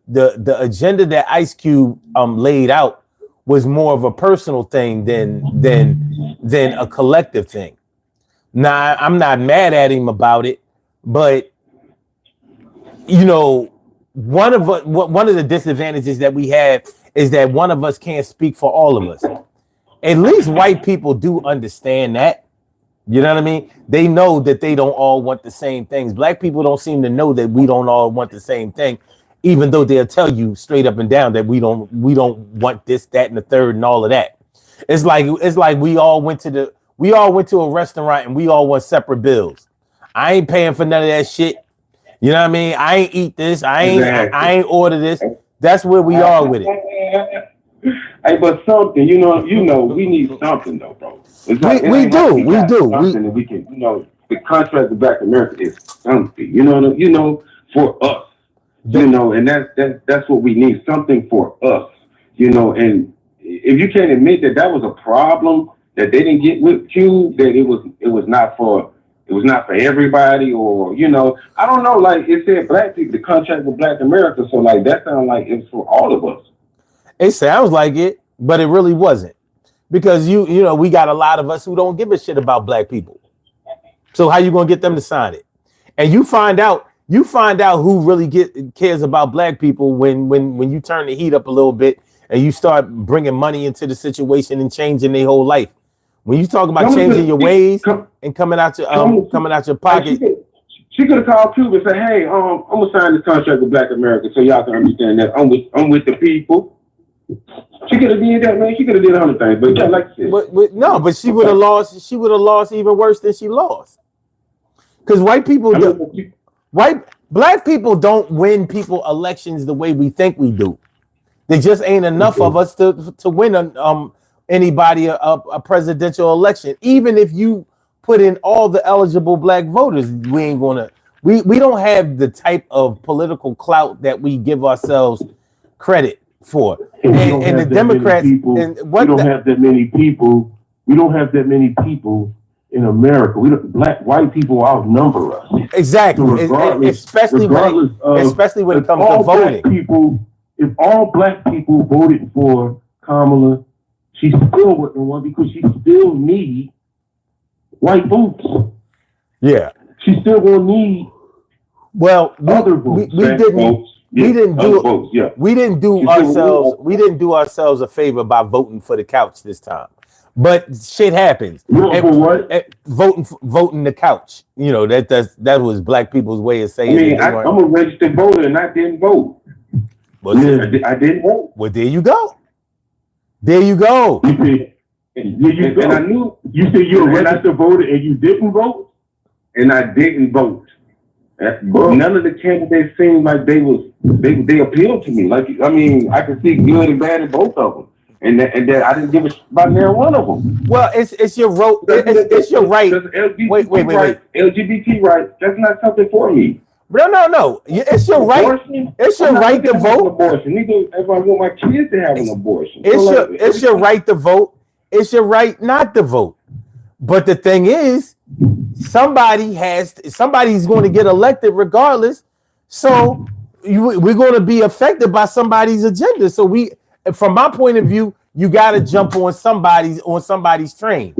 [SPEAKER 1] agenda that Ice Cube laid out was more of a personal thing than a collective thing. Now, I'm not mad at him about it, but one of the disadvantages that we have is that one of us can't speak for all of us. At least white people do understand that. You know what I mean? They know that they don't all want the same things. Black people don't seem to know that we don't all want the same thing, even though they'll tell you straight up and down that we don't want this, that, and the third, and all of that. It's like we all went to a restaurant and we all want separate bills. I ain't paying for none of that shit. You know what I mean? I ain't eat this. I ain't order this. That's where we are with it.
[SPEAKER 4] Hey, but something, we need something though, bro. It's like,
[SPEAKER 1] we do.
[SPEAKER 4] Something we can, the contract with Black America is something, for us, and that's what we need, something for us, and if you can't admit that was a problem that they didn't get with Q, that it was not for everybody, or I don't know, like it said Black people, the contract with Black America, so like that sounds like it's for all of us.
[SPEAKER 1] It sounds like it, but it really wasn't, because we got a lot of us who don't give a shit about Black people. So how you gonna get them to sign it? And you find out who really cares about Black people when you turn the heat up a little bit and you start bringing money into the situation and changing their whole life. When you talk about changing your ways and coming out your pocket.
[SPEAKER 4] She could have called Cuba and said, "Hey, I'm gonna sign this contract with Black America so y'all can understand that I'm with the people." She could have did that, man. She could have did other things, but yeah, like you said.
[SPEAKER 1] But she would have lost. She would have lost even worse than she lost. Because Black people don't win people elections the way we think we do. There just ain't enough of us to win anybody a presidential election. Even if you put in all the eligible Black voters, we ain't gonna. We don't have the type of political clout that we give ourselves credit for. And the Democrats
[SPEAKER 2] we don't have that many people. We don't have that many people in America. White people outnumber us.
[SPEAKER 1] Exactly.
[SPEAKER 2] So
[SPEAKER 1] especially when it comes to voting.
[SPEAKER 2] If all Black people voted for Kamala, she still wouldn't won because she still need white votes.
[SPEAKER 1] Yeah.
[SPEAKER 2] She still gonna need other votes. We didn't do ourselves a favor by voting for the couch this time. But shit happens.
[SPEAKER 4] For what?
[SPEAKER 2] Voting the couch. That was Black people's way of saying.
[SPEAKER 4] I mean, I'm a registered voter and I didn't vote. I didn't vote.
[SPEAKER 1] Well, there you go. There you go.
[SPEAKER 4] And I knew
[SPEAKER 2] you said you're a registered voter and you didn't vote,
[SPEAKER 4] and I didn't vote. None of the candidates seemed like they appealed to me. Like, I mean, I could see good and bad in both of them, and that I didn't give a shit about neither one of them.
[SPEAKER 1] Well, it's your vote. It's your right. Wait.
[SPEAKER 4] LGBT right. That's not something for me.
[SPEAKER 1] No. It's your right.
[SPEAKER 4] Abortion?
[SPEAKER 1] It's your right to vote.
[SPEAKER 4] Abortion. Neither if I want my kids to have an abortion.
[SPEAKER 1] It's your right to vote. It's your right not to vote. But the thing is, somebody's going to get elected regardless. So we're going to be affected by somebody's agenda. So from my point of view, you got to jump on somebody's train.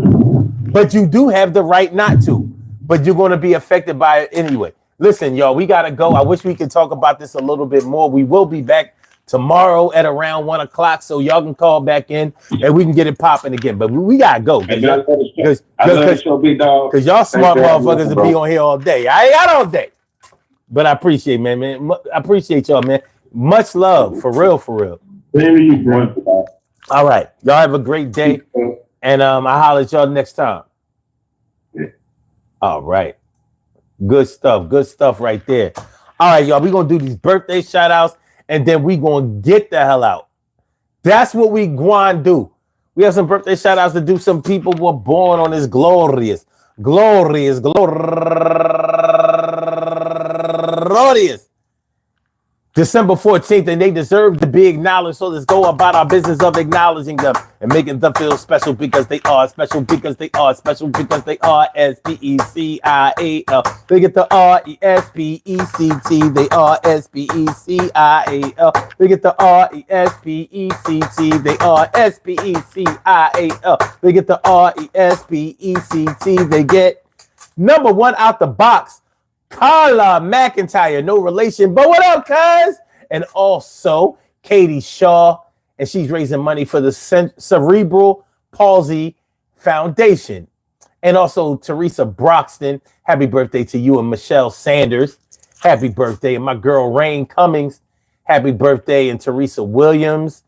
[SPEAKER 1] But you do have the right not to. But you're going to be affected by it anyway. Listen, y'all, we got to go. I wish we could talk about this a little bit more. We will be back tomorrow at around 1:00, so y'all can call back in and we can get it popping again. But we got to go. Because y'all smart motherfuckers to be on here all day. I ain't got all day. But I appreciate, man. I appreciate y'all, man. Much love. For real. All right. Y'all have a great day. And I'll holler at y'all next time. All right. Good stuff right there. All right, y'all, we're going to do these birthday shout outs and then we're going to get the hell out. That's what we going to do. We have some birthday shout outs to do. Some people were born on this glorious December 14th, and they deserve to be acknowledged. So let's go about our business of acknowledging them and making them feel special because they are special, because they are special, because they are SPECIAL. They get the RESPECT. They are SPECIAL. They get the RESPECT. They are SPECIAL. They get the RESPECT. They get number one out the box. Carla McIntyre, no relation, but what up, cuz? And also Katie Shaw, and she's raising money for the Cerebral Palsy Foundation. And also Teresa Broxton, happy birthday to you, and Michelle Sanders, happy birthday. And my girl Rain Cummings, happy birthday. And Teresa Williams,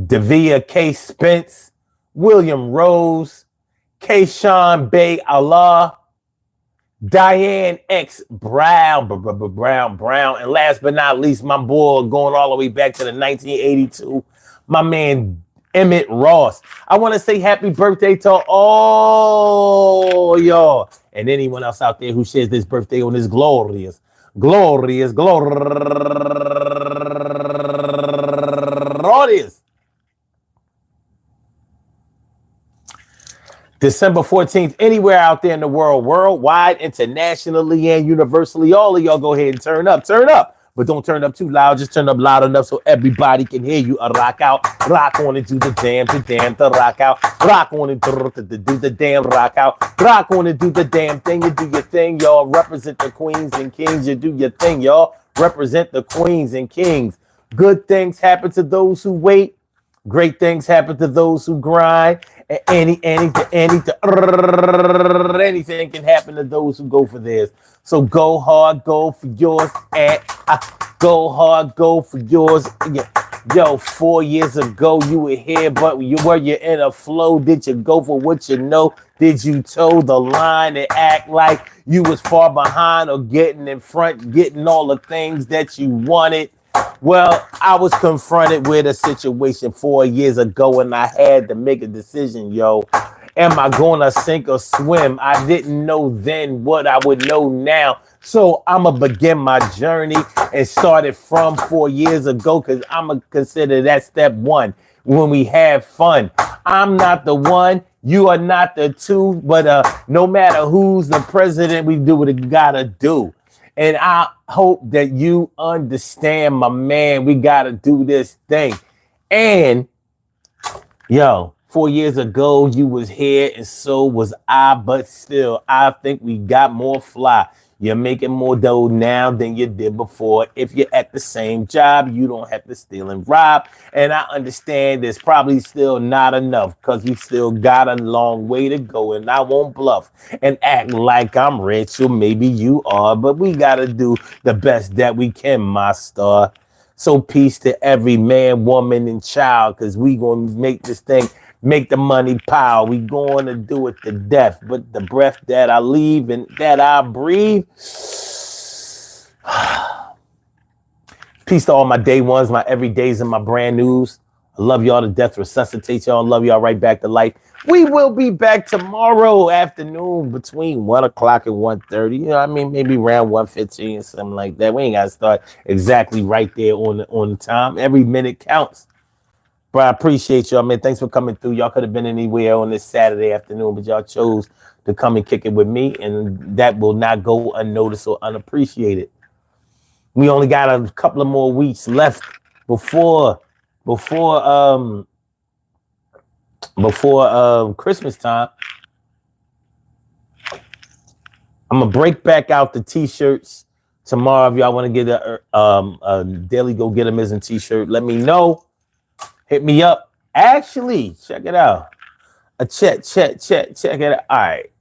[SPEAKER 1] Davia K. Spence, William Rose, Kayshawn Bay Allah, Diane X Brown, Brown. And last but not least, my boy going all the way back to the 1982, my man Emmett Ross. I want to say happy birthday to all y'all and anyone else out there who shares this birthday on this glorious December 14th, anywhere out there in the world, worldwide, internationally, and universally. All of y'all go ahead and turn up. But don't turn up too loud. Just turn up loud enough so everybody can hear you. Rock out, rock on and do the damn, to rock out. Rock on and do the damn, rock out. Rock on and do the damn thing. You do your thing, y'all. Represent the queens and kings. You do your thing, y'all. Represent the queens and kings. Good things happen to those who wait. Great things happen to those who grind. Anything can happen to those who go for theirs. So go hard, go for yours, and go hard, go for yours. Yo, 4 years ago you were here, but were you in a flow? Did you go for what you know? Did you toe the line and act like you was far behind or getting in front, getting all the things that you wanted? Well, I was confronted with a situation 4 years ago and I had to make a decision, yo. Am I gonna sink or swim? I didn't know then what I would know now. So I'ma begin my journey and start it from 4 years ago because I'ma consider that step one when we have fun. I'm not the one, you are not the two, but no matter who's the president, we do what we gotta do. And I hope that you understand, my man, we got to do this thing. And, yo, 4 years ago, you was here and so was I, but still, I think we got more fly. You're making more dough now than you did before. If you're at the same job, you don't have to steal and rob. And I understand there's probably still not enough because we still got a long way to go. And I won't bluff and act like I'm rich or maybe you are. But we got to do the best that we can, my star. So peace to every man, woman, and child because we going to make this thing. Make the money pile. We going to do it to death. But the breath that I leave and that I breathe. Peace to all my day ones, my everydays, and my brand news. I love y'all to death. Resuscitate y'all. Love y'all right back to life. We will be back tomorrow afternoon between 1 o'clock and 1:30. You know, I mean, maybe around 1:15, something like that. We ain't got to start exactly right there on the time. Every minute counts. But I appreciate y'all, man. Thanks for coming through. Y'all could have been anywhere on this Saturday afternoon, but y'all chose to come and kick it with me, and that will not go unnoticed or unappreciated. We only got a couple of more weeks left before Christmas time. I'm gonna break back out the t-shirts tomorrow. If y'all want to get a Daily Go Get 'Em Isn't t-shirt, let me know. Hit me up. Actually, check it out. Check it out. All right.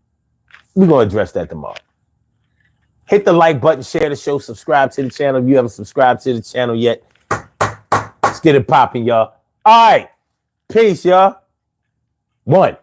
[SPEAKER 1] We're going to address that tomorrow. Hit the like button, share the show, subscribe to the channel if you haven't subscribed to the channel yet. Let's get it popping, y'all. All right. Peace, y'all. 1.